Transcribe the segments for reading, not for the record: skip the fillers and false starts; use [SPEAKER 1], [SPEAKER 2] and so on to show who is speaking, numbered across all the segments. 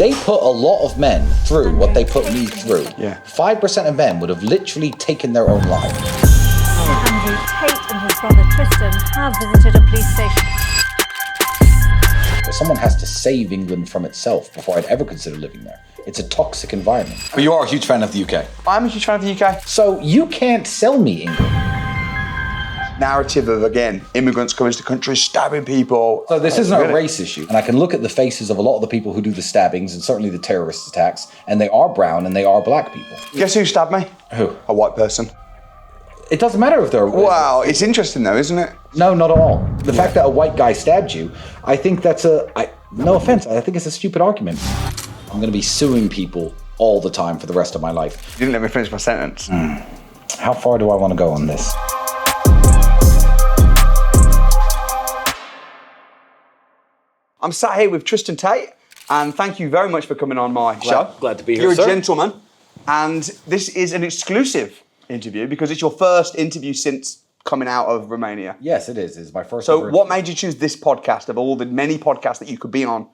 [SPEAKER 1] they put a lot of men through what they put me through,
[SPEAKER 2] Yeah.
[SPEAKER 1] 5% of men would have literally taken their own life.
[SPEAKER 3] Andrew Tate and his brother Tristan have visited a police station.
[SPEAKER 1] But someone has to save England from itself before I'd ever consider living there. It's a toxic environment. But you are a huge fan of the UK.
[SPEAKER 2] I'm a huge fan of the UK.
[SPEAKER 1] So you can't sell me England.
[SPEAKER 2] Narrative of, again, immigrants coming to the country, stabbing people.
[SPEAKER 1] So this isn't a race issue. And I can look at the faces of a lot of the people who do the stabbings and certainly the terrorist attacks, and they are brown and they are black people.
[SPEAKER 2] Guess who stabbed me?
[SPEAKER 1] Who?
[SPEAKER 2] A white person.
[SPEAKER 1] It doesn't matter if they're...
[SPEAKER 2] Wow, it's interesting though, isn't it?
[SPEAKER 1] No, not at all. The fact that a white guy stabbed you, I think that's no offense, I think it's a stupid argument. I'm going to be suing people all the time for the rest of my life.
[SPEAKER 2] You didn't let me finish my sentence.
[SPEAKER 1] How far do I want to go on this?
[SPEAKER 2] I'm sat here with Tristan Tate, and thank you very much for coming on my show.
[SPEAKER 1] Glad to be here,
[SPEAKER 2] You're
[SPEAKER 1] sir.
[SPEAKER 2] a gentleman, and this is an exclusive interview because it's your first interview since coming out of Romania.
[SPEAKER 1] Yes, it is. It's my first.
[SPEAKER 2] So
[SPEAKER 1] ever
[SPEAKER 2] what
[SPEAKER 1] interview.
[SPEAKER 2] made you choose this podcast of all the many podcasts that you could be on?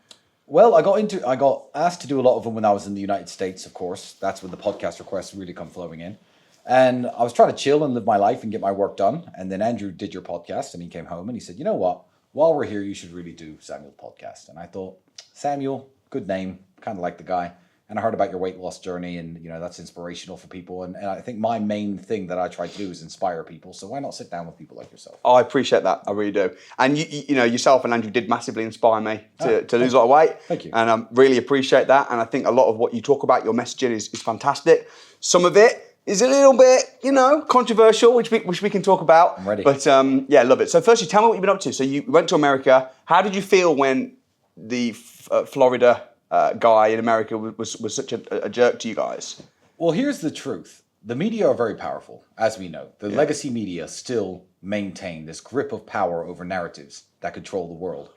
[SPEAKER 1] Well, I got asked to do a lot of them when I was in the United States, of course. That's when the podcast requests really come flowing in. And I was trying to chill and live my life and get my work done. And then Andrew did your podcast and he came home and he said, you know what? While we're here, you should really do Samuel's podcast. And I thought, Samuel, good name, kind of like the guy. And I heard about your weight loss journey and, you know, that's inspirational for people. And I think my main thing that I try to do is inspire people. So why not sit down with people like yourself?
[SPEAKER 2] Oh, I appreciate that. I really do. And you know, yourself and Andrew did massively inspire me to lose a lot of weight.
[SPEAKER 1] Thank you.
[SPEAKER 2] And I really appreciate that. And I think a lot of what you talk about, your messaging is fantastic. Some of it is a little bit, you know, controversial, which we can talk about.
[SPEAKER 1] I'm ready.
[SPEAKER 2] But yeah, love it. So firstly, tell me what you've been up to. So you went to America. How did you feel when the Florida guy in America was such a jerk to you guys?
[SPEAKER 1] Well, here's the truth. The media are very powerful, as we know. The legacy media still maintain this grip of power over narratives that control the world.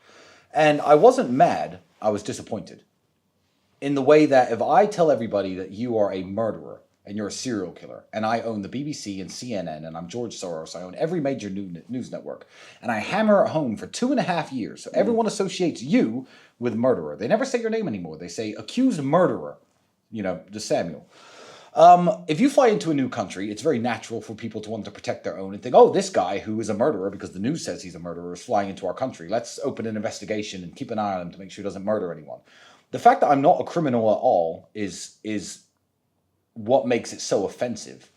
[SPEAKER 1] And I wasn't mad, I was disappointed. In the way that if I tell everybody that you are a murderer and you're a serial killer, and I own the BBC and CNN, and I'm George Soros, I own every major news network, and I hammer it home for 2.5 years, so everyone associates you with murderer. They never say your name anymore. They say accused murderer, you know, to Samuel. If you fly into a new country, it's very natural for people to want to protect their own and think, oh, this guy who is a murderer because the news says he's a murderer is flying into our country. Let's open an investigation and keep an eye on him to make sure he doesn't murder anyone. The fact that I'm not a criminal at all is what makes it so offensive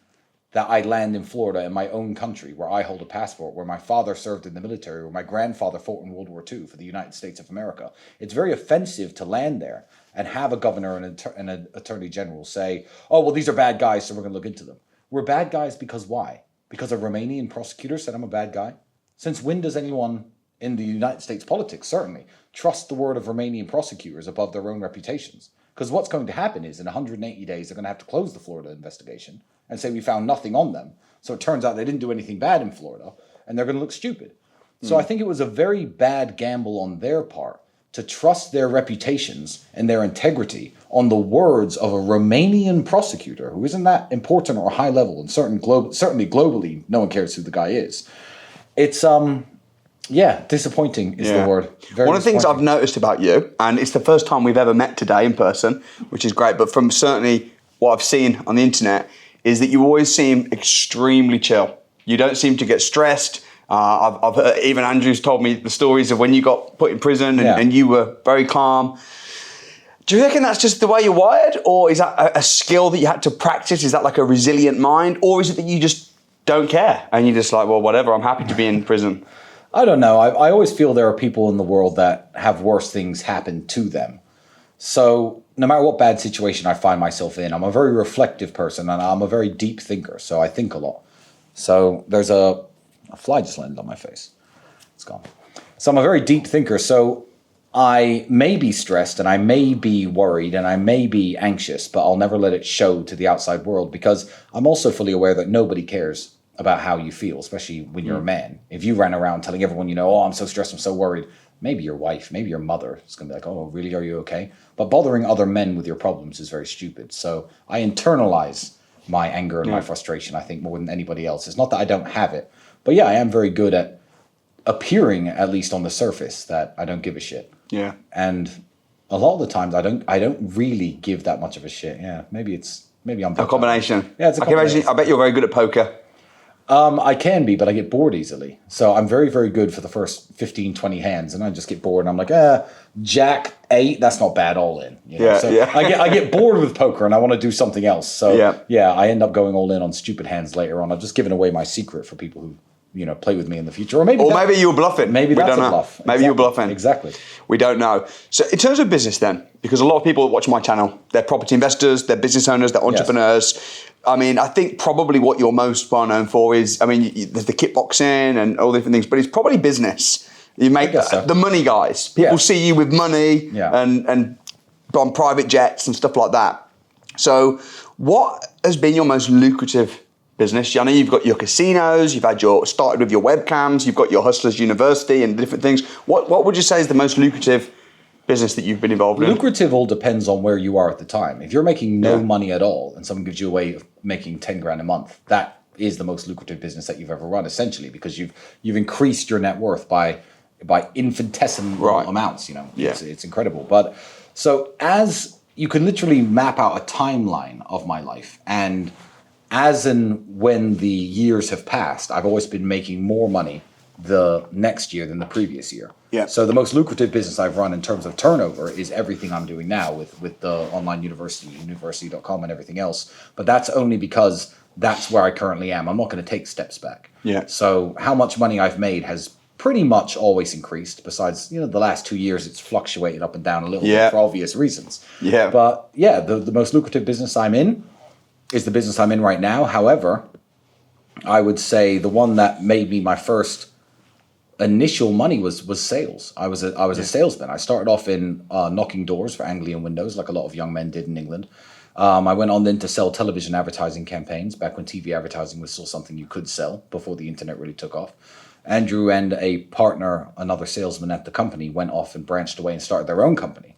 [SPEAKER 1] that I land in Florida in my own country where I hold a passport, where my father served in the military, where my grandfather fought in World War II for the United States of America. It's very offensive to land there and have a governor and an attorney general say, oh, well, these are bad guys, so we're going to look into them. We're bad guys because why? Because a Romanian prosecutor said I'm a bad guy? Since when does anyone in the United States politics, certainly, trust the word of Romanian prosecutors above their own reputations? Because what's going to happen is in 180 days, they're going to have to close the Florida investigation and say we found nothing on them. So it turns out they didn't do anything bad in Florida, and they're going to look stupid. So I think it was a very bad gamble on their part to trust their reputations and their integrity on the words of a Romanian prosecutor who isn't that important or high level, and certainly globally, no one cares who the guy is. It's disappointing is the word. Very
[SPEAKER 2] One of the things I've noticed about you, and it's the first time we've ever met today in person, which is great, but from certainly what I've seen on the internet, is that you always seem extremely chill. You don't seem to get stressed. I've heard, even Andrew's told me the stories of when you got put in prison and you were very calm. Do you reckon that's just the way you're wired? Or is that a skill that you had to practice? Is that like a resilient mind? Or is it that you just don't care and you're just like, well, whatever, I'm happy to be in prison?
[SPEAKER 1] I don't know. I always feel there are people in the world that have worse things happen to them. So no matter what bad situation I find myself in, I'm a very reflective person and I'm a very deep thinker. So I think a lot. So there's a fly just landed on my face. It's gone. So I'm a very deep thinker. So I may be stressed and I may be worried and I may be anxious, but I'll never let it show to the outside world because I'm also fully aware that nobody cares about how you feel, especially when you're a man. If you ran around telling everyone, you know, oh, I'm so stressed, I'm so worried, maybe your wife, maybe your mother is going to be like, oh, really, are you okay? But bothering other men with your problems is very stupid. So I internalize my anger and my frustration, I think, more than anybody else. It's not that I don't have it, but yeah, I am very good at appearing, at least on the surface, that I don't give a shit.
[SPEAKER 2] Yeah.
[SPEAKER 1] And a lot of the times I don't really give that much of a shit. Yeah, maybe I'm
[SPEAKER 2] A combination.
[SPEAKER 1] Yeah, it's a combination.
[SPEAKER 2] I bet you're very good at poker.
[SPEAKER 1] I can be, but I get bored easily. So I'm very, very good for the first 15, 20 hands, and I just get bored, and I'm like, Jack 8, that's not bad all in. You know? I get bored with poker, and I want to do something else. So I end up going all in on stupid hands later on. I've just given away my secret for people who, play with me in the future. Or maybe
[SPEAKER 2] you were bluffing.
[SPEAKER 1] Maybe
[SPEAKER 2] we
[SPEAKER 1] that's
[SPEAKER 2] don't
[SPEAKER 1] a
[SPEAKER 2] know.
[SPEAKER 1] bluff.
[SPEAKER 2] Maybe you were bluffing.
[SPEAKER 1] Exactly.
[SPEAKER 2] We don't know. So in terms of business then, because a lot of people watch my channel, they're property investors, they're business owners, they're entrepreneurs. Yes. I mean, I think probably what you're most well known for is, there's the kickboxing and all different things, but it's probably business. You make the money guys. People see you with money and on private jets and stuff like that. So what has been your most lucrative business? I know you've got your casinos, started with your webcams, you've got your Hustlers University and different things. What would you say is the most lucrative business that you've been involved in?
[SPEAKER 1] Lucrative all depends on where you are at the time. If you're making no money at all and someone gives you a way of making 10 grand a month, that is the most lucrative business that you've ever run, essentially, because you've increased your net worth by infinitesimal amounts. It's incredible. But so as you can literally map out a timeline of my life, and as and when the years have passed, I've always been making more money the next year than the previous year.
[SPEAKER 2] Yeah.
[SPEAKER 1] So the most lucrative business I've run in terms of turnover is everything I'm doing now with the online university, university.com and everything else. But that's only because that's where I currently am. I'm not going to take steps back.
[SPEAKER 2] Yeah.
[SPEAKER 1] So how much money I've made has pretty much always increased. Besides, the last 2 years, it's fluctuated up and down a little bit for obvious reasons.
[SPEAKER 2] Yeah.
[SPEAKER 1] But the most lucrative business I'm in is the business I'm in right now. However, I would say the one that made me my first initial money was sales. I was a salesman. I started off in knocking doors for Anglian windows, like a lot of young men did in England. I went on then to sell television advertising campaigns back when TV advertising was still something you could sell before the internet really took off. Andrew and a partner, another salesman at the company, went off and branched away and started their own company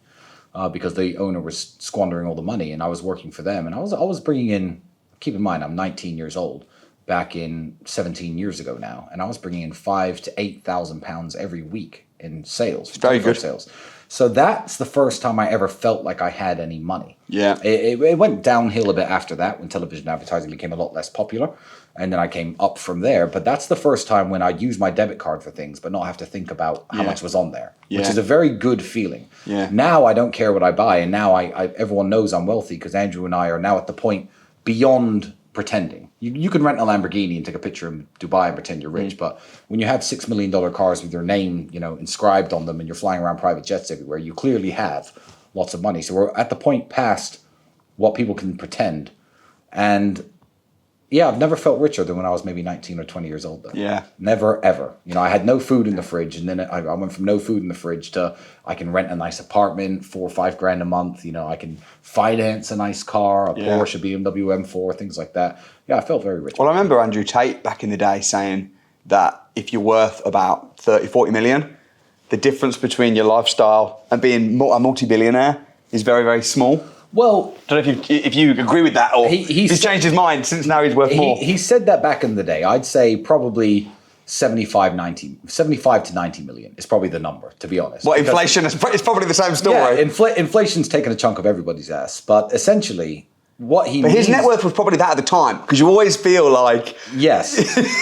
[SPEAKER 1] because the owner was squandering all the money, and I was working for them. And I was bringing in, keep in mind, I'm 19 years old. Back in 17 years ago now, and I was bringing in £5,000 to £8,000 every week in sales.
[SPEAKER 2] Very good
[SPEAKER 1] sales. So that's the first time I ever felt like I had any money.
[SPEAKER 2] Yeah.
[SPEAKER 1] It went downhill a bit after that when television advertising became a lot less popular, and then I came up from there. But that's the first time when I used my debit card for things, but not have to think about how much was on there, which is a very good feeling.
[SPEAKER 2] Yeah.
[SPEAKER 1] Now I don't care what I buy, and now everyone knows I'm wealthy because Andrew and I are now at the point beyond pretending. You can rent a Lamborghini and take a picture in Dubai and pretend you're rich, but when you have $6 million cars with your name, inscribed on them, and you're flying around private jets everywhere, you clearly have lots of money. So we're at the point past what people can pretend. And I've never felt richer than when I was maybe 19 or 20 years old, though.
[SPEAKER 2] Yeah.
[SPEAKER 1] Never, ever. I had no food in the fridge, and then I went from no food in the fridge to I can rent a nice apartment, $4 or $5 grand a month. I can finance a nice car, a Porsche, a BMW M4, things like that. Yeah, I felt very rich.
[SPEAKER 2] Well, I remember Andrew Tate back in the day saying that if you're worth about 30, 40 million, the difference between your lifestyle and being a multi-billionaire is very, very small.
[SPEAKER 1] Well,
[SPEAKER 2] I don't know if you agree with that, or he's changed his mind since now he's worth more.
[SPEAKER 1] He said that back in the day. I'd say probably 75 to 90 million is probably the number, to be honest.
[SPEAKER 2] Well, inflation is probably the same story.
[SPEAKER 1] Yeah, inflation's taken a chunk of everybody's ass, but essentially what he
[SPEAKER 2] But his net worth was probably that at the time, because you always feel like...
[SPEAKER 1] Yes,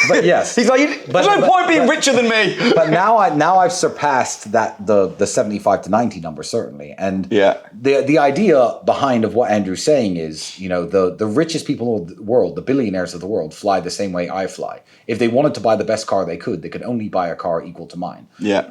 [SPEAKER 1] but yes.
[SPEAKER 2] He's like, there's no point being richer than me.
[SPEAKER 1] But now I've surpassed that the 75 to 90 number, certainly. And the idea behind of what Andrew's saying is, the richest people of the world, the billionaires of the world, fly the same way I fly. If they wanted to buy the best car they could only buy a car equal to mine.
[SPEAKER 2] Yeah.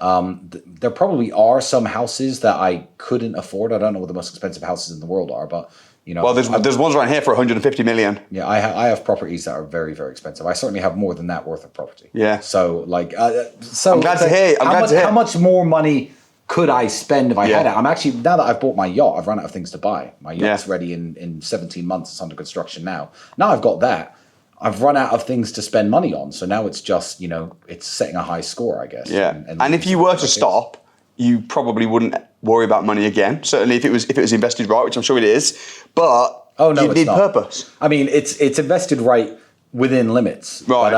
[SPEAKER 1] There probably are some houses that I couldn't afford. I don't know what the most expensive houses in the world are, but...
[SPEAKER 2] well, there's ones around here for 150 million.
[SPEAKER 1] Yeah, I have properties that are very, very expensive. I certainly have more than that worth of property.
[SPEAKER 2] Yeah.
[SPEAKER 1] So,
[SPEAKER 2] I'm glad to hear.
[SPEAKER 1] How much more money could I spend if I had it? I'm actually, now that I've bought my yacht, I've run out of things to buy. My yacht's ready in 17 months. It's under construction now. Now I've got that. I've run out of things to spend money on. So now it's just, it's setting a high score, I guess.
[SPEAKER 2] Yeah. And if you were to stop, you probably wouldn't worry about money again. Certainly if it was invested right, which I'm sure it is. But you need purpose.
[SPEAKER 1] I mean, it's invested right within limits.
[SPEAKER 2] Right.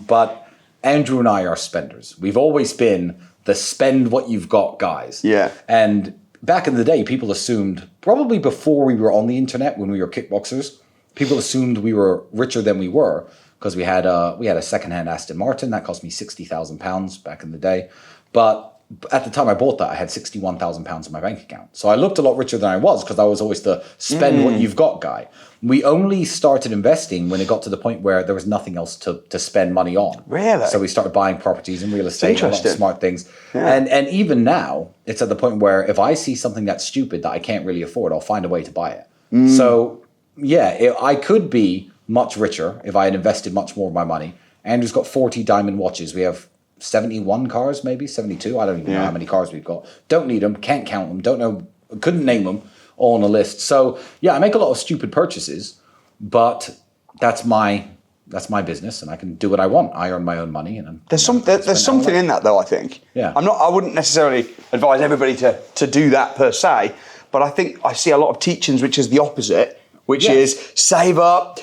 [SPEAKER 1] But Andrew and I are spenders. We've always been the spend what you've got guys.
[SPEAKER 2] Yeah.
[SPEAKER 1] And back in the day, people assumed, probably before we were on the internet, when we were kickboxers, people assumed we were richer than we were because we had a secondhand Aston Martin that cost me £60,000 back in the day. But at the time I bought that, I had £61,000 in my bank account. So I looked a lot richer than I was because I was always the spend what you've got guy. We only started investing when it got to the point where there was nothing else to spend money on.
[SPEAKER 2] Really?
[SPEAKER 1] So we started buying properties and real estate and a lot of smart things.
[SPEAKER 2] Yeah.
[SPEAKER 1] And even now, it's at the point where if I see something that's stupid that I can't really afford, I'll find a way to buy it. So yeah, I could be much richer if I had invested much more of my money. Andrew's got 40 diamond watches. We have 71 cars, maybe 72. I don't even know how many cars we've got. Don't need them, can't count them, don't know, couldn't name them all on a list. So yeah, I make a lot of stupid purchases, but that's my business, and I can do what I want. I earn my own money, and
[SPEAKER 2] there's something in that though. I think.
[SPEAKER 1] Yeah.
[SPEAKER 2] I wouldn't necessarily advise everybody to do that per se, but I think I see a lot of teachings which is the opposite, which is save up,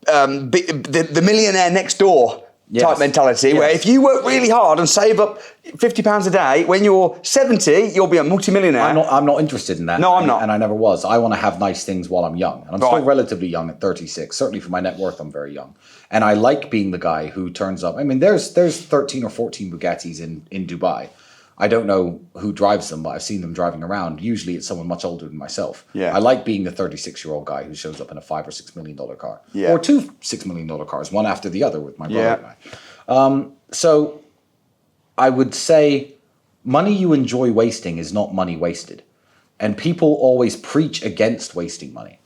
[SPEAKER 2] the millionaire next door. Type mentality, where if you work really hard and save up £50 a day, when you're 70, you'll be a multimillionaire.
[SPEAKER 1] I'm not interested in that.
[SPEAKER 2] No, I'm not.
[SPEAKER 1] And I never was. I want to have nice things while I'm young. And I'm still relatively young at 36. Certainly for my net worth, I'm very young. And I like being the guy who turns up. I mean, there's 13 or 14 Bugattis in Dubai. I don't know who drives them, but I've seen them driving around. Usually it's someone much older than myself.
[SPEAKER 2] Yeah.
[SPEAKER 1] I like being the 36-year-old guy who shows up in a $5 or $6 million car.
[SPEAKER 2] Yeah.
[SPEAKER 1] Or two $6 million cars, one after the other with my brother and I. So I would say money you enjoy wasting is not money wasted. And people always preach against wasting money.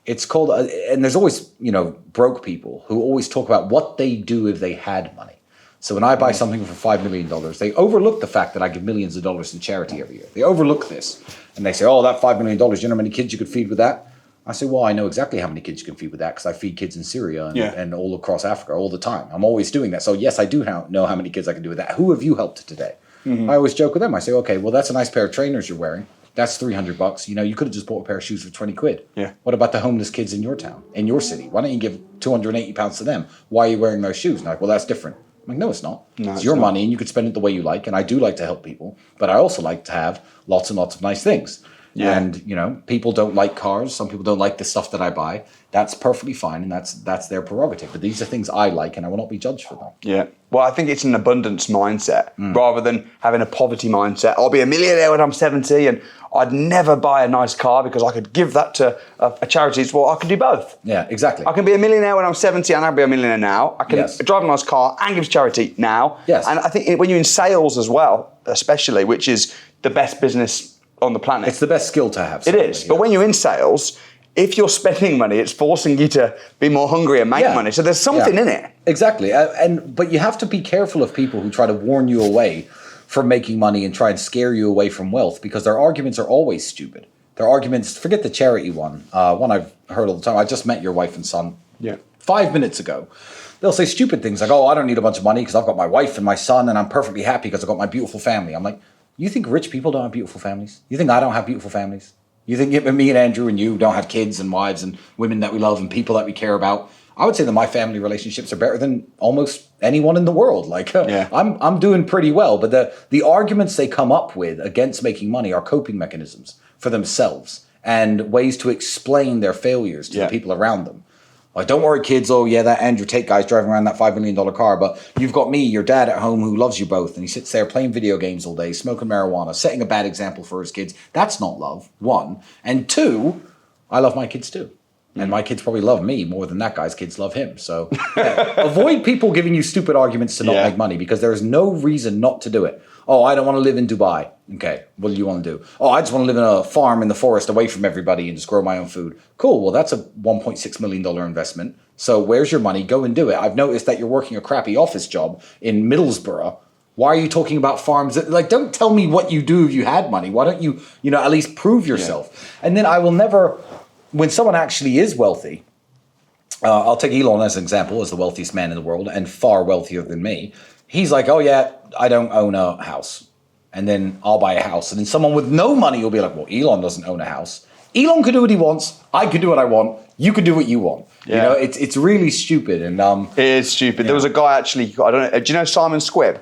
[SPEAKER 1] It's called, and there's always, broke people who always talk about what they do if they had money. So when I buy something for $5 million, they overlook the fact that I give millions of dollars to charity every year. They overlook this. And they say, oh, that $5 million, you know how many kids you could feed with that? I say, well, I know exactly how many kids you can feed with that because I feed kids in Syria and all across Africa all the time. I'm always doing that. So yes, I do know how many kids I can do with that. Who have you helped today? I always joke with them. I say, okay, well, that's a nice pair of trainers you're wearing. That's $300. You could have just bought a pair of shoes for 20 quid.
[SPEAKER 2] Yeah.
[SPEAKER 1] What about the homeless kids in your town, in your city? Why don't you give £280 to them? Why are you wearing those shoes? And I'm like, well, that's different. I'm like, no, it's not. It's your money, and you could spend it the way you like. And I do like to help people, but I also like to have lots and lots of nice things. Yeah. And, people don't like cars. Some people don't like the stuff that I buy. That's perfectly fine, and that's their prerogative. But these are things I like, and I will not be judged for them.
[SPEAKER 2] Yeah. Well, I think it's an abundance mindset rather than having a poverty mindset. I'll be a millionaire when I'm 70, and I'd never buy a nice car because I could give that to a charity. Well, I can do both.
[SPEAKER 1] Yeah, exactly.
[SPEAKER 2] I can be a millionaire when I'm 70 and I'll be a millionaire now. I can drive a nice car and give charity now.
[SPEAKER 1] Yes.
[SPEAKER 2] And I think when you're in sales as well, especially, which is the best business on the planet.
[SPEAKER 1] It's the best skill to have.
[SPEAKER 2] It is. Yeah. But when you're in sales, if you're spending money, it's forcing you to be more hungry and make money. So there's something in it.
[SPEAKER 1] Exactly. But you have to be careful of people who try to warn you away from making money and try and scare you away from wealth, because their arguments are always stupid. Their arguments, forget the charity one. One I've heard all the time. I just met your wife and son 5 minutes ago. They'll say stupid things like, oh, I don't need a bunch of money because I've got my wife and my son and I'm perfectly happy because I've got my beautiful family. I'm like, you think rich people don't have beautiful families? You think I don't have beautiful families? You think me and Andrew and you don't have kids and wives and women that we love and people that we care about? I would say that my family relationships are better than almost anyone in the world. Like, I'm doing pretty well. But the arguments they come up with against making money are coping mechanisms for themselves and ways to explain their failures to the people around them. Like, don't worry, kids. Oh, yeah, that Andrew Tate guy's driving around that $5 million car. But you've got me, your dad at home, who loves you both. And he sits there playing video games all day, smoking marijuana, setting a bad example for his kids. That's not love, one. And two, I love my kids too. And my kids probably love me more than that guy's kids love him. So avoid people giving you stupid arguments to not make money, because there is no reason not to do it. Oh, I don't want to live in Dubai. Okay, what do you want to do? Oh, I just want to live in a farm in the forest away from everybody and just grow my own food. Cool, well, that's a $1.6 million investment. So where's your money? Go and do it. I've noticed that you're working a crappy office job in Middlesbrough. Why are you talking about farms? Like, don't tell me what you do if you had money. Why don't you, at least prove yourself? And then I will never... When someone actually is wealthy, I'll take Elon as an example, as the wealthiest man in the world and far wealthier than me. He's like, oh yeah, I don't own a house. And then I'll buy a house. And then someone with no money will be like, well, Elon doesn't own a house. Elon could do what he wants. I could do what I want. You could do what you want. Yeah. It's really stupid. And
[SPEAKER 2] it is stupid. Yeah. There was a guy actually, I don't know, do you know Simon Squibb?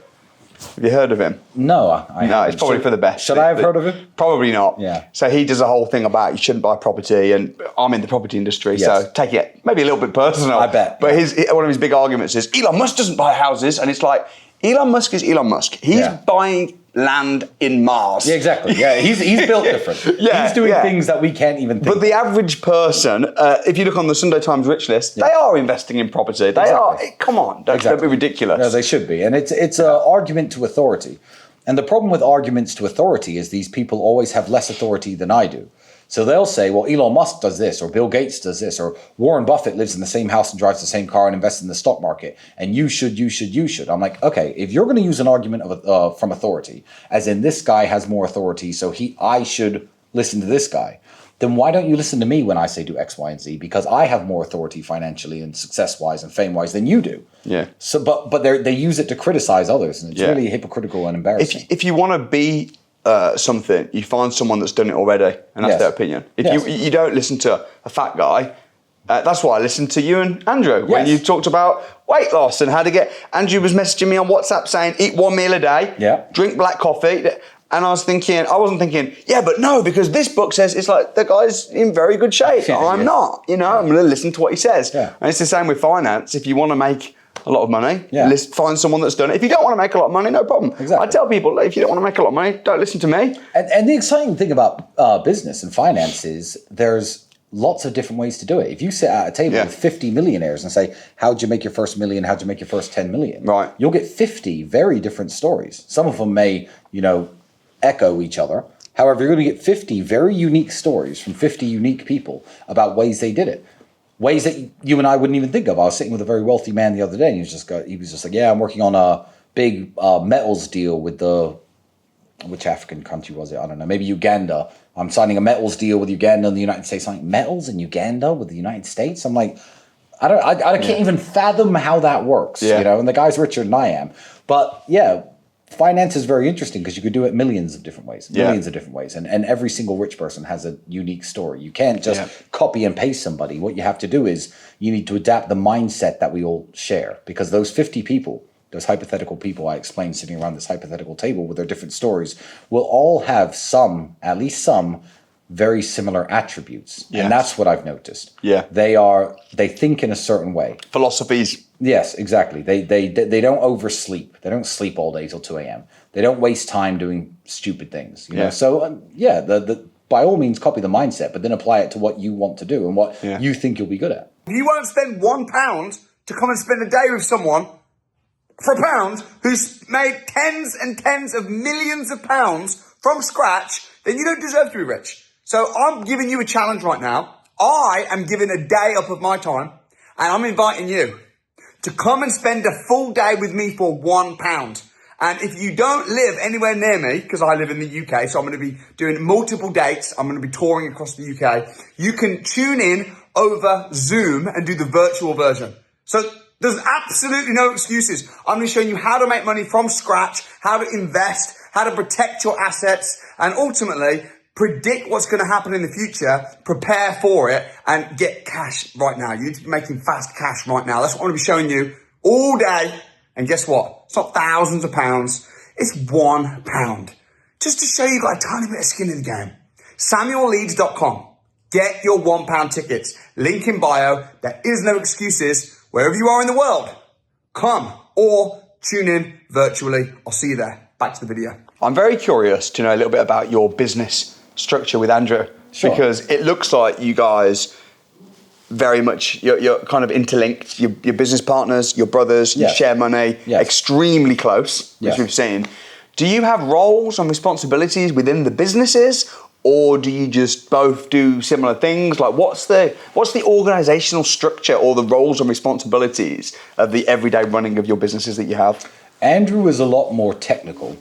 [SPEAKER 2] Have you heard of him?
[SPEAKER 1] No, I
[SPEAKER 2] No, it's probably for the best.
[SPEAKER 1] Should I have heard of him?
[SPEAKER 2] Probably not.
[SPEAKER 1] Yeah.
[SPEAKER 2] So he does a whole thing about you shouldn't buy property, and I'm in the property industry, so take it maybe a little bit personal.
[SPEAKER 1] I bet.
[SPEAKER 2] But one of his big arguments is Elon Musk doesn't buy houses, and it's like Elon Musk is Elon Musk. He's buying land in Mars.
[SPEAKER 1] Yeah, exactly. Yeah, he's built different. He's doing things that we can't even think.
[SPEAKER 2] But the average person, if you look on the Sunday Times rich list, they are investing in property. They are. Come on, don't be ridiculous.
[SPEAKER 1] No, they should be. And it's an argument to authority. And the problem with arguments to authority is these people always have less authority than I do. So they'll say, well, Elon Musk does this, or Bill Gates does this, or Warren Buffett lives in the same house and drives the same car and invests in the stock market, and you should. I'm like, okay, if you're going to use an argument from authority, as in this guy has more authority, so I should listen to this guy, then why don't you listen to me when I say do X, Y, and Z? Because I have more authority financially and success-wise and fame-wise than you do. Yeah. So, but they use it to criticize others, and it's really hypocritical and embarrassing.
[SPEAKER 2] If you want to be something, you find someone that's done it already, and that's their opinion. If you don't listen to a fat guy, that's why I listened to you and Andrew when you talked about weight loss and how to get. Andrew was messaging me on WhatsApp saying, eat 1 meal a day, drink black coffee. And I wasn't thinking, but no, because this book says it's like the guy's in very good shape. I'm not, I'm going to listen to what he says. Yeah. And it's the same with finance. If you want to make a lot of money, find someone that's done it. If you don't want to make a lot of money, no problem. Exactly. I tell people, if you don't want to make a lot of money, don't listen to me.
[SPEAKER 1] And the exciting thing about business and finance is there's lots of different ways to do it. If you sit at a table with 50 millionaires and say, how'd you make your first million? How'd you make your first 10 million?
[SPEAKER 2] Right.
[SPEAKER 1] You'll get 50 very different stories. Some of them may, echo each other. However, you're going to get 50 very unique stories from 50 unique people about ways they did it. Ways that you and I wouldn't even think of. I was sitting with a very wealthy man the other day, and he was just like, I'm working on a big metals deal with which African country was it? I don't know. Maybe Uganda. I'm signing a metals deal with Uganda and the United States. I'm like, metals in Uganda with the United States? I'm like, I can't even fathom how that works. And the guy's richer than I am. But finance is very interesting because you could do it millions of different ways. And every single rich person has a unique story. You can't just copy and paste somebody. What you have to do is you need to adapt the mindset that we all share, because those 50 people, those hypothetical people I explained sitting around this hypothetical table with their different stories, will all have at least some very similar attributes. Yes. And that's what I've noticed. Yeah. They think in a certain way.
[SPEAKER 2] Philosophies.
[SPEAKER 1] Yes, exactly. They don't oversleep. They don't sleep all day till 2 a.m. They don't waste time doing stupid things. You know? So by all means copy the mindset, but then apply it to what you want to do and what you think you'll be good at.
[SPEAKER 2] If you won't spend £1 to come and spend a day with someone for £1 who's made tens and tens of millions of pounds from scratch, then you don't deserve to be rich. So I'm giving you a challenge right now. I am giving a day up of my time, and I'm inviting you to come and spend a full day with me for £1. And if you don't live anywhere near me, because I live in the UK, so I'm going to be doing multiple dates, I'm going to be touring across the UK, you can tune in over Zoom and do the virtual version. So there's absolutely no excuses. I'm going to show you how to make money from scratch, how to invest, how to protect your assets, and ultimately predict what's going to happen in the future, prepare for it, and get cash right now. You need to be making fast cash right now. That's what I'm going to be showing you all day. And guess what? It's not thousands of pounds. It's £1. Just to show you got a tiny bit of skin in the game. SamuelLeeds.com. Get your £1 tickets. Link in bio. There is no excuses. Wherever you are in the world, come or tune in virtually. I'll see you there. Back to the video. I'm very curious to know a little bit about your business structure with Andrew. Sure. Because it looks like you guys very much, you're kind of interlinked. Your business partners, your brothers, you share money, extremely close, which we've seen. Do you have roles and responsibilities within the businesses, or do you just both do similar things? Like what's the organizational structure or the roles and responsibilities of the everyday running of your businesses that you have?
[SPEAKER 1] Andrew is a lot more technical.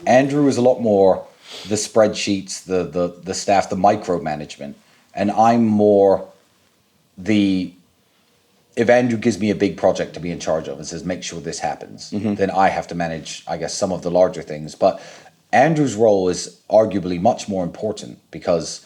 [SPEAKER 1] Andrew is a lot more the spreadsheets, the staff, the micromanagement. And I'm more if Andrew gives me a big project to be in charge of and says, make sure this happens, then I have to manage, I guess, some of the larger things. But Andrew's role is arguably much more important because,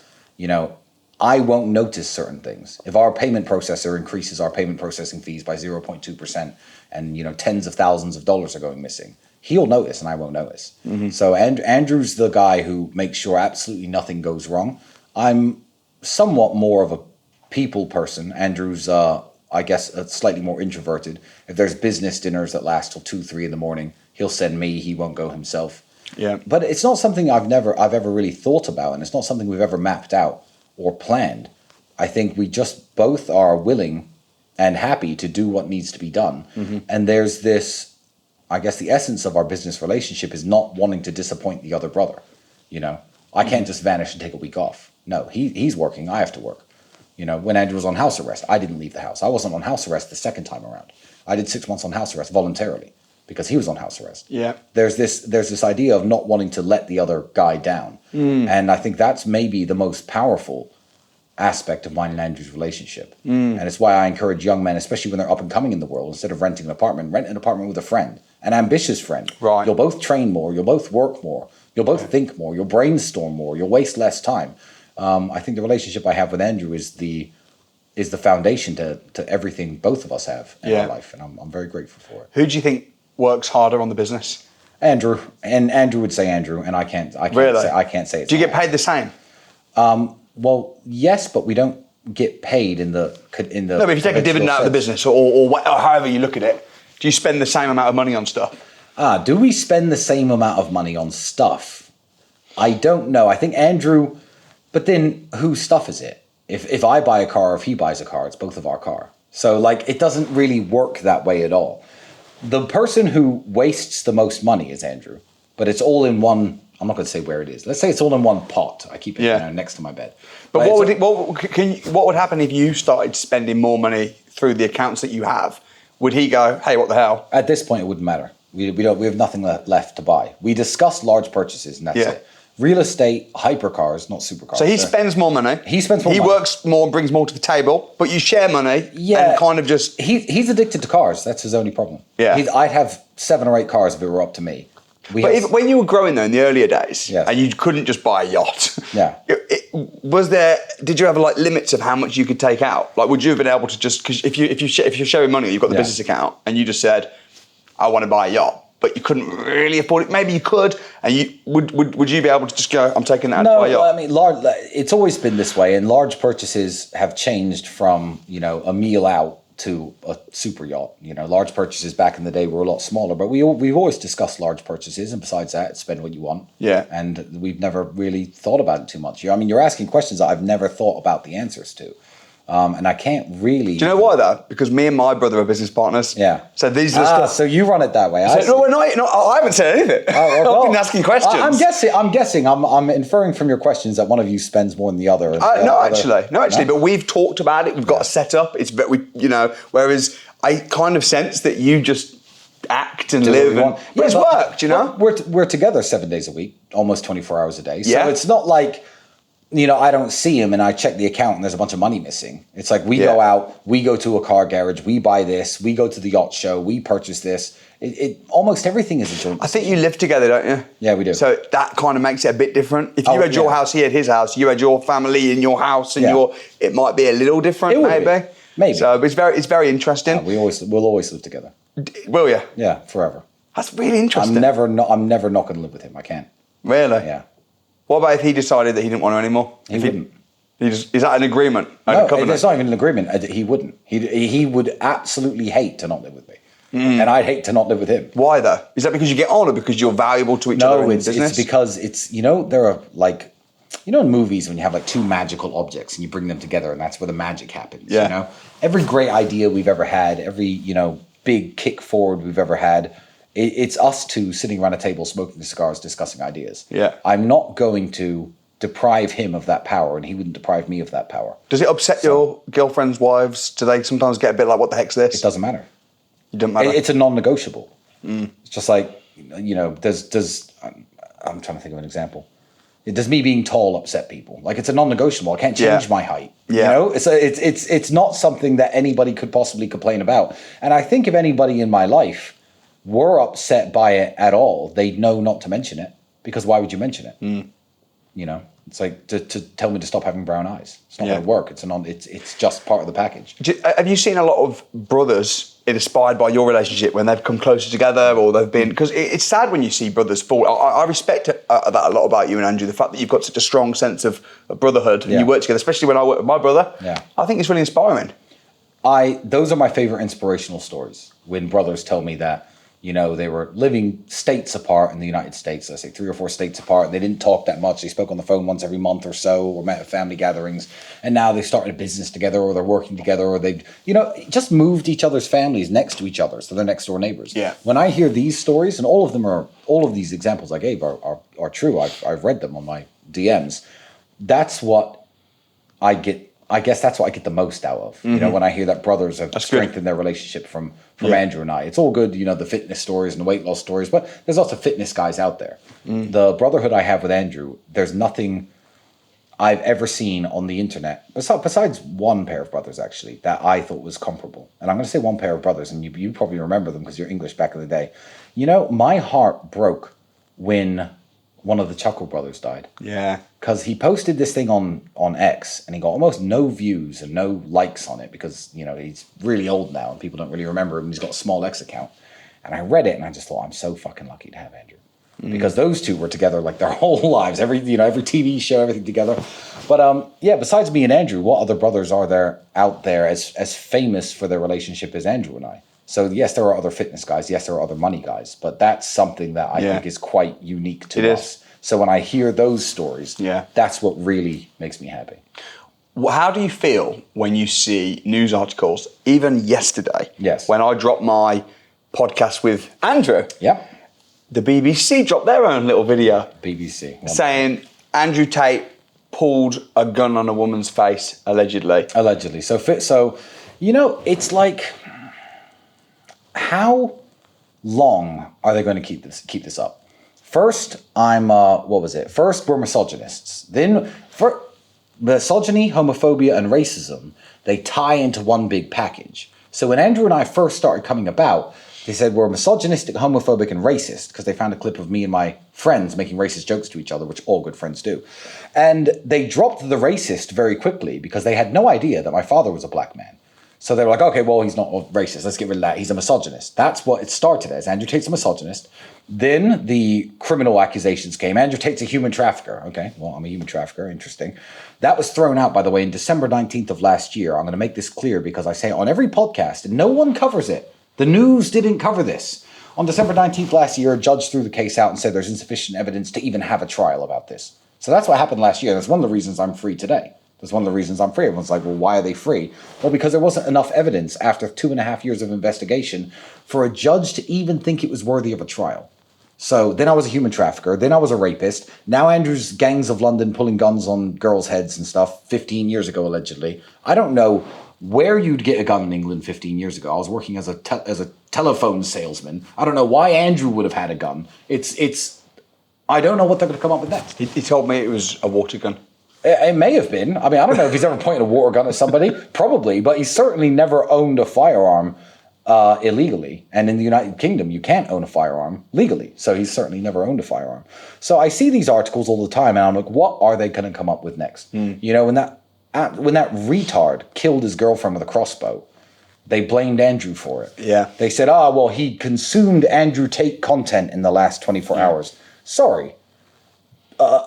[SPEAKER 1] I won't notice certain things. If our payment processor increases our payment processing fees by 0.2% and, tens of thousands of dollars are going missing, he'll notice and I won't notice. So Andrew's the guy who makes sure absolutely nothing goes wrong. I'm somewhat more of a people person. Andrew's, I guess, slightly more introverted. If there's business dinners that last till 2, 3 in the morning, he'll send me. He won't go himself.
[SPEAKER 2] Yeah.
[SPEAKER 1] But it's not something I've ever really thought about, and it's not something we've ever mapped out or planned. I think we just both are willing and happy to do what needs to be done. And there's this, I guess the essence of our business relationship is not wanting to disappoint the other brother. You know, I can't just vanish and take a week off. No, he's working. I have to work. You know, when Andrew was on house arrest, I didn't leave the house. I wasn't on house arrest the second time around. I did 6 months on house arrest voluntarily because he was on house arrest.
[SPEAKER 2] Yeah.
[SPEAKER 1] There's this idea of not wanting to let the other guy down. And I think that's maybe the most powerful aspect of mine and Andrew's relationship. And it's why I encourage young men, especially when they're up and coming in the world, instead of renting an apartment, rent an apartment with a friend, an ambitious friend.
[SPEAKER 2] Right.
[SPEAKER 1] You'll both train more, you'll both work more, you'll both think more, you'll brainstorm more, you'll waste less time. I think the relationship I have with Andrew is the foundation to everything both of us have in our life, and I'm very grateful for it.
[SPEAKER 2] Who do you think works harder on the business?
[SPEAKER 1] Andrew, and Andrew would say Andrew, and I can't
[SPEAKER 2] Really?
[SPEAKER 1] say I can't say it.
[SPEAKER 2] Do you get paid the same?
[SPEAKER 1] Well, yes, but we don't get paid in the
[SPEAKER 2] No, but if you take a dividend out of the business, or however you look at it, do you spend the same amount of money on stuff?
[SPEAKER 1] Do we spend the same amount of money on stuff? I don't know. I think Andrew, but then whose stuff is it? If I buy a car, or if he buys a car, it's both of our car. So like, it doesn't really work that way at all. The person who wastes the most money is Andrew, but it's all in one. I'm not going to say where it is. Let's say it's all in one pot. I keep it next to my bed.
[SPEAKER 2] But what would happen if you started spending more money through the accounts that you have? Would he go, hey, what the hell?
[SPEAKER 1] At this point, it wouldn't matter. We have nothing left to buy. We discuss large purchases, and that's it. Real estate, hypercars, not supercars.
[SPEAKER 2] So he spends more money.
[SPEAKER 1] He spends more money.
[SPEAKER 2] He works more and brings more to the table, but you share money and kind of just...
[SPEAKER 1] He's addicted to cars. That's his only problem.
[SPEAKER 2] Yeah.
[SPEAKER 1] I'd have 7 or 8 cars if it were up to me.
[SPEAKER 2] But when you were growing though in the earlier days, and you couldn't just buy a yacht, did you have like limits of how much you could take out? Like, would you have been able to just, because if you're sharing money, you've got the business account, and you just said, I want to buy a yacht, but you couldn't really afford it. Maybe you could, and you would you be able to just go, I'm taking that to buy a yacht?
[SPEAKER 1] No, I mean, it's always been this way, and large purchases have changed from a meal out to a super yacht. Large purchases back in the day were a lot smaller, but we've always discussed large purchases, and besides that, spend what you want. Yeah. And we've never really thought about it too much. I mean, you're asking questions that I've never thought about the answers to. And I can't really...
[SPEAKER 2] Do you know why, though? Because me and my brother are business partners.
[SPEAKER 1] Yeah.
[SPEAKER 2] So these are the stuff...
[SPEAKER 1] So you run it that way.
[SPEAKER 2] I haven't said anything. I've been asking questions.
[SPEAKER 1] I'm guessing. I'm inferring from your questions that one of you spends more than the other.
[SPEAKER 2] No, actually. But we've talked about it. We've got a setup. It's whereas I kind of sense that you just act and live. But it's worked,
[SPEAKER 1] We're together 7 days a week, almost 24 hours a day. So it's not like... I don't see him and I check the account and there's a bunch of money missing. It's like we go out, we go to a car garage, we buy this, we go to the yacht show, we purchase this. Almost everything is a joint.
[SPEAKER 2] I think you live together, don't you?
[SPEAKER 1] Yeah, we do.
[SPEAKER 2] So that kind of makes it a bit different. If you had your house, he had his house, you had your family in your house, and it might be a little different, maybe.
[SPEAKER 1] Maybe.
[SPEAKER 2] So it's very interesting.
[SPEAKER 1] We'll always live together.
[SPEAKER 2] Will you?
[SPEAKER 1] Yeah, forever.
[SPEAKER 2] That's really interesting.
[SPEAKER 1] I'm never not going to live with him. I can't.
[SPEAKER 2] Really?
[SPEAKER 1] Yeah.
[SPEAKER 2] What about if he decided that he didn't want to anymore?
[SPEAKER 1] He wouldn't.
[SPEAKER 2] Is that an agreement?
[SPEAKER 1] No, it's not even an agreement. He wouldn't. He would absolutely hate to not live with me. And I'd hate to not live with him.
[SPEAKER 2] Why though? Is that because you get on or because you're valuable to each other in business?
[SPEAKER 1] No, it's because there are like, in movies when you have like 2 magical objects and you bring them together and that's where the magic happens. Yeah. Every great idea we've ever had, every, big kick forward we've ever had, it's us 2 sitting around a table smoking cigars, discussing ideas. Yeah. I'm not going to deprive him of that power, and he wouldn't deprive me of that power.
[SPEAKER 2] Does it upset your girlfriend's wives? Do they sometimes get a bit like, what the heck's this?
[SPEAKER 1] It doesn't matter.
[SPEAKER 2] It doesn't matter?
[SPEAKER 1] It's a non-negotiable. It's just like, I'm trying to think of an example. Does me being tall upset people? Like, it's a non-negotiable. I can't change my height. Yeah. It's not something that anybody could possibly complain about. And I think if anybody in my life were upset by it at all, they'd know not to mention it, because why would you mention it? It's like to tell me to stop having brown eyes. It's not going to work. It's just part of the package.
[SPEAKER 2] Have you seen a lot of brothers inspired by your relationship when they've come closer together, or they've been? Because it's sad when you see brothers fall. I respect that a lot about you and Andrew. The fact that you've got such a strong sense of brotherhood and you work together, especially when I work with my brother.
[SPEAKER 1] Yeah.
[SPEAKER 2] I think it's really inspiring.
[SPEAKER 1] Those are my favorite inspirational stories. When brothers tell me that, you know, they were living states apart in the United States, let's say 3 or 4 states apart, and they didn't talk that much. They spoke on the phone once every month or so, or met at family gatherings, and now they started a business together, or they're working together, or they've, you know, just moved each other's families next to each other, so they're next door neighbors.
[SPEAKER 2] Yeah.
[SPEAKER 1] When I hear these stories, and all of these examples I gave are true. I've read them on my DMs. That's what I get. I guess that's what I get the most out of. You know, when I hear that brothers have strengthened their relationship from Andrew and I. It's all good, you know, the fitness stories and the weight loss stories, but there's also fitness guys out there. The brotherhood I have with Andrew, there's nothing I've ever seen on the internet, besides one pair of brothers, actually, that I thought was comparable. And I'm going to say one pair of brothers, and you probably remember them because you're English back in the day. You know, my heart broke when one of the Chuckle brothers died.
[SPEAKER 2] Yeah.
[SPEAKER 1] Because he posted this thing on X, and he got almost no views and no likes on it because, you know, he's really old now and people don't really remember him. He's got a small X account. And I read it and I just thought, I'm so fucking lucky to have Andrew. Because those two were together like their whole lives, every TV show, everything together. But besides me and Andrew, what other brothers are there out there as famous for their relationship as Andrew and I? So yes, there are other fitness guys. Yes, there are other money guys. But that's something that I think is quite unique to us. So when I hear those stories, that's what really makes me happy.
[SPEAKER 2] How do you feel when you see news articles, even yesterday, when I dropped my podcast with Andrew?
[SPEAKER 1] Yeah. The
[SPEAKER 2] BBC dropped their own little video.
[SPEAKER 1] BBC.
[SPEAKER 2] Saying Andrew Tate pulled a gun on a woman's face, allegedly.
[SPEAKER 1] Allegedly. So, you know, it's like, how long are they going to keep this up? First, First, we're misogynists. Then, for misogyny, homophobia, and racism, they tie into one big package. So when Andrew and I first started coming about, they said we're misogynistic, homophobic, and racist because they found a clip of me and my friends making racist jokes to each other, which all good friends do. And they dropped the racist very quickly because they had no idea that my father was a black man. So they were like, okay, well, he's not racist. Let's get rid of that. He's a misogynist. That's what it started as. Andrew Tate's a misogynist. Then the criminal accusations came. Andrew Tate's a human trafficker. Okay, well, I'm a human trafficker. Interesting. That was thrown out, by the way, in December 19th of last year. I'm going to make this clear because I say it on every podcast and no one covers it. The news didn't cover this. On December 19th last year, a judge threw the case out and said there's insufficient evidence to even have a trial about this. So that's what happened last year. That's one of the reasons I'm free today. That's one of the reasons I'm free. Everyone's like, well, why are they free? Well, because there wasn't enough evidence after 2.5 years of investigation for a judge to even think it was worthy of a trial. So then I was a human trafficker. Then I was a rapist. Now Andrew's gangs of London pulling guns on girls' heads and stuff 15 years ago, allegedly. I don't know where you'd get a gun in England 15 years ago. I was working as a telephone salesman. I don't know why Andrew would have had a gun. I don't know what they're going to come up with next.
[SPEAKER 2] He told me it was a water gun.
[SPEAKER 1] It may have been. I mean, I don't know if he's ever pointed a water gun at somebody. Probably. But he's certainly never owned a firearm illegally. And in the United Kingdom, you can't own a firearm legally. So he's certainly never owned a firearm. So I see these articles all the time, and I'm like, what are they going to come up with next? You know, when that retard killed his girlfriend with a crossbow, they blamed Andrew for it.
[SPEAKER 2] Yeah.
[SPEAKER 1] They said, well, he consumed Andrew Tate content in the last 24 hours. Sorry.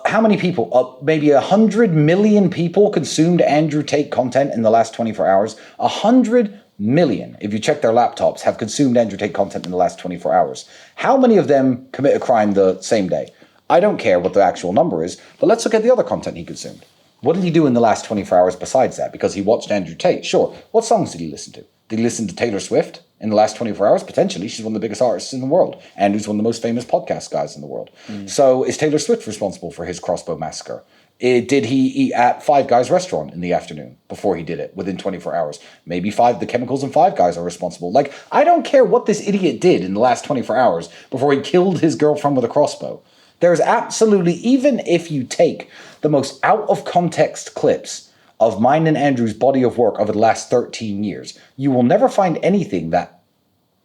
[SPEAKER 1] How many people? Maybe 100 million people consumed Andrew Tate content in the last 24 hours. 100 million, if you check their laptops, have consumed Andrew Tate content in the last 24 hours. How many of them commit a crime the same day? I don't care what the actual number is, but let's look at the other content he consumed. What did he do in the last 24 hours besides that? Because he watched Andrew Tate. Sure. What songs did he listen to? Did he listen to Taylor Swift in the last 24 hours? Potentially. She's one of the biggest artists in the world. Andrew's one of the most famous podcast guys in the world. So is Taylor Swift responsible for his crossbow massacre? Did he eat at Five Guys restaurant in the afternoon before he did it within 24 hours? Maybe the chemicals in Five Guys are responsible. Like, I don't care what this idiot did in the last 24 hours before he killed his girlfriend with a crossbow. There's absolutely, even if you take the most out of context clips of mine and Andrew's body of work over the last 13 years, you will never find anything that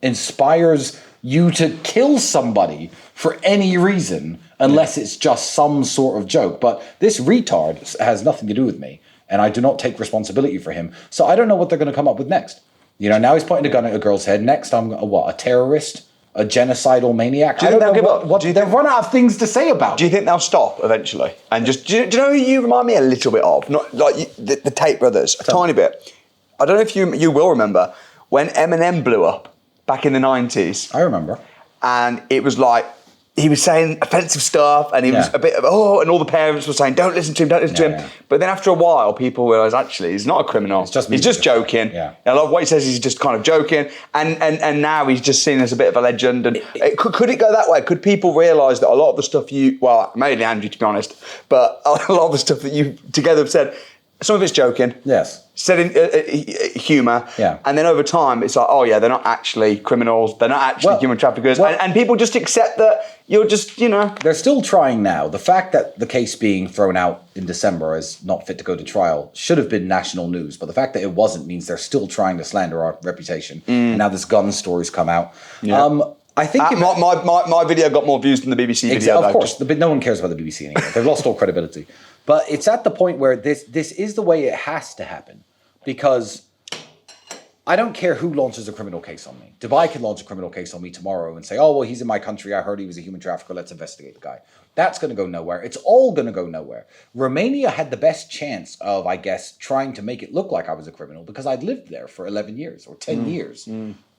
[SPEAKER 1] inspires you to kill somebody for any reason unless it's just some sort of joke. But this retard has nothing to do with me, and I do not take responsibility for him. So I don't know what they're going to come up with next. You know, now he's pointing a gun at a girl's head. Next, I'm a terrorist, a genocidal maniac.
[SPEAKER 2] Do you think they'll give up?
[SPEAKER 1] They've run out of things to say about.
[SPEAKER 2] Do you think they'll stop eventually? And just do you know who you remind me a little bit of? Not like the Tate brothers, a tiny bit. I don't know if you will remember when Eminem blew up back in the 90s.
[SPEAKER 1] I remember.
[SPEAKER 2] And it was like, he was saying offensive stuff, and he was a bit of, and all the parents were saying, don't listen to him, don't listen to him. Yeah. But then after a while, people realised, actually, he's not a criminal. He's just joking. Yeah. And a lot of what he says, he's just kind of joking. And now he's just seen as a bit of a legend. And could it go that way? Could people realise that a lot of the stuff mainly Andrew, to be honest, but a lot of the stuff that you together have said, some of it's joking.
[SPEAKER 1] Yes.
[SPEAKER 2] Said in humour.
[SPEAKER 1] Yeah.
[SPEAKER 2] And then over time, it's like, oh yeah, they're not actually criminals. They're not actually human traffickers. And people just accept that you're just, They're still trying now. The fact that the case being thrown out in December as not fit to go to trial should have been national news. But the fact that it wasn't means they're still trying to slander our reputation. And now this gun story's come out. Yeah. I think my video got more views than the BBC video.
[SPEAKER 1] Of course, no one cares about the BBC anymore. They've lost all credibility. But it's at the point where this is the way it has to happen, because I don't care who launches a criminal case on me. Dubai can launch a criminal case on me tomorrow and say, oh, well, he's in my country. I heard he was a human trafficker. Let's investigate the guy. That's going to go nowhere. It's all going to go nowhere. Romania had the best chance of, I guess, trying to make it look like I was a criminal because I'd lived there for 11 years or 10 years,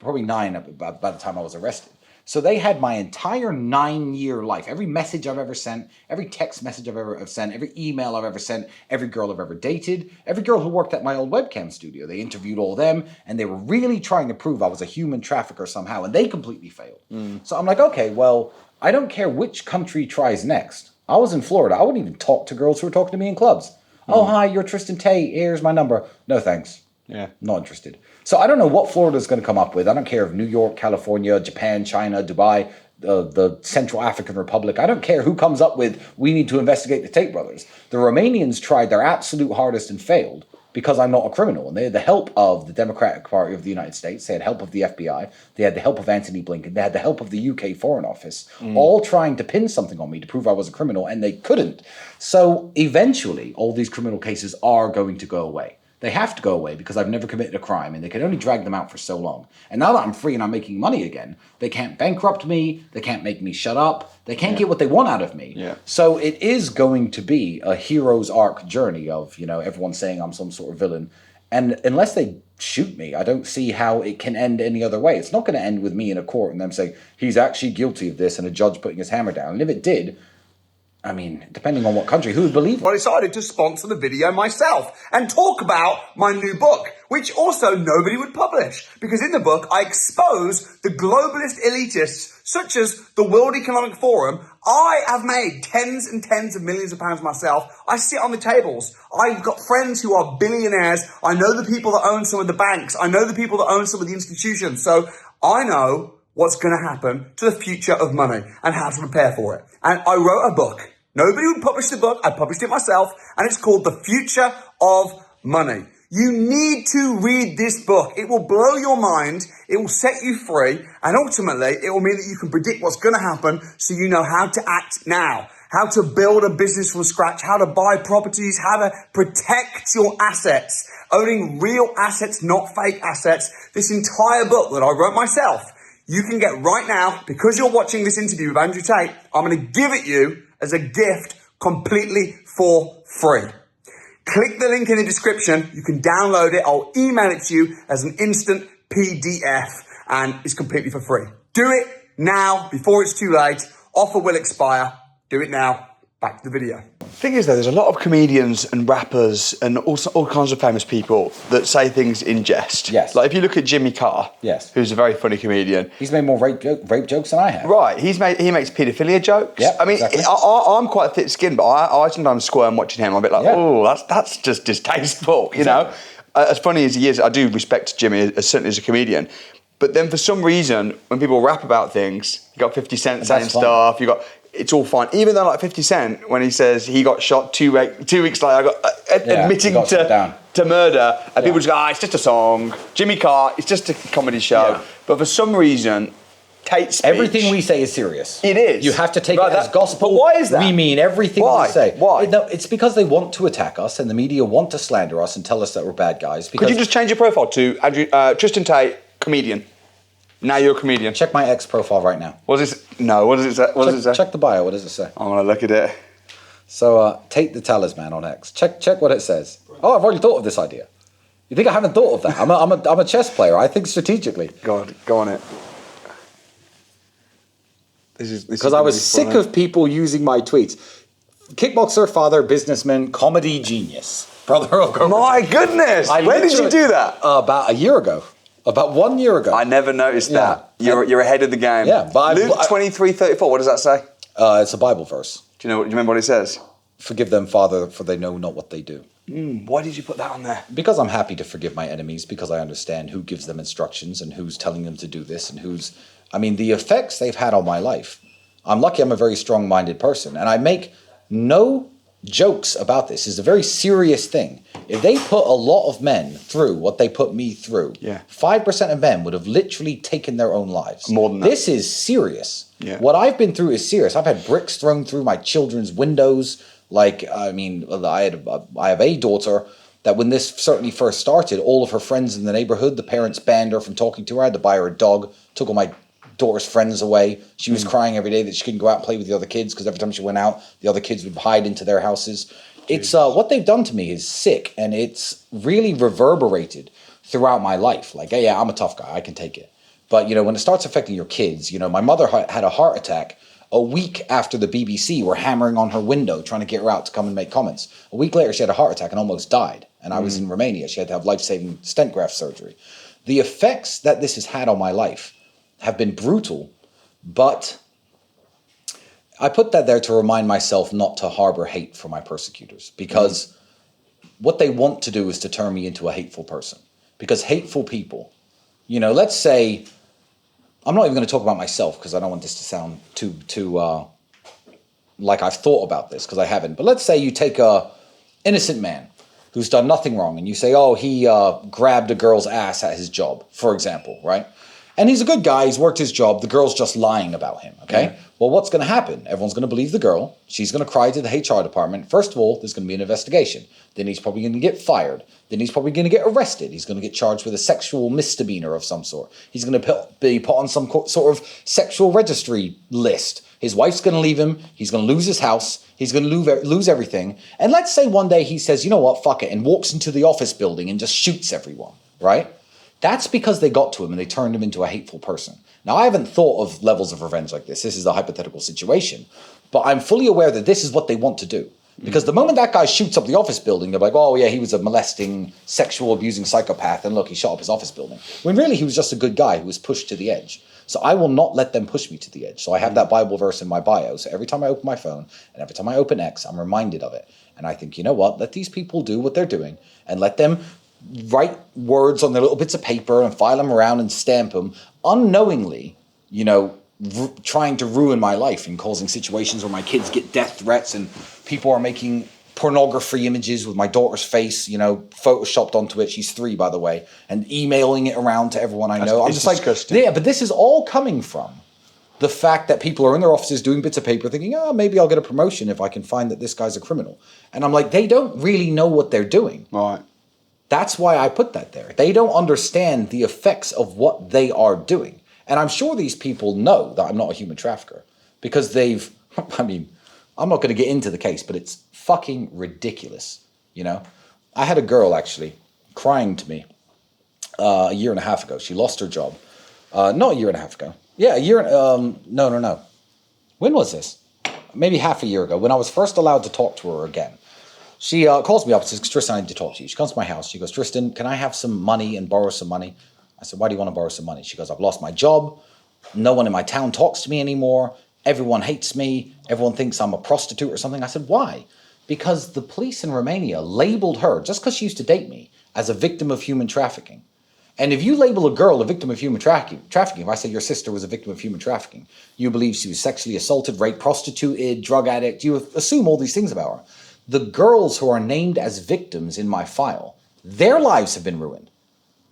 [SPEAKER 1] probably 9 by the time I was arrested. So they had my entire 9-year life. Every message I've ever sent, every text message I've ever sent, every email I've ever sent, every girl I've ever dated, every girl who worked at my old webcam studio. They interviewed all them, and they were really trying to prove I was a human trafficker somehow, and they completely failed. So I'm like, okay, well, I don't care which country tries next. I was in Florida. I wouldn't even talk to girls who were talking to me in clubs. Oh, hi, you're Tristan Tate. Here's my number. No, thanks. Yeah, not interested. So I don't know what Florida's going to come up with. I don't care if New York, California, Japan, China, Dubai, the Central African Republic. I don't care who comes up with, we need to investigate the Tate brothers. The Romanians tried their absolute hardest and failed because I'm not a criminal. And they had the help of the Democratic Party of the United States. They had help of the FBI. They had the help of Anthony Blinken. They had the help of the UK Foreign Office, all trying to pin something on me to prove I was a criminal, and they couldn't. So eventually, all these criminal cases are going to go away. They have to go away because I've never committed a crime, and they can only drag them out for so long. And now that I'm free and I'm making money again, they can't bankrupt me, they can't make me shut up, they can't get what they want out of me. Yeah. So it is going to be a hero's arc journey of, everyone saying I'm some sort of villain. And unless they shoot me, I don't see how it can end any other way. It's not going to end with me in a court and them saying, he's actually guilty of this, and a judge putting his hammer down. And if it did, I mean, depending on what country, who would believe it?
[SPEAKER 2] I decided to sponsor the video myself and talk about my new book, which also nobody would publish. Because in the book, I expose the globalist elitists, such as the World Economic Forum. I have made tens and tens of millions of pounds myself. I sit on the tables. I've got friends who are billionaires. I know the people that own some of the banks. I know the people that own some of the institutions. So I know what's going to happen to the future of money and how to prepare for it. And I wrote a book. Nobody would publish the book. I published it myself, and it's called The Future of Money. You need to read this book. It will blow your mind. It will set you free, and ultimately, it will mean that you can predict what's going to happen so you know how to act now, how to build a business from scratch, how to buy properties, how to protect your assets, owning real assets, not fake assets. This entire book that I wrote myself, you can get right now. Because you're watching this interview with Andrew Tate, I'm going to give it you as a gift completely for free. Click the link in the description. You can download it. I'll email it to you as an instant PDF, and it's completely for free. Do it now before it's too late. Offer will expire. Do it now. Back to the video. Thing is, though, there's a lot of comedians and rappers and also all kinds of famous people that say things in jest.
[SPEAKER 1] Yes.
[SPEAKER 2] Like if you look at Jimmy Carr,
[SPEAKER 1] yes,
[SPEAKER 2] who's a very funny comedian.
[SPEAKER 1] He's made more rape jokes than I have.
[SPEAKER 2] Right. He makes paedophilia jokes.
[SPEAKER 1] Yeah.
[SPEAKER 2] I mean,
[SPEAKER 1] exactly.
[SPEAKER 2] I'm quite thick-skinned, but I sometimes squirm watching him. I'm a bit like, oh, that's just distasteful, you know. As funny as he is, I do respect Jimmy certainly as a comedian. But then for some reason, when people rap about things, you got 50 Cent saying stuff. It's all fine. Even though, like 50 Cent, when he says he got shot 2 weeks later, I got admitting to murder, and people just go, it's just a song. Jimmy Carr, it's just a comedy show. Yeah. But for some reason, Tate speech.
[SPEAKER 1] Everything we say is serious.
[SPEAKER 2] It is.
[SPEAKER 1] You have to take
[SPEAKER 2] Right,
[SPEAKER 1] it as gospel.
[SPEAKER 2] but why is that?
[SPEAKER 1] We mean everything
[SPEAKER 2] Why?
[SPEAKER 1] we say.
[SPEAKER 2] Why?
[SPEAKER 1] No, it's because they want to attack us, and the media want to slander us and tell us that we're bad guys. Because
[SPEAKER 2] Could you just change your profile to Tristan Tate, comedian? Now you're a comedian.
[SPEAKER 1] check my ex profile right now?
[SPEAKER 2] What does it? No. What does it say? What does it say?
[SPEAKER 1] Check the bio. What does it say?
[SPEAKER 2] I want to look at it.
[SPEAKER 1] So Tate the Talisman on X. Check what it says. Oh, I've already thought of this idea. You think I haven't thought of that? I'm a chess player. I think strategically.
[SPEAKER 2] Go on it.
[SPEAKER 1] Because I was sick of people using my tweets. Kickboxer, father, businessman, comedy genius, brother of Gorbachev.
[SPEAKER 2] My goodness! When did you do that?
[SPEAKER 1] About a year ago. About 1 year ago.
[SPEAKER 2] I never noticed that.
[SPEAKER 1] Yeah.
[SPEAKER 2] You're ahead of the game.
[SPEAKER 1] Yeah, but
[SPEAKER 2] Luke 23:34. What does that say?
[SPEAKER 1] It's a Bible verse.
[SPEAKER 2] Do you remember what it says?
[SPEAKER 1] Forgive them, Father, for they know not what they do.
[SPEAKER 2] Why did you put that on there?
[SPEAKER 1] Because I'm happy to forgive my enemies, because I understand who gives them instructions and who's telling them to do this and who's... I mean, the effects they've had on my life. I'm lucky I'm a very strong-minded person, and I make no jokes about this. It's a very serious thing. If they put a lot of men through what they put me through, 5% of men would have literally taken their own lives.
[SPEAKER 2] More than that.
[SPEAKER 1] This is serious.
[SPEAKER 2] Yeah.
[SPEAKER 1] What I've been through is serious. I've had bricks thrown through my children's windows. Like, I mean, I have a daughter that when this certainly first started, all of her friends in the neighborhood, the parents banned her from talking to her. I had to buy her a dog, took all my daughter's friends away. She was crying every day that she couldn't go out and play with the other kids because every time she went out, the other kids would hide into their houses. It's what they've done to me is sick, and it's really reverberated throughout my life. Like, hey, yeah, I'm a tough guy. I can take it. But, when it starts affecting your kids, my mother had a heart attack a week after the BBC were hammering on her window trying to get her out to come and make comments. A week later, she had a heart attack and almost died. And I was in Romania. She had to have life-saving stent graft surgery. The effects that this has had on my life have been brutal, but I put that there to remind myself not to harbor hate for my persecutors, because what they want to do is to turn me into a hateful person. Because hateful people, let's say, I'm not even going to talk about myself because I don't want this to sound too like I've thought about this, because I haven't. But let's say you take a innocent man who's done nothing wrong and you say, oh, he grabbed a girl's ass at his job, for example, right? And he's a good guy. He's worked his job. The girl's just lying about him, okay? Yeah. Well, what's going to happen? Everyone's going to believe the girl. She's going to cry to the HR department. First of all, there's going to be an investigation. Then he's probably going to get fired. Then he's probably going to get arrested. He's going to get charged with a sexual misdemeanor of some sort. He's going to be put on some sort of sexual registry list. His wife's going to leave him. He's going to lose his house. He's going to lose everything. And let's say one day he says, you know what, fuck it, and walks into the office building and just shoots everyone, right? That's because they got to him and they turned him into a hateful person. Now, I haven't thought of levels of revenge like this. This is a hypothetical situation. But I'm fully aware that this is what they want to do. Because the moment that guy shoots up the office building, they're like, oh, yeah, he was a molesting, sexual abusing psychopath. And look, he shot up his office building. When really he was just a good guy who was pushed to the edge. So I will not let them push me to the edge. So I have that Bible verse in my bio. So every time I open my phone and every time I open X, I'm reminded of it. And I think, you know what? Let these people do what they're doing and let them write words on their little bits of paper and file them around and stamp them unknowingly, trying to ruin my life and causing situations where my kids get death threats and people are making pornography images with my daughter's face, photoshopped onto it. She's 3, by the way, and emailing it around to everyone I know. I'm just disgusting. Yeah, but this is all coming from the fact that people are in their offices doing bits of paper thinking, oh, maybe I'll get a promotion if I can find that this guy's a criminal. And I'm like, they don't really know what they're doing.
[SPEAKER 2] Right.
[SPEAKER 1] That's why I put that there. They don't understand the effects of what they are doing. And I'm sure these people know that I'm not a human trafficker because I'm not going to get into the case, but it's fucking ridiculous. I had a girl actually crying to me a year and a half ago. She lost her job. Not a year and a half ago. Yeah, no. When was this? Maybe half a year ago, when I was first allowed to talk to her again. She calls me up and says, Tristan, I need to talk to you. She comes to my house. She goes, Tristan, can I have some money and borrow some money? I said, why do you want to borrow some money? She goes, I've lost my job. No one in my town talks to me anymore. Everyone hates me. Everyone thinks I'm a prostitute or something. I said, why? Because the police in Romania labeled her, just because she used to date me, as a victim of human trafficking. And if you label a girl a victim of human trafficking, if I say your sister was a victim of human trafficking, you believe she was sexually assaulted, raped, prostituted, drug addict, you assume all these things about her. The girls who are named as victims in my file, their lives have been ruined.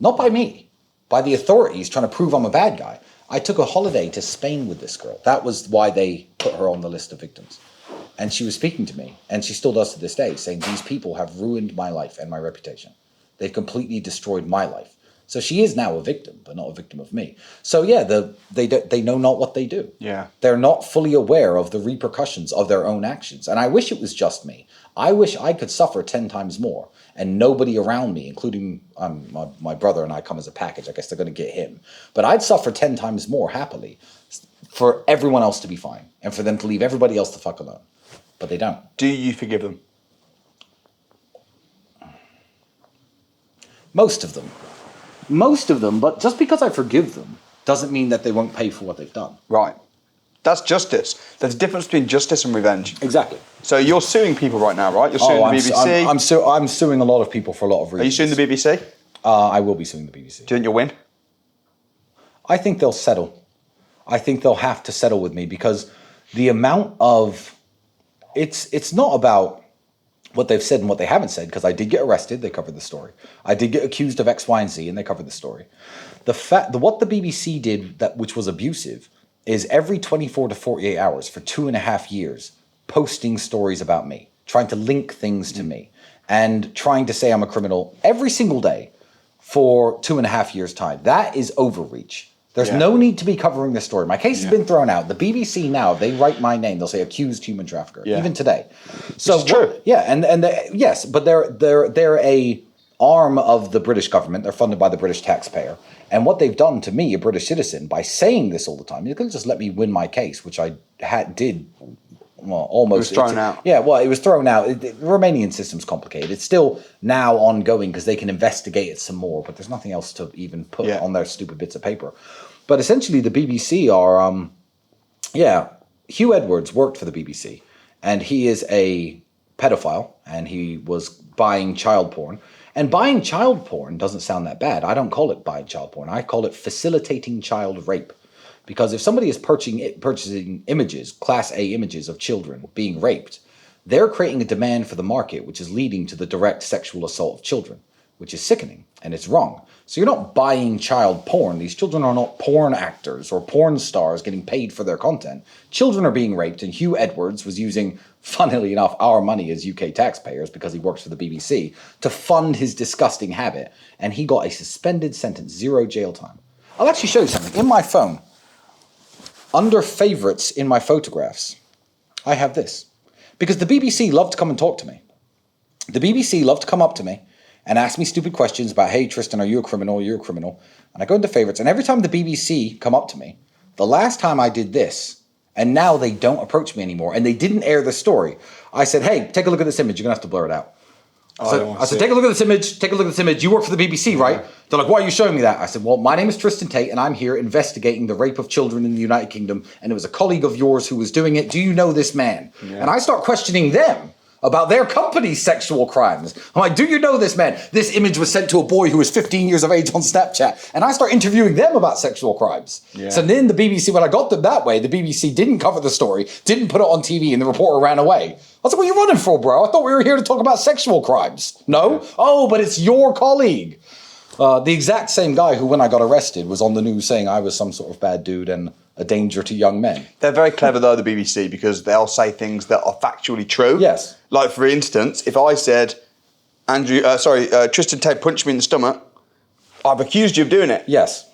[SPEAKER 1] Not by me, by the authorities trying to prove I'm a bad guy. I took a holiday to Spain with this girl. That was why they put her on the list of victims. And she was speaking to me, and she still does to this day, saying, these people have ruined my life and my reputation. They've completely destroyed my life. So she is now a victim, but not a victim of me. So yeah, they know not what they do.
[SPEAKER 2] Yeah.
[SPEAKER 1] They're not fully aware of the repercussions of their own actions. And I wish it was just me. I wish I could suffer 10 times more and nobody around me, including my brother and I come as a package. I guess they're going to get him. But I'd suffer 10 times more happily for everyone else to be fine and for them to leave everybody else the fuck alone. But they don't.
[SPEAKER 2] Do you forgive them?
[SPEAKER 1] Most of them, but just because I forgive them doesn't mean that they won't pay for what they've done.
[SPEAKER 2] Right. That's justice. There's a difference between justice and revenge.
[SPEAKER 1] Exactly.
[SPEAKER 2] So you're suing people right now, right? You're suing the BBC.
[SPEAKER 1] I'm suing a lot of people for a lot of reasons.
[SPEAKER 2] Are you suing the BBC?
[SPEAKER 1] I will be suing the BBC.
[SPEAKER 2] Do you think you'll win?
[SPEAKER 1] I think they'll settle. I think they'll have to settle with me because the amount of... It's not about what they've said and what they haven't said, because I did get arrested, they covered the story. I did get accused of X, Y, and Z, and they covered the story. What the BBC did, which was abusive, is every 24 to 48 hours for 2.5 years, posting stories about me, trying to link things to me, and trying to say I'm a criminal every single day for 2.5 years' time. That is overreach. There's no need to be covering this story. My case has been thrown out. The BBC now, they write my name. They'll say accused human trafficker, even today. So
[SPEAKER 2] it's true.
[SPEAKER 1] Yes, but they're a arm of the British government. They're funded by the British taxpayer. And what they've done to me, a British citizen, by saying this all the time, you could just let me win my case, which I did. Well, almost.
[SPEAKER 2] It was thrown out.
[SPEAKER 1] Yeah, well, it was thrown out. The Romanian system's complicated. It's still now ongoing because they can investigate it some more, but there's nothing else to even put on their stupid bits of paper. But essentially, the BBC are, Hugh Edwards worked for the BBC, and he is a pedophile, and he was buying child porn. And buying child porn doesn't sound that bad. I don't call it buying child porn. I call it facilitating child rape. Because if somebody is purchasing images, Class A images of children being raped, they're creating a demand for the market, which is leading to the direct sexual assault of children, which is sickening, and it's wrong. So you're not buying child porn. These children are not porn actors or porn stars getting paid for their content. Children are being raped, and Hugh Edwards was using, funnily enough, our money as UK taxpayers, because he works for the BBC, to fund his disgusting habit, and he got a suspended sentence, 0 jail time. I'll actually show you something. In my phone, under favorites in my photographs, I have this. Because the BBC loved to come and talk to me. The BBC loved to come up to me and ask me stupid questions about, hey, Tristan, are you a criminal? You're a criminal. And I go into favorites, and every time the BBC come up to me, the last time I did this, and now they don't approach me anymore, and they didn't air the story, I said, hey, take a look at this image. You're going to have to blur it out. I said, take a look at this image. Take a look at this image. You work for the BBC, right? They're like, why are you showing me that? I said, well, my name is Tristan Tate, and I'm here investigating the rape of children in the United Kingdom, and it was a colleague of yours who was doing it. Do you know this man? Yeah. And I start questioning them about their company's sexual crimes. I'm like, do you know this man? This image was sent to a boy who was 15 years of age on Snapchat. And I start interviewing them about sexual crimes. Yeah. So then the BBC, when I got them that way, the BBC didn't cover the story, didn't put it on TV, and the reporter ran away. I was like, what are you running for, bro? I thought we were here to talk about sexual crimes. No? Oh, but it's your colleague. The exact same guy who, when I got arrested, was on the news saying I was some sort of bad dude and a danger to young men.
[SPEAKER 2] They're very clever, though, the BBC, because they'll say things that are factually true.
[SPEAKER 1] Yes.
[SPEAKER 2] Like, for instance, if I said, Tristan Tate punched me in the stomach, I've accused you of doing it.
[SPEAKER 1] Yes.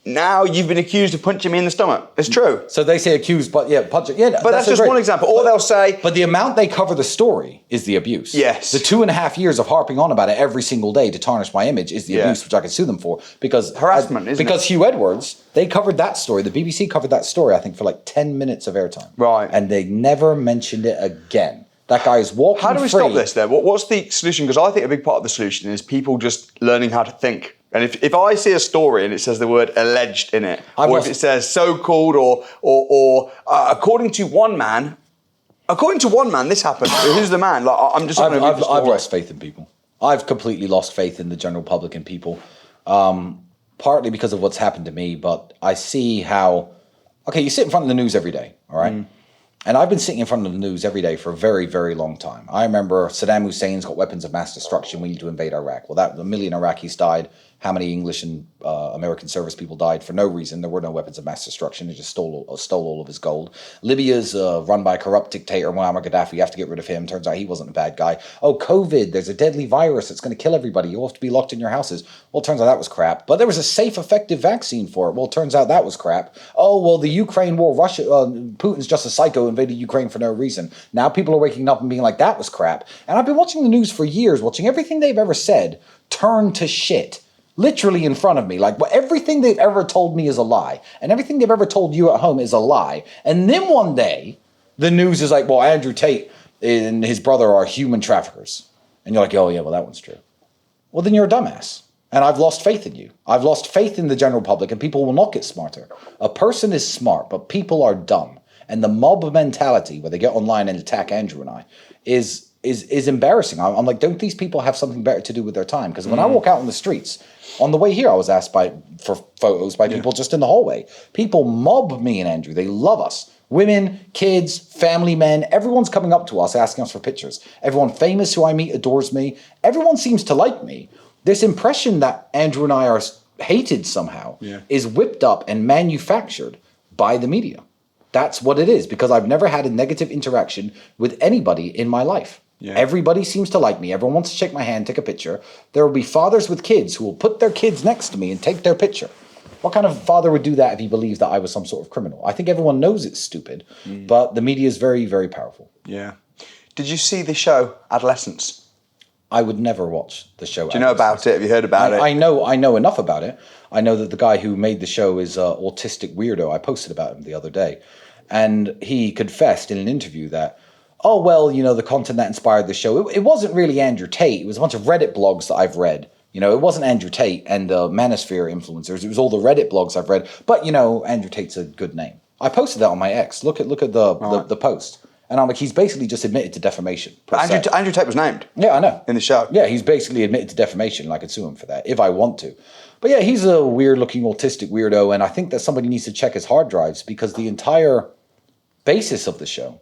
[SPEAKER 2] Now you've been accused of punching me in the stomach. It's true.
[SPEAKER 1] So they say accused, but punching. Yeah,
[SPEAKER 2] but that's just one example. Or they'll say...
[SPEAKER 1] But the amount they cover the story is the abuse.
[SPEAKER 2] Yes.
[SPEAKER 1] The 2.5 years of harping on about it every single day to tarnish my image is the abuse, which I can sue them for. Because
[SPEAKER 2] harassment, isn't it?
[SPEAKER 1] Because Hugh Edwards, they covered that story. The BBC covered that story, I think, for like 10 minutes of airtime.
[SPEAKER 2] Right.
[SPEAKER 1] And they never mentioned it again. That guy is walking free.
[SPEAKER 2] How do we stop this, then? What's the solution? Because I think a big part of the solution is people just learning how to think. And if I see a story and it says the word alleged in it, if it says so-called or according to one man, this happened. Who's the man? Like, I'm just going to read the story.
[SPEAKER 1] I've lost faith in people. I've completely lost faith in the general public and people, partly because of what's happened to me, but I see how, okay, you sit in front of the news every day, all right? And I've been sitting in front of the news every day for a very, very long time. I remember Saddam Hussein's got weapons of mass destruction. We need to invade Iraq. Well, 1 million Iraqis died. how many English and American service people died for no reason. There were no weapons of mass destruction. They just stole all of his gold. Libya's run by a corrupt dictator, Muammar Gaddafi. You have to get rid of him. Turns out he wasn't a bad guy. Oh, COVID, there's a deadly virus that's going to kill everybody. You have to be locked in your houses. Well, it turns out that was crap. But there was a safe, effective vaccine for it. Well, it turns out that was crap. Oh, well, the Ukraine war, Putin's just a psycho, invaded Ukraine for no reason. Now people are waking up and being like, that was crap. And I've been watching the news for years, watching everything they've ever said turn to shit. Literally in front of me. Like, everything they've ever told me is a lie. And everything they've ever told you at home is a lie. And then one day, the news is like, well, Andrew Tate and his brother are human traffickers. And you're like, oh, yeah, well, that one's true. Well, then you're a dumbass. And I've lost faith in you. I've lost faith in the general public, and people will not get smarter. A person is smart, but people are dumb. And the mob mentality, where they get online and attack Andrew and I, is embarrassing. I'm like, don't these people have something better to do with their time? Because when I walk out on the streets, on the way here, I was asked for photos by people just in the hallway. People mob me and Andrew. They love us. Women, kids, family men, everyone's coming up to us asking us for pictures. Everyone famous who I meet adores me. Everyone seems to like me. This impression that Andrew and I are hated somehow is whipped up and manufactured by the media. That's what it is, because I've never had a negative interaction with anybody in my life. Yeah. Everybody seems to like me. Everyone wants to shake my hand, take a picture. There will be fathers with kids who will put their kids next to me and take their picture. What kind of father would do that if he believes that I was some sort of criminal? I think everyone knows it's stupid, but the media is very, very powerful.
[SPEAKER 2] Yeah. Did you see the show Adolescence?
[SPEAKER 1] I would never watch the show.
[SPEAKER 2] Do you know about it? Have you heard about it?
[SPEAKER 1] I know enough about it. I know that the guy who made the show is an autistic weirdo. I posted about him the other day. And he confessed in an interview that, oh, well, you know, the content that inspired the show, it wasn't really Andrew Tate. It was a bunch of Reddit blogs that I've read. You know, it wasn't Andrew Tate and the Manosphere influencers. It was all the Reddit blogs I've read. But, you know, Andrew Tate's a good name. I posted that on my ex. Look at the post. And I'm like, he's basically just admitted to defamation.
[SPEAKER 2] Andrew Tate was named.
[SPEAKER 1] Yeah, I know.
[SPEAKER 2] In the show.
[SPEAKER 1] Yeah, he's basically admitted to defamation, and I could sue him for that if I want to. But yeah, he's a weird-looking autistic weirdo, and I think that somebody needs to check his hard drives, because the entire basis of the show,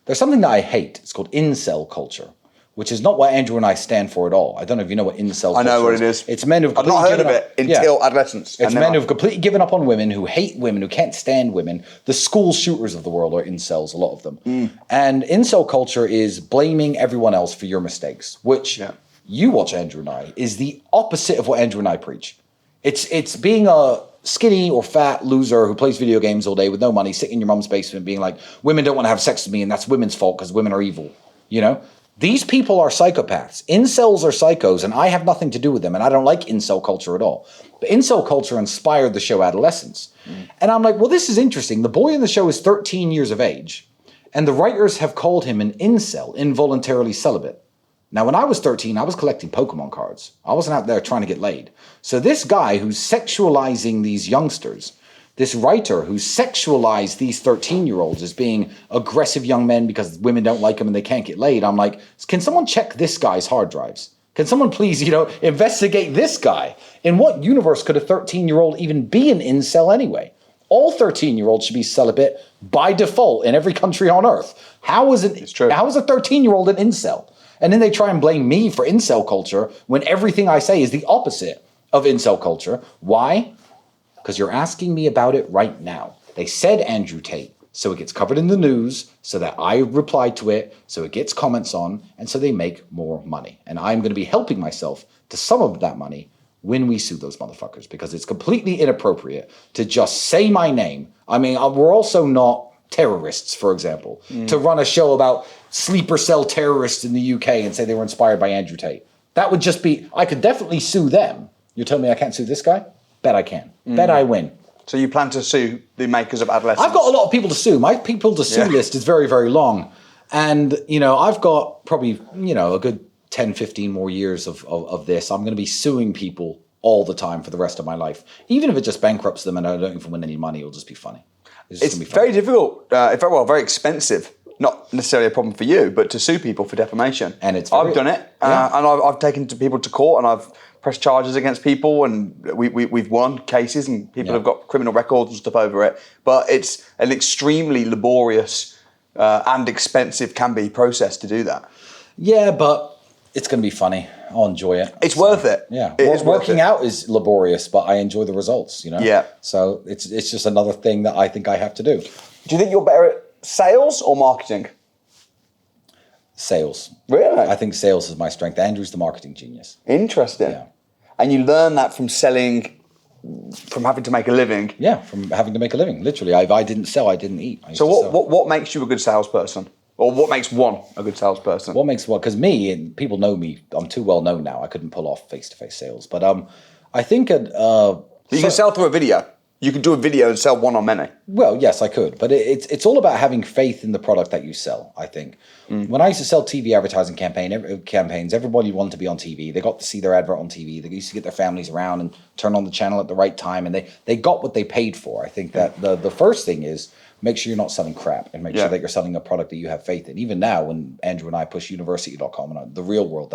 [SPEAKER 1] there's something that I hate. It's called incel culture, which is not what Andrew and I stand for at all. I don't know if you know what incel culture is.
[SPEAKER 2] I know what it is.
[SPEAKER 1] It's men who've
[SPEAKER 2] I've not heard of it until Adolescence.
[SPEAKER 1] It's men who've completely given up on women, who hate women, who can't stand women. The school shooters of the world are incels, a lot of them. And incel culture is blaming everyone else for your mistakes, which you watch Andrew and I is the opposite of what Andrew and I preach. It's being a skinny or fat loser who plays video games all day with no money, sitting in your mum's basement being like, women don't want to have sex with me and that's women's fault because women are evil, you know? These people are psychopaths. Incels are psychos, and I have nothing to do with them, and I don't like incel culture at all. But incel culture inspired the show Adolescence. And I'm like, well, this is interesting. The boy in the show is 13 years of age, and the writers have called him an incel, involuntarily celibate. Now, when I was 13, I was collecting Pokemon cards. I wasn't out there trying to get laid. So this guy who's sexualizing these youngsters, this writer who sexualized these 13-year-olds as being aggressive young men because women don't like them and they can't get laid. I'm like, can someone check this guy's hard drives? Can someone please, investigate this guy? In what universe could a 13-year-old even be an incel anyway? All 13-year-olds should be celibate by default in every country on earth. How is a 13-year-old an incel? And then they try and blame me for incel culture when everything I say is the opposite of incel culture. Why? Because you're asking me about it right now. They said Andrew Tate, so it gets covered in the news, so that I reply to it, so it gets comments on, and so they make more money. And I'm going to be helping myself to some of that money when we sue those motherfuckers, because it's completely inappropriate to just say my name. I mean, we're also not terrorists, for example, to run a show about sleeper cell terrorists in the UK and say they were inspired by Andrew Tate. That would just be, I could definitely sue them. You're telling me I can't sue this guy? Bet I can. Bet I win.
[SPEAKER 2] So you plan to sue the makers of Adolescence?
[SPEAKER 1] I've got a lot of people to sue. My people to sue list is very, very long. And, I've got probably, a good 10, 15 more years of this. I'm going to be suing people all the time for the rest of my life. Even if it just bankrupts them and I don't even win any money, it'll just be funny.
[SPEAKER 2] It's very difficult, very expensive. Not necessarily a problem for you, but to sue people for defamation.
[SPEAKER 1] And
[SPEAKER 2] I've done it, and I've taken people to court, and I've pressed charges against people, and we've won cases, and people have got criminal records and stuff over it. But it's an extremely laborious and expensive can be process to do that.
[SPEAKER 1] Yeah, but it's going to be funny. I'll enjoy it.
[SPEAKER 2] It's worth it.
[SPEAKER 1] Yeah,
[SPEAKER 2] It is worth
[SPEAKER 1] working
[SPEAKER 2] it.
[SPEAKER 1] out is laborious, but I enjoy the results.
[SPEAKER 2] Yeah.
[SPEAKER 1] So it's just another thing that I think I have to do.
[SPEAKER 2] Do you think you're better at sales or marketing?
[SPEAKER 1] Sales.
[SPEAKER 2] Really?
[SPEAKER 1] I think sales is my strength. Andrew's the marketing genius.
[SPEAKER 2] Interesting.
[SPEAKER 1] Yeah.
[SPEAKER 2] And you learn that from selling, from having to make a living.
[SPEAKER 1] Yeah, from having to make a living. Literally, if I didn't sell, I didn't eat.
[SPEAKER 2] So what makes you a good salesperson? Or what makes one a good salesperson?
[SPEAKER 1] What makes one? Because me, and people know me, I'm too well known now. I couldn't pull off face-to-face sales. But I think...
[SPEAKER 2] you can sell through a video. You could do a video and sell one on many.
[SPEAKER 1] Well, yes, I could. But it's all about having faith in the product that you sell, I think. When I used to sell TV advertising campaigns, everybody wanted to be on TV. They got to see their advert on TV. They used to get their families around and turn on the channel at the right time. And they got what they paid for. I think that the first thing is make sure you're not selling crap and make sure that you're selling a product that you have faith in. Even now, when Andrew and I push university.com and the real world,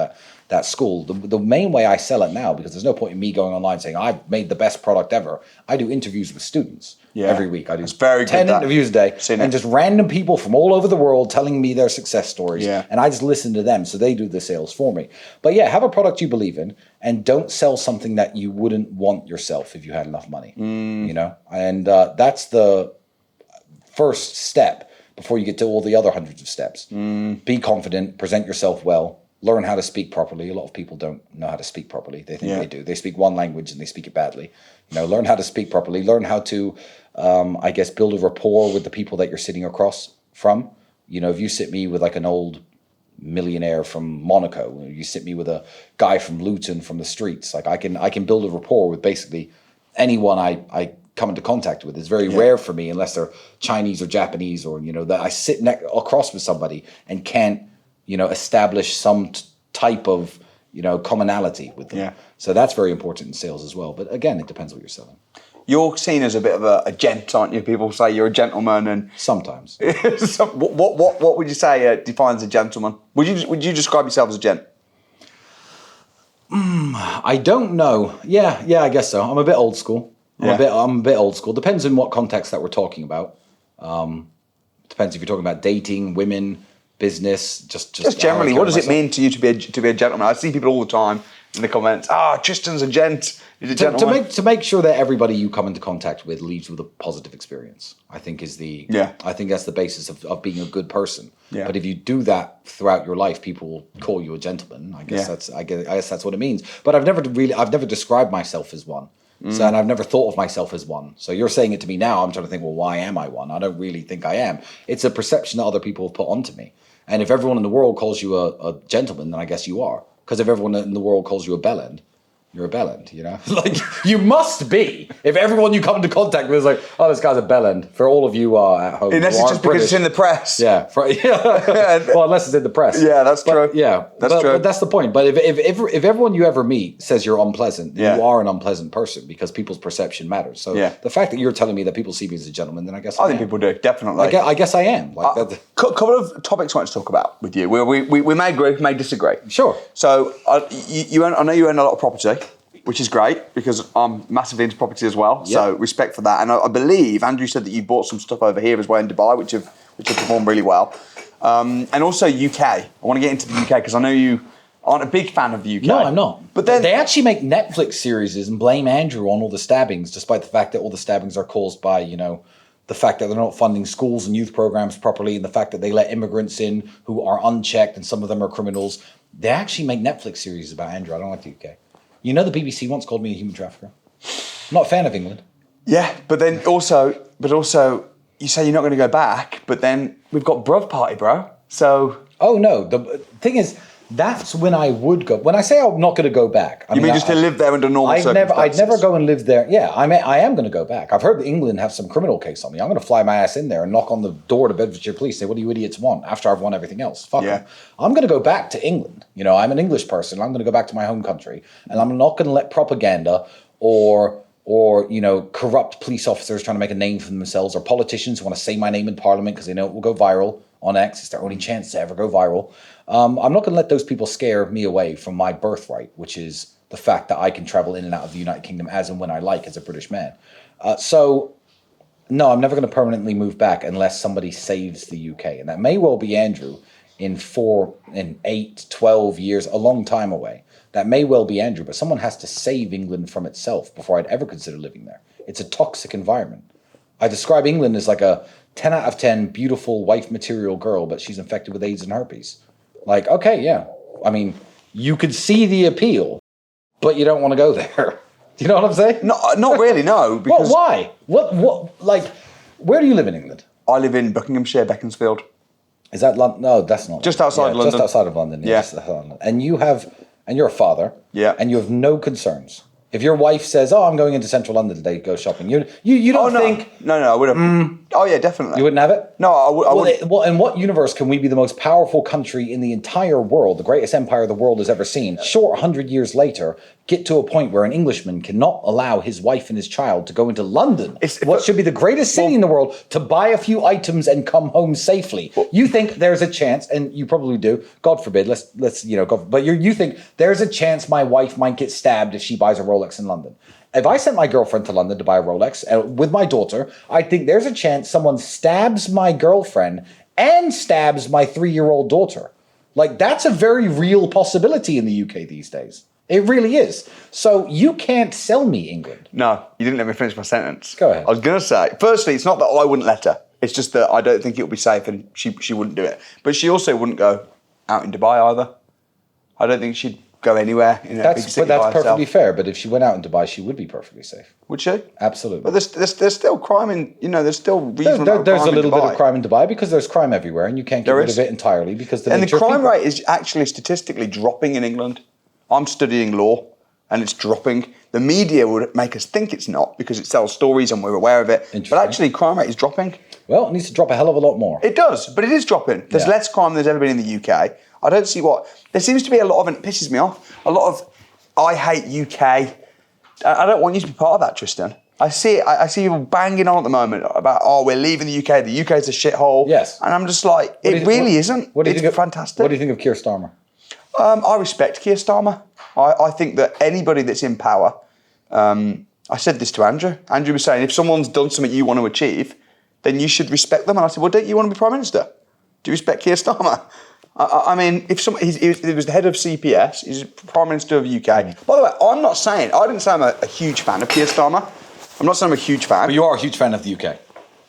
[SPEAKER 1] that school, the main way I sell it now, because there's no point in me going online saying, I've made the best product ever. I do interviews with students every week. I do 10 interviews a day and just random people from all over the world telling me their success stories.
[SPEAKER 2] Yeah.
[SPEAKER 1] And I just listen to them. So they do the sales for me. But yeah, have a product you believe in and don't sell something that you wouldn't want yourself if you had enough money, and that's the first step before you get to all the other hundreds of steps. Be confident, present yourself well, learn how to speak properly. A lot of people don't know how to speak properly. They think they do. They speak one language and they speak it badly. Learn how to speak properly. Learn how to, build a rapport with the people that you're sitting across from. If you sit me with like an old millionaire from Monaco, you sit me with a guy from Luton from the streets, like I can build a rapport with basically anyone I come into contact with. It's very rare for me unless they're Chinese or Japanese or that I sit across with somebody and can't establish some type of commonality with them. So that's very important in sales as well, but again, it depends what you're selling.
[SPEAKER 2] You're seen as a bit of a gent, aren't you? People say you're a gentleman, and
[SPEAKER 1] sometimes.
[SPEAKER 2] So what would you say defines a gentleman? Would you describe yourself as a gent?
[SPEAKER 1] I don't know. Yeah, I guess so. I'm a bit old school. I'm a bit old school. Depends on what context that we're talking about. Depends if you're talking about dating, women, business, just
[SPEAKER 2] generally. What does it mean to you to be a gentleman? I see people all the time in the comments. Tristan's a gent. He's a gentleman.
[SPEAKER 1] To make sure that everybody you come into contact with leaves with a positive experience, I think I think that's the basis of being a good person. Yeah. But if you do that throughout your life, people will call you a gentleman. I guess that's what it means. But I've never described myself as one. So, and I've never thought of myself as one. So you're saying it to me now. I'm trying to think, well, why am I one? I don't really think I am. It's a perception that other people have put onto me. And if everyone in the world calls you a gentleman, then I guess you are. Because if everyone in the world calls you a bellend, you're a bellend, Like, you must be. If everyone you come into contact with is like, oh, this guy's a bellend. For all of you at home.
[SPEAKER 2] Unless it's just because it's in the press.
[SPEAKER 1] Yeah. Well, unless it's in the press.
[SPEAKER 2] Yeah, that's true.
[SPEAKER 1] Yeah.
[SPEAKER 2] That's true.
[SPEAKER 1] But that's the point. But if everyone you ever meet says you're unpleasant, then you are an unpleasant person because people's perception matters. So the fact that you're telling me that people see me as a gentleman, then I guess I
[SPEAKER 2] think people do, definitely.
[SPEAKER 1] I guess I am.
[SPEAKER 2] Couple of topics I want to talk about with you. We may agree, we may disagree.
[SPEAKER 1] Sure.
[SPEAKER 2] So I know you own a lot of property, which is great because I'm massively into property as well. Yep. So respect for that. And I believe Andrew said that you bought some stuff over here as well in Dubai, which have performed really well. And also UK. I want to get into the UK because I know you aren't a big fan of the UK.
[SPEAKER 1] No, I'm not.
[SPEAKER 2] But then
[SPEAKER 1] they actually make Netflix series and blame Andrew on all the stabbings, despite the fact that all the stabbings are caused by, the fact that they're not funding schools and youth programs properly, and the fact that they let immigrants in who are unchecked and some of them are criminals. They actually make Netflix series about Andrew. I don't like the UK. The BBC once called me a human trafficker. I'm not a fan of England. Yeah,
[SPEAKER 2] but also, you say you're not going to go back, but then we've got Bruv Party, bro. So...
[SPEAKER 1] Oh, no. The thing is, that's when I would go. When I say I'm not going to go back...
[SPEAKER 2] You mean just to live there under normal circumstances?
[SPEAKER 1] I'd never go and live there. Yeah, I am going to go back. I've heard that England have some criminal case on me. I'm going to fly my ass in there and knock on the door to Bedfordshire Police, say, what do you idiots want? After I've won everything else. Fuck them. I'm going to go back to England. I'm an English person. I'm going to go back to my home country. And I'm not going to let propaganda or corrupt police officers trying to make a name for themselves or politicians who want to say my name in Parliament because they know it will go viral on X. It's their only chance to ever go viral. I'm not going to let those people scare me away from my birthright, which is the fact that I can travel in and out of the United Kingdom as and when I like as a British man. So, no, I'm never going to permanently move back unless somebody saves the UK. And that may well be Andrew in 4, 8, 12 years, a long time away. that may well be Andrew, but someone has to save England from itself before I'd ever consider living there. It's a toxic environment. I describe England as like a 10 out of 10 beautiful wife material girl, but she's infected with AIDS and herpes. Like, okay, yeah. I mean, you could see the appeal, but you don't want to go there. Do you know what I'm saying?
[SPEAKER 2] No, not really, no. Because
[SPEAKER 1] Why? What, like, where do you live in England?
[SPEAKER 2] I live in Buckinghamshire, Beaconsfield.
[SPEAKER 1] Is that London? No, that's not.
[SPEAKER 2] Just outside London.
[SPEAKER 1] Just outside of London.
[SPEAKER 2] Yeah.
[SPEAKER 1] Just outside of London. And you're a father.
[SPEAKER 2] Yeah.
[SPEAKER 1] And you have no concerns. If your wife says, "Oh, I'm going into central London today to go shopping," you don't think?
[SPEAKER 2] No, I would have. Oh yeah, definitely.
[SPEAKER 1] You wouldn't have it?
[SPEAKER 2] No, I would.
[SPEAKER 1] Well, in what universe can we be the most powerful country in the entire world, the greatest empire the world has ever seen, short 100 years later, get to a point where an Englishman cannot allow his wife and his child to go into London, what should be the greatest city in the world, to buy a few items and come home safely? You think there's a chance, and you probably do, God forbid, let's but you think there's a chance my wife might get stabbed if she buys a Rolex in London. If I sent my girlfriend to London to buy a Rolex with my daughter, I think there's a chance someone stabs my girlfriend and stabs my 3-year-old daughter. Like, that's a very real possibility in the UK these days. It really is. So you can't sell me England.
[SPEAKER 2] No, you didn't let me finish my sentence.
[SPEAKER 1] Go ahead.
[SPEAKER 2] I was going to say, firstly, it's not that I wouldn't let her. It's just that I don't think it would be safe and she wouldn't do it. But she also wouldn't go out in Dubai either. I don't think she'd go anywhere in a big city
[SPEAKER 1] But that's
[SPEAKER 2] by herself.
[SPEAKER 1] perfectly fair. But if she went out in Dubai, she would be perfectly safe.
[SPEAKER 2] Would she?
[SPEAKER 1] Absolutely.
[SPEAKER 2] But there's still crime in, there's still reasonable
[SPEAKER 1] There's a little
[SPEAKER 2] crime in
[SPEAKER 1] bit
[SPEAKER 2] Dubai.
[SPEAKER 1] of crime in Dubai because there's crime everywhere and you can't get rid of it entirely because the
[SPEAKER 2] And the
[SPEAKER 1] nature of
[SPEAKER 2] crime
[SPEAKER 1] people.
[SPEAKER 2] rate is actually statistically dropping in England. I'm studying law and it's dropping. The media would make us think it's not because it sells stories and we're aware of it. But actually crime rate is dropping.
[SPEAKER 1] Well, it needs to drop a hell of a lot more.
[SPEAKER 2] It does, but it is dropping. There's less crime than there's ever been in the UK. I don't see there seems to be a lot of, and it pisses me off, a lot of, I hate UK. I don't want you to be part of that, Tristan. I see people banging on at the moment about, we're leaving the UK. The UK is a shithole.
[SPEAKER 1] Yes.
[SPEAKER 2] And I'm just like, it really isn't. It's fantastic.
[SPEAKER 1] What do you think of Keir Starmer?
[SPEAKER 2] I respect Keir Starmer. I think that anybody that's in power, I said this to Andrew. Andrew was saying, if someone's done something you want to achieve, then you should respect them. And I said, well, don't you want to be Prime Minister? Do you respect Keir Starmer? I mean, if he was the head of CPS, he's Prime Minister of the UK. By the way, I didn't say I'm a huge fan of Keir Starmer. I'm not saying I'm a huge fan.
[SPEAKER 1] But you are a huge fan of the UK.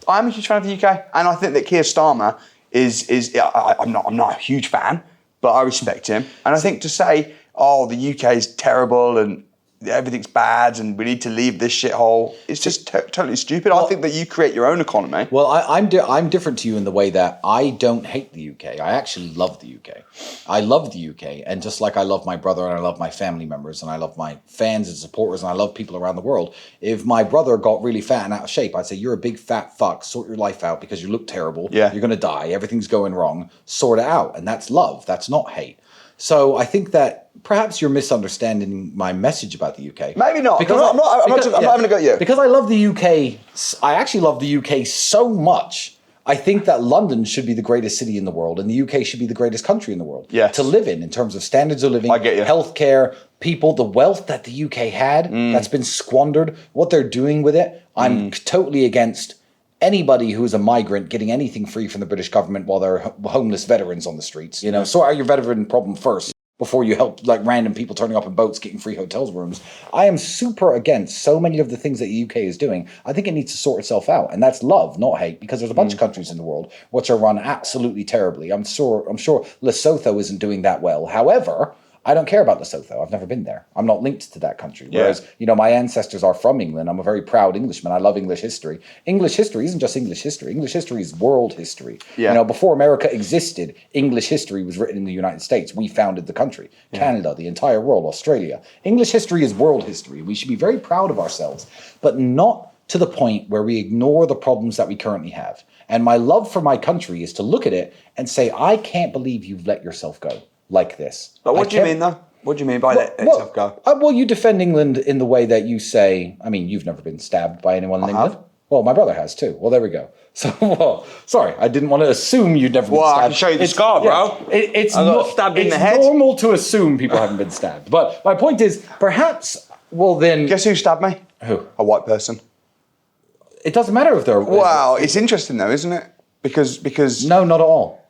[SPEAKER 2] I'm a huge fan of the UK. And I think that Keir Starmer I'm not a huge fan, but I respect him. And I think to say, the UK is terrible and everything's bad and we need to leave this shithole, it's just totally stupid. I think that you create your own economy.
[SPEAKER 1] Well, I'm different to you in the way that I don't hate the UK. I actually love the UK. I love the UK. And just like I love my brother and I love my family members and I love my fans and supporters and I love people around the world, if my brother got really fat and out of shape, I'd say, you're a big fat fuck, sort your life out because you look terrible.
[SPEAKER 2] Yeah.
[SPEAKER 1] You're going to die. Everything's going wrong. Sort it out. And that's love. That's not hate. So I think that perhaps you're misunderstanding my message about the UK.
[SPEAKER 2] Maybe not. Because I'm not having a go at you.
[SPEAKER 1] Because I love the UK. I actually love the UK so much. I think that London should be the greatest city in the world and the UK should be the greatest country in the world to live in terms of standards of living,
[SPEAKER 2] I get you.
[SPEAKER 1] healthcare, people, the wealth that the UK had that's been squandered, what they're doing with it. I'm totally against anybody who is a migrant getting anything free from the British government while they're homeless veterans on the streets. Sort out your veteran problem first before you help like random people turning up in boats getting free hotels rooms. I am super against so many of the things that the UK is doing. I think it needs to sort itself out, and that's love, not hate, because there's a bunch of countries in the world which are run absolutely terribly. I'm sure Lesotho isn't doing that well. However, I don't care about Lesotho. I've never been there. I'm not linked to that country. Whereas, my ancestors are from England. I'm a very proud Englishman. I love English history. English history isn't just English history. English history is world history.
[SPEAKER 2] Yeah.
[SPEAKER 1] Before America existed, English history was written in the United States. We founded the country. Yeah. Canada, the entire world, Australia. English history is world history. We should be very proud of ourselves, but not to the point where we ignore the problems that we currently have. And my love for my country is to look at it and say, I can't believe you've let yourself go like this.
[SPEAKER 2] But what do you mean, though? What do you mean by letting yourself go?
[SPEAKER 1] Well, you defend England in the way that you say, you've never been stabbed by anyone in England.
[SPEAKER 2] Have.
[SPEAKER 1] Well, my brother has too. Well, there we go. So, sorry, I didn't want to assume you'd never been stabbed.
[SPEAKER 2] Well, I can show you the scar, bro.
[SPEAKER 1] It's
[SPEAKER 2] I got stabbed in the head.
[SPEAKER 1] It's normal to assume people haven't been stabbed. But my point is, perhaps, then...
[SPEAKER 2] Guess who stabbed me?
[SPEAKER 1] Who?
[SPEAKER 2] A white person.
[SPEAKER 1] It doesn't matter if they're...
[SPEAKER 2] Wow, it's interesting though, isn't it? Because
[SPEAKER 1] No, not at all.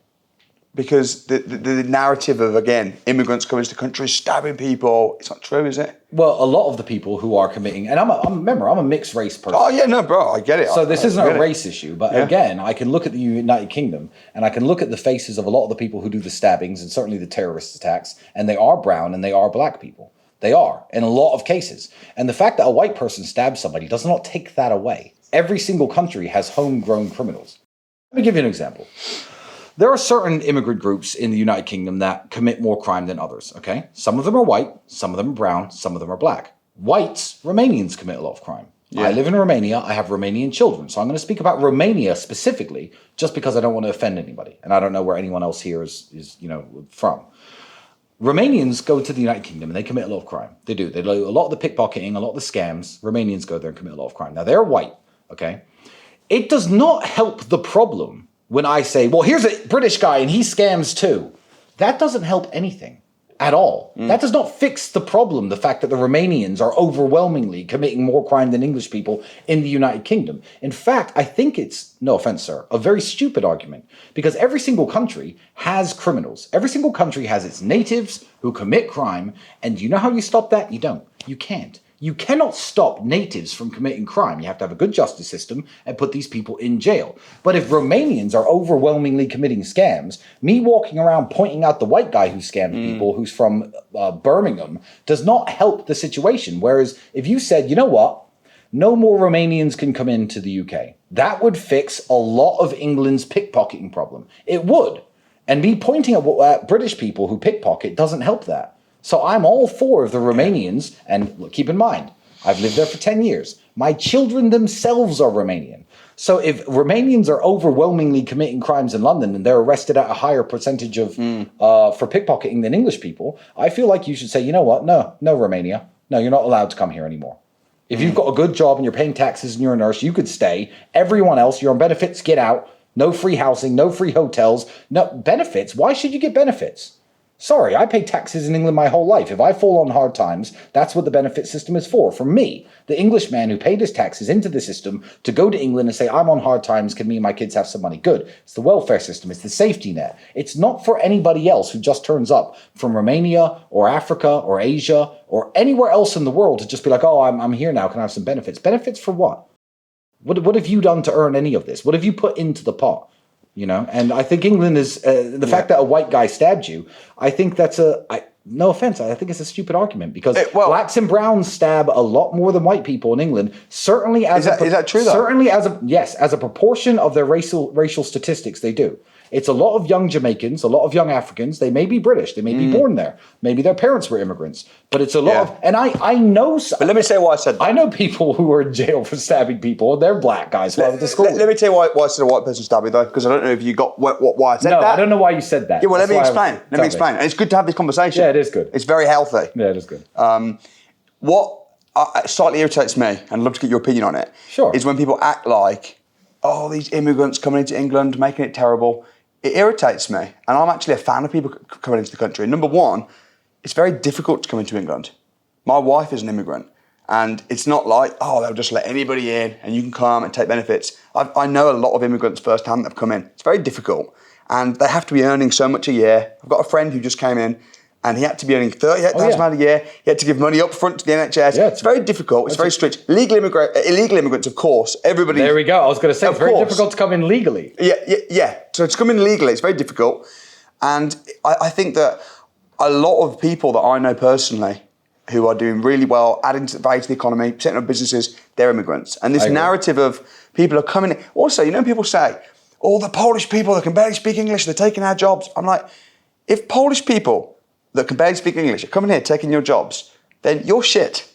[SPEAKER 2] because the narrative of, again, immigrants coming to the country, stabbing people, it's not true, is it?
[SPEAKER 1] Well, a lot of the people who are committing, and I'm a mixed race person.
[SPEAKER 2] Oh, yeah, no, bro, I get it.
[SPEAKER 1] So this isn't
[SPEAKER 2] get
[SPEAKER 1] a
[SPEAKER 2] it.
[SPEAKER 1] race issue, but again, I can look at the United Kingdom and I can look at the faces of a lot of the people who do the stabbings and certainly the terrorist attacks, and they are brown and they are black people. They are, in a lot of cases. And the fact that a white person stabs somebody does not take that away. Every single country has homegrown criminals. Let me give you an example. There are certain immigrant groups in the United Kingdom that commit more crime than others, okay? Some of them are white, some of them are brown, some of them are black. Whites, Romanians commit a lot of crime. Yeah. I live in Romania, I have Romanian children, so I'm going to speak about Romania specifically just because I don't want to offend anybody, and I don't know where anyone else here is from. Romanians go to the United Kingdom and they commit a lot of crime. They do. They do a lot of the pickpocketing, a lot of the scams. Romanians go there and commit a lot of crime. Now, they're white, okay? It does not help the problem when I say, well, here's a British guy and he scams too. That doesn't help anything at all. That does not fix the problem, the fact that the Romanians are overwhelmingly committing more crime than English people in the United Kingdom. In fact, I think it's, no offense, sir, a very stupid argument, because every single country has criminals. Every single country has its natives who commit crime, and you know how you stop that? You don't. You can't. You cannot stop natives from committing crime. You have to have a good justice system and put these people in jail. But if Romanians are overwhelmingly committing scams, me walking around pointing out the white guy who scammed people, who's from Birmingham, does not help the situation. Whereas if you said, you know what, no more Romanians can come into the UK, that would fix a lot of England's pickpocketing problem. It would. And me pointing at British people who pickpocket doesn't help that. So I'm all for the Romanians, and look, keep in mind, I've lived there for 10 years. My children themselves are Romanian. So if Romanians are overwhelmingly committing crimes in London and they're arrested at a higher percentage of for pickpocketing than English people, I feel like you should say, you know what, no, Romania. No, you're not allowed to come here anymore. If you've got a good job and you're paying taxes and you're a nurse, you could stay. Everyone else, you're on benefits, get out. No free housing, no free hotels, no benefits. Why should you get benefits? Sorry, I pay taxes in England my whole life. If I fall on hard times, that's what the benefit system is for. For me, the Englishman who paid his taxes into the system to go to England and say, I'm on hard times, can me and my kids have some money? Good. It's the welfare system. It's the safety net. It's not for anybody else who just turns up from Romania or Africa or Asia or anywhere else in the world to just be like, oh, I'm here now. Can I have some benefits? Benefits for what? What have you done to earn any of this? What have you put into the pot? You know, and I think England is the fact that a white guy stabbed you. I think that's no offense. I think it's a stupid argument because blacks and browns stab a lot more than white people in England. Certainly, is that true? Though? Certainly, as a proportion of their racial statistics, they do. It's a lot of young Jamaicans, a lot of young Africans. They may be British. They may be born there. Maybe their parents were immigrants. But it's a lot of... And I know...
[SPEAKER 2] But let me say why I said that.
[SPEAKER 1] I know people who are in jail for stabbing people, and they're black guys who went to school.
[SPEAKER 2] Let me tell you why I said a white person stabbing, though, because I don't know if you got why I said that.
[SPEAKER 1] No, I don't know why you said that.
[SPEAKER 2] Yeah, well, let me explain. And it's good to have this conversation.
[SPEAKER 1] Yeah, it is good.
[SPEAKER 2] It's very healthy.
[SPEAKER 1] Yeah, it is good.
[SPEAKER 2] What slightly irritates me, and I'd love to get your opinion on it, is when people act like, oh, these immigrants coming into England, making it terrible. It irritates me, and I'm actually a fan of people coming into the country. Number one, it's very difficult to come into England. My wife is an immigrant, and it's not like, oh, they'll just let anybody in and you can come and take benefits. I know a lot of immigrants firsthand that have come in. It's very difficult, and they have to be earning so much a year. I've got a friend who just came in, and he had to be earning £38,000 a year. He had to give money up front to the NHS. Yeah, it's very difficult. It's very strict. Illegal immigrants, of course. Everybody.
[SPEAKER 1] There we go. I was going to say, it's very difficult to come in legally.
[SPEAKER 2] Yeah. So to come in legally, it's very difficult. And I think that a lot of people that I know personally who are doing really well, adding value to the economy, setting up businesses, they're immigrants. And this narrative of people are coming in. Also, you know, people say, oh, the Polish people that can barely speak English, they're taking our jobs. I'm like, if Polish people that can barely speak English are coming here taking your jobs, then you're shit.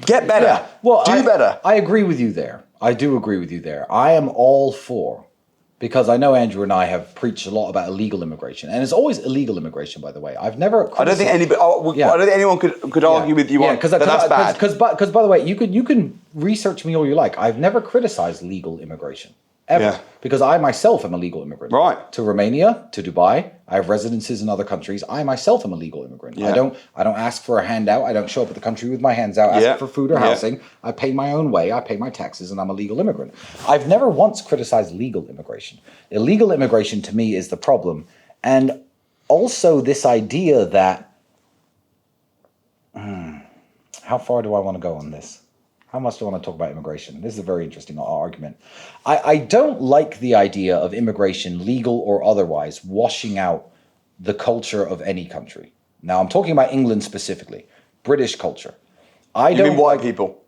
[SPEAKER 2] Get better. Yeah. Well, do better.
[SPEAKER 1] I agree with you there. I do agree with you there. I am all for, because I know Andrew and I have preached a lot about illegal immigration, and it's always illegal immigration, by the way. I've never.
[SPEAKER 2] I don't think anybody. I don't think anyone could argue with you on that. That's bad.
[SPEAKER 1] Because by the way, you can research me all you like. I've never criticized legal immigration. Ever. Because I myself am a legal immigrant.
[SPEAKER 2] Right.
[SPEAKER 1] To Romania, to Dubai. I have residences in other countries. I myself am a legal immigrant. Yeah. I don't ask for a handout. I don't show up at the country with my hands out, ask for food or housing. I pay my own way. I pay my taxes, and I'm a legal immigrant. I've never once criticized legal immigration. Illegal immigration, to me, is the problem. And also this idea that, how far do I want to go on this? How much do I want to talk about immigration? This is a very interesting argument. I don't like the idea of immigration, legal or otherwise, washing out the culture of any country. Now, I'm talking about England specifically, British culture.
[SPEAKER 2] You mean white people?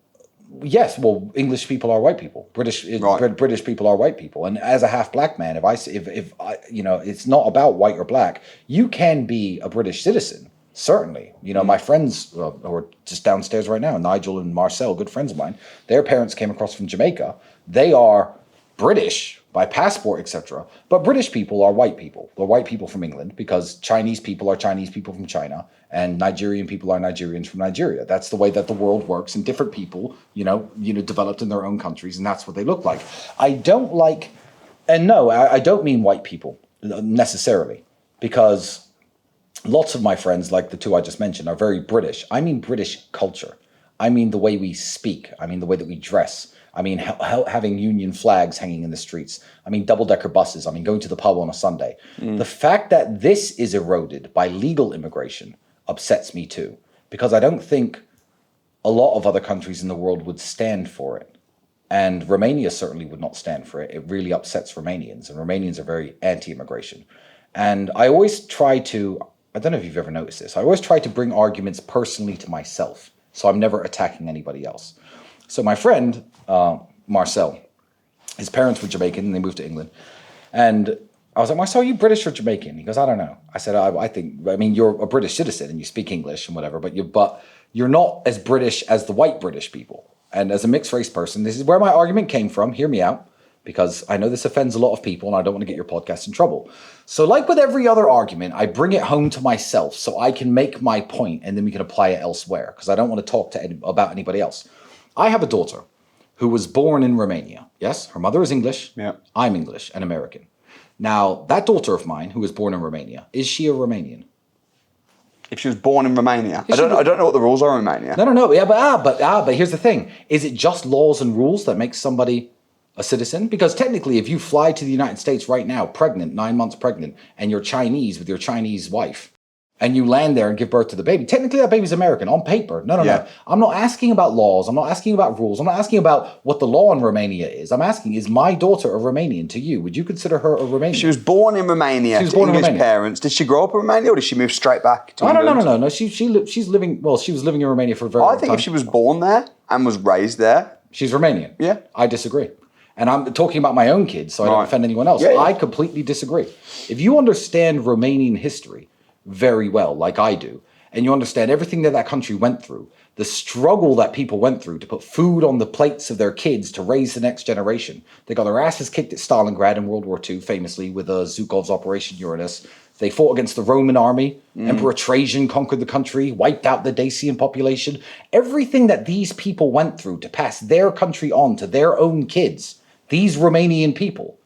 [SPEAKER 1] Yes, well, English people are white people. British people are white people. And as a half black man, if I, it's not about white or black. You can be a British citizen, certainly. My friends who are just downstairs right now, Nigel and Marcel, good friends of mine. Their parents came across from Jamaica. They are British by passport, etc. But British people are white people. They're white people from England because Chinese people are Chinese people from China, and Nigerian people are Nigerians from Nigeria. That's the way that the world works, and different people, developed in their own countries, and that's what they look like. I don't mean white people necessarily, because lots of my friends, like the two I just mentioned, are very British. I mean British culture. I mean the way we speak. I mean the way that we dress. I mean, having Union flags hanging in the streets. I mean, double-decker buses. I mean, going to the pub on a Sunday. The fact that this is eroded by legal immigration upsets me too, because I don't think a lot of other countries in the world would stand for it. And Romania certainly would not stand for it. It really upsets Romanians, and Romanians are very anti-immigration. And I always try to, I don't know if you've ever noticed this, I always try to bring arguments personally to myself, so I'm never attacking anybody else. So my friend, Marcel, his parents were Jamaican and they moved to England. And I was like, Marcel, are you British or Jamaican? He goes, I don't know. I said, I mean, you're a British citizen and you speak English and whatever, but you're not as British as the white British people. And as a mixed race person, this is where my argument came from. Hear me out, because I know this offends a lot of people and I don't want to get your podcast in trouble. So like with every other argument, I bring it home to myself so I can make my point and then we can apply it elsewhere, because I don't want to talk about anybody else. I have a daughter who was born in Romania. Yes, her mother is English. Yeah. I'm English and American. Now, that daughter of mine who was born in Romania, is she a Romanian?
[SPEAKER 2] If she was born in Romania, I don't know what the rules are in Romania.
[SPEAKER 1] No. Yeah, but here's the thing: is it just laws and rules that make somebody a citizen? Because technically, if you fly to the United States right now, pregnant, 9 months pregnant, and you're Chinese with your Chinese wife, and you land there and give birth to the baby, technically that baby's American on paper. No. I'm not asking about laws. I'm not asking about rules. I'm not asking about what the law in Romania is. I'm asking, is my daughter a Romanian to you? Would you consider her a Romanian?
[SPEAKER 2] She was born in Romania to English parents. Did she grow up in Romania or did she move straight back to England?
[SPEAKER 1] No. She was living in Romania for a very long time.
[SPEAKER 2] I think if she was born there and was raised there.
[SPEAKER 1] She's Romanian.
[SPEAKER 2] Yeah.
[SPEAKER 1] I disagree. And I'm talking about my own kids, so I don't offend anyone else. Yeah. I completely disagree. If you understand Romanian history very well, like I do, and you understand everything that country went through, the struggle that people went through to put food on the plates of their kids to raise the next generation. They got their asses kicked at Stalingrad in World War II, famously with Zhukov's Operation Uranus. They fought against the Roman army. Emperor Trajan conquered the country, wiped out the Dacian population. Everything that these people went through to pass their country on to their own kids, these Romanian people,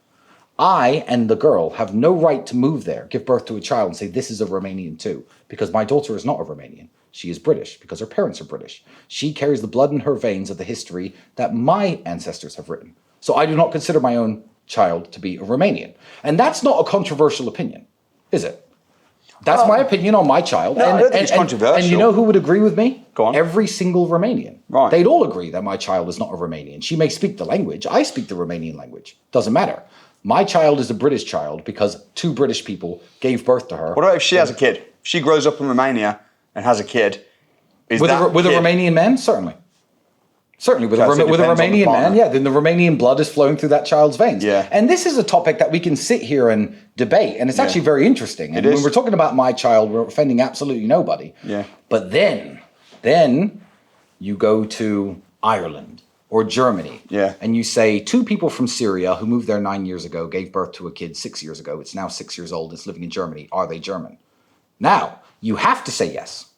[SPEAKER 1] I and the girl have no right to move there, give birth to a child and say, this is a Romanian too, because my daughter is not a Romanian. She is British because her parents are British. She carries the blood in her veins of the history that my ancestors have written. So I do not consider my own child to be a Romanian. And that's not a controversial opinion, is it? That's my opinion on my child.
[SPEAKER 2] No, I don't think it's controversial.
[SPEAKER 1] And you know who would agree with me?
[SPEAKER 2] Go on.
[SPEAKER 1] Every single Romanian.
[SPEAKER 2] Right.
[SPEAKER 1] They'd all agree that my child is not a Romanian. She may speak the language. I speak the Romanian language. Doesn't matter. My child is a British child because two British people gave birth to her.
[SPEAKER 2] What about if she has a kid? If she grows up in Romania and has a kid,
[SPEAKER 1] with a Romanian man? Certainly. Certainly, with a Romanian man, then the Romanian blood is flowing through that child's veins.
[SPEAKER 2] Yeah.
[SPEAKER 1] And this is a topic that we can sit here and debate, and it's actually very interesting. And when we're talking about my child, we're offending absolutely nobody.
[SPEAKER 2] Yeah.
[SPEAKER 1] But then you go to Ireland or Germany, and you say two people from Syria who moved there 9 years ago gave birth to a kid 6 years ago. It's now 6 years old. It's living in Germany. Are they German? Now, you have to say yes.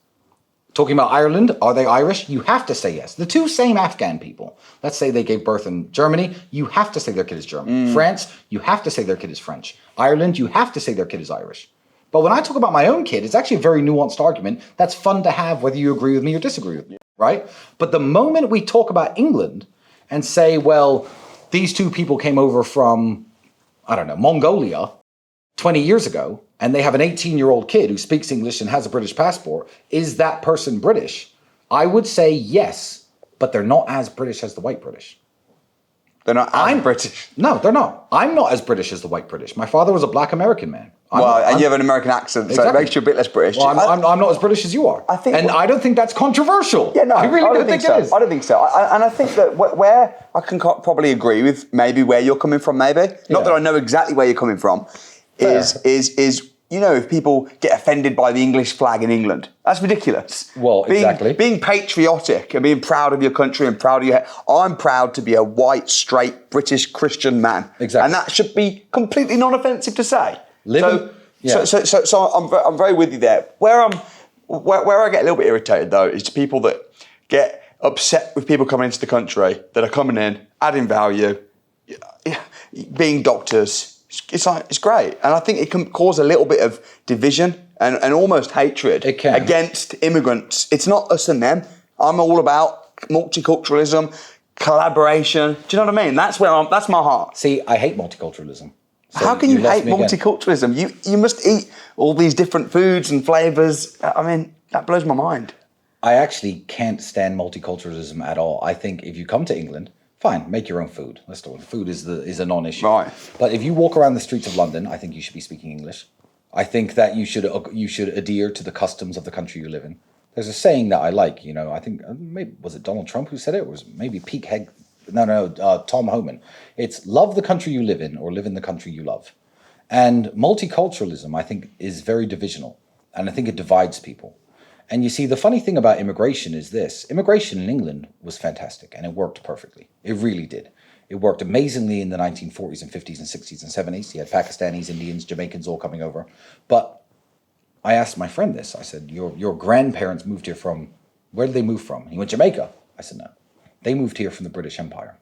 [SPEAKER 1] Talking about Ireland, are they Irish? You have to say yes. The two same Afghan people, let's say they gave birth in Germany, you have to say their kid is German. France, you have to say their kid is French. Ireland, you have to say their kid is Irish. But when I talk about my own kid, it's actually a very nuanced argument that's fun to have whether you agree with me or disagree with me, right? But the moment we talk about England and say, well, these two people came over from, I don't know, Mongolia 20 years ago, and they have an 18-year-old kid who speaks English and has a British passport, is that person British? I would say yes, but they're not as British as the white British.
[SPEAKER 2] They're not as British.
[SPEAKER 1] No, they're not. I'm not as British as the white British. My father was a black American man.
[SPEAKER 2] And you have an American accent, so it makes you a bit less British.
[SPEAKER 1] Well, I'm not as British as you are. I don't think that's controversial.
[SPEAKER 2] Yeah, no,
[SPEAKER 1] I really don't think
[SPEAKER 2] so.
[SPEAKER 1] it is.
[SPEAKER 2] I don't think so. And I think that where I can probably agree with maybe where you're coming from, not that I know exactly where you're coming from, is you know, if people get offended by the English flag in England, that's ridiculous.
[SPEAKER 1] Well, exactly.
[SPEAKER 2] Being patriotic and being proud of your country and proud of your... I'm proud to be a white, straight, British Christian man.
[SPEAKER 1] Exactly.
[SPEAKER 2] And that should be completely non-offensive to say. So I'm very with you there. Where I get a little bit irritated, though, is people that get upset with people coming into the country, that are coming in, adding value, being doctors. It's great, and I think it can cause a little bit of division and almost hatred against immigrants. It's not us and them. I'm all about multiculturalism, collaboration. Do you know what I mean? That's my heart.
[SPEAKER 1] See, I hate multiculturalism. So
[SPEAKER 2] how can you hate multiculturalism? You must eat all these different foods and flavours. I mean, that blows my mind.
[SPEAKER 1] I actually can't stand multiculturalism at all. I think if you come to England, fine, make your own food. Let's do it. Food is a non-issue.
[SPEAKER 2] Right.
[SPEAKER 1] But if you walk around the streets of London, I think you should be speaking English. I think that you should adhere to the customs of the country you live in. There's a saying that I like. You know, I think maybe was it Donald Trump who said it, or was it maybe Tom Homan. It's love the country you live in, or live in the country you love. And multiculturalism, I think, is very divisional, and I think it divides people. And you see, the funny thing about immigration is this. Immigration in England was fantastic, and it worked perfectly. It really did. It worked amazingly in the 1940s and 50s and 60s and 70s. You had Pakistanis, Indians, Jamaicans all coming over. But I asked my friend this. I said, your grandparents moved here from, where did they move from? He went, Jamaica. I said, no. They moved here from the British Empire.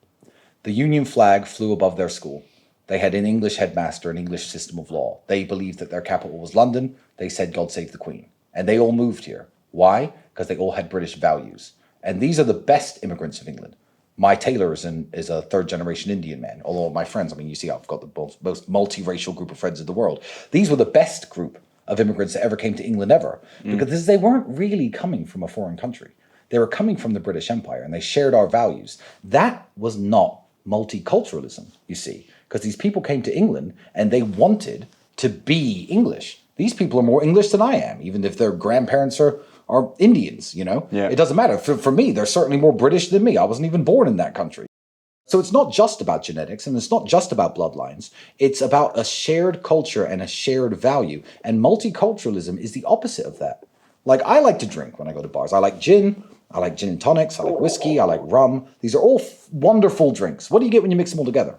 [SPEAKER 1] The Union flag flew above their school. They had an English headmaster, an English system of law. They believed that their capital was London. They said, God save the Queen. And they all moved here. Why? Because they all had British values. And these are the best immigrants of England. My tailor is a third-generation Indian man. Although my friends, I mean, you see, I've got the most multiracial group of friends in the world. These were the best group of immigrants that ever came to England ever. Because they weren't really coming from a foreign country. They were coming from the British Empire, and they shared our values. That was not multiculturalism, you see. Because these people came to England, and they wanted to be English. These people are more English than I am, even if their grandparents are Indians, you know?
[SPEAKER 2] Yeah.
[SPEAKER 1] It doesn't matter. For me, they're certainly more British than me. I wasn't even born in that country. So it's not just about genetics, and it's not just about bloodlines. It's about a shared culture and a shared value. And multiculturalism is the opposite of that. Like, I like to drink when I go to bars. I like gin. I like gin and tonics. I like whiskey. I like rum. These are all wonderful drinks. What do you get when you mix them all together?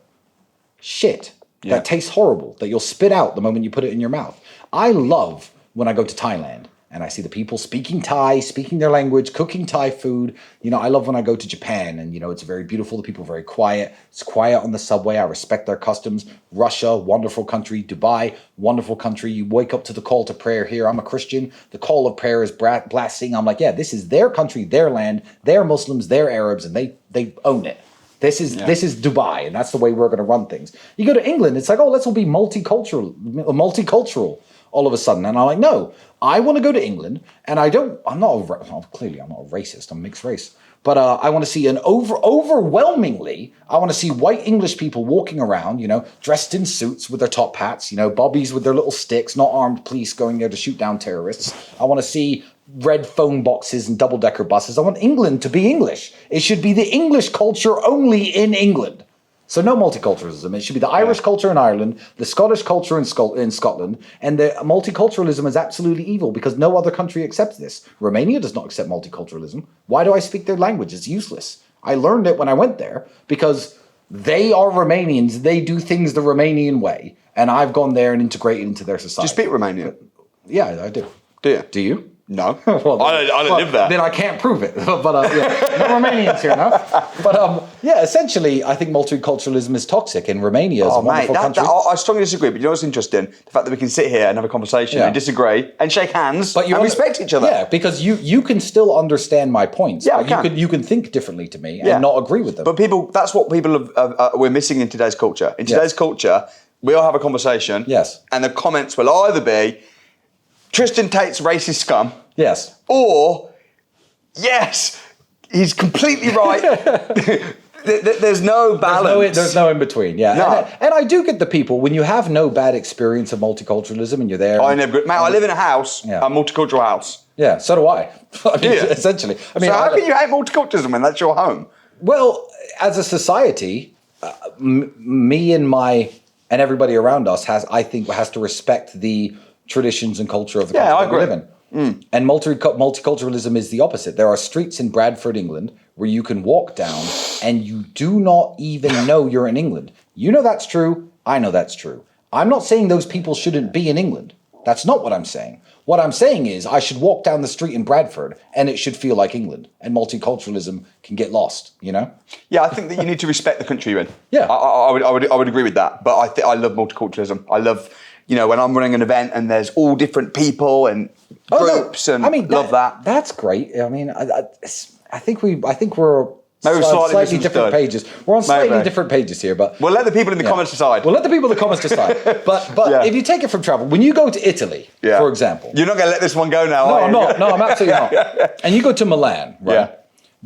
[SPEAKER 1] Shit. Yeah. That tastes horrible, that you'll spit out the moment you put it in your mouth. I love when I go to Thailand and I see the people speaking Thai, speaking their language, cooking Thai food. You know, I love when I go to Japan and, you know, it's very beautiful. The people are very quiet. It's quiet on the subway. I respect their customs. Russia, wonderful country. Dubai, wonderful country. You wake up to the call to prayer here. I'm a Christian. The call of prayer is blasting. I'm like, yeah, this is their country, their land. They're Muslims, they're Arabs, and they own it. This is Dubai, and that's the way we're going to run things. You go to England, it's like, oh, let's all be multicultural all of a sudden. And I'm like, no, I want to go to England, and clearly I'm not a racist, I'm mixed race. But I want to see overwhelmingly, I want to see white English people walking around, you know, dressed in suits with their top hats, you know, bobbies with their little sticks, not armed police going there to shoot down terrorists. I want to see red phone boxes and double-decker buses. I want England to be English. It should be the English culture only in England. So no multiculturalism. It should be the Irish culture in Ireland, the Scottish culture in Scotland, and the multiculturalism is absolutely evil because no other country accepts this. Romania does not accept multiculturalism. Why do I speak their language? It's useless. I learned it when I went there because they are Romanians. They do things the Romanian way, and I've gone there and integrated into their society.
[SPEAKER 2] Do you speak Romanian?
[SPEAKER 1] Yeah, I do.
[SPEAKER 2] Do you?
[SPEAKER 1] Do you?
[SPEAKER 2] No. Well, I don't live there.
[SPEAKER 1] Then I can't prove it. But yeah, no Romanians here now. But yeah, essentially, I think multiculturalism is toxic, and Romania is a wonderful country.
[SPEAKER 2] I strongly disagree, but you know what's interesting? The fact that we can sit here and have a conversation and disagree and shake hands and respect each other.
[SPEAKER 1] Yeah, because you can still understand my points.
[SPEAKER 2] Yeah, I can.
[SPEAKER 1] You can think differently to me and not agree with them.
[SPEAKER 2] But that's what people we're missing in today's culture. In today's culture, we all have a conversation.
[SPEAKER 1] Yes.
[SPEAKER 2] And the comments will either be, Tristan Tate's racist scum.
[SPEAKER 1] Yes.
[SPEAKER 2] Or, yes, he's completely right. There's no balance.
[SPEAKER 1] There's no in between, yeah.
[SPEAKER 2] No.
[SPEAKER 1] And I do get the people, when you have no bad experience of multiculturalism and you're there.
[SPEAKER 2] Mate, I live in a house,
[SPEAKER 1] Yeah.
[SPEAKER 2] a multicultural house.
[SPEAKER 1] Yeah, so do I. I mean,
[SPEAKER 2] Yeah.
[SPEAKER 1] essentially. I mean,
[SPEAKER 2] So how can you hate multiculturalism when that's your home?
[SPEAKER 1] Well, as a society, me and everybody around us has to respect the traditions and culture of the country that we live in. And multiculturalism is the opposite. There are streets in Bradford, England, where you can walk down and you do not even know you're in England. You know that's true. I know that's true. I'm not saying those people shouldn't be in England. That's not what I'm saying. What I'm saying is I should walk down the street in Bradford and it should feel like England, and multiculturalism can get lost, you know?
[SPEAKER 2] Yeah, I think that you need to respect the country you're in.
[SPEAKER 1] Yeah.
[SPEAKER 2] I would agree with that. But I love multiculturalism. I love, when I'm running an event and there's all different people and groups, and love that.
[SPEAKER 1] That's great. I mean, I think we're
[SPEAKER 2] Maybe
[SPEAKER 1] slightly different pages. We're on slightly
[SPEAKER 2] Maybe.
[SPEAKER 1] different pages here, but
[SPEAKER 2] We'll let the people in the comments decide.
[SPEAKER 1] We'll let the people in the comments decide. But
[SPEAKER 2] Yeah.
[SPEAKER 1] if you take it from travel, when you go to Italy, for example.
[SPEAKER 2] You're not going to let this one go now,
[SPEAKER 1] No,
[SPEAKER 2] are you?
[SPEAKER 1] I'm not. No, I'm absolutely not. And you go to Milan, right?
[SPEAKER 2] Yeah.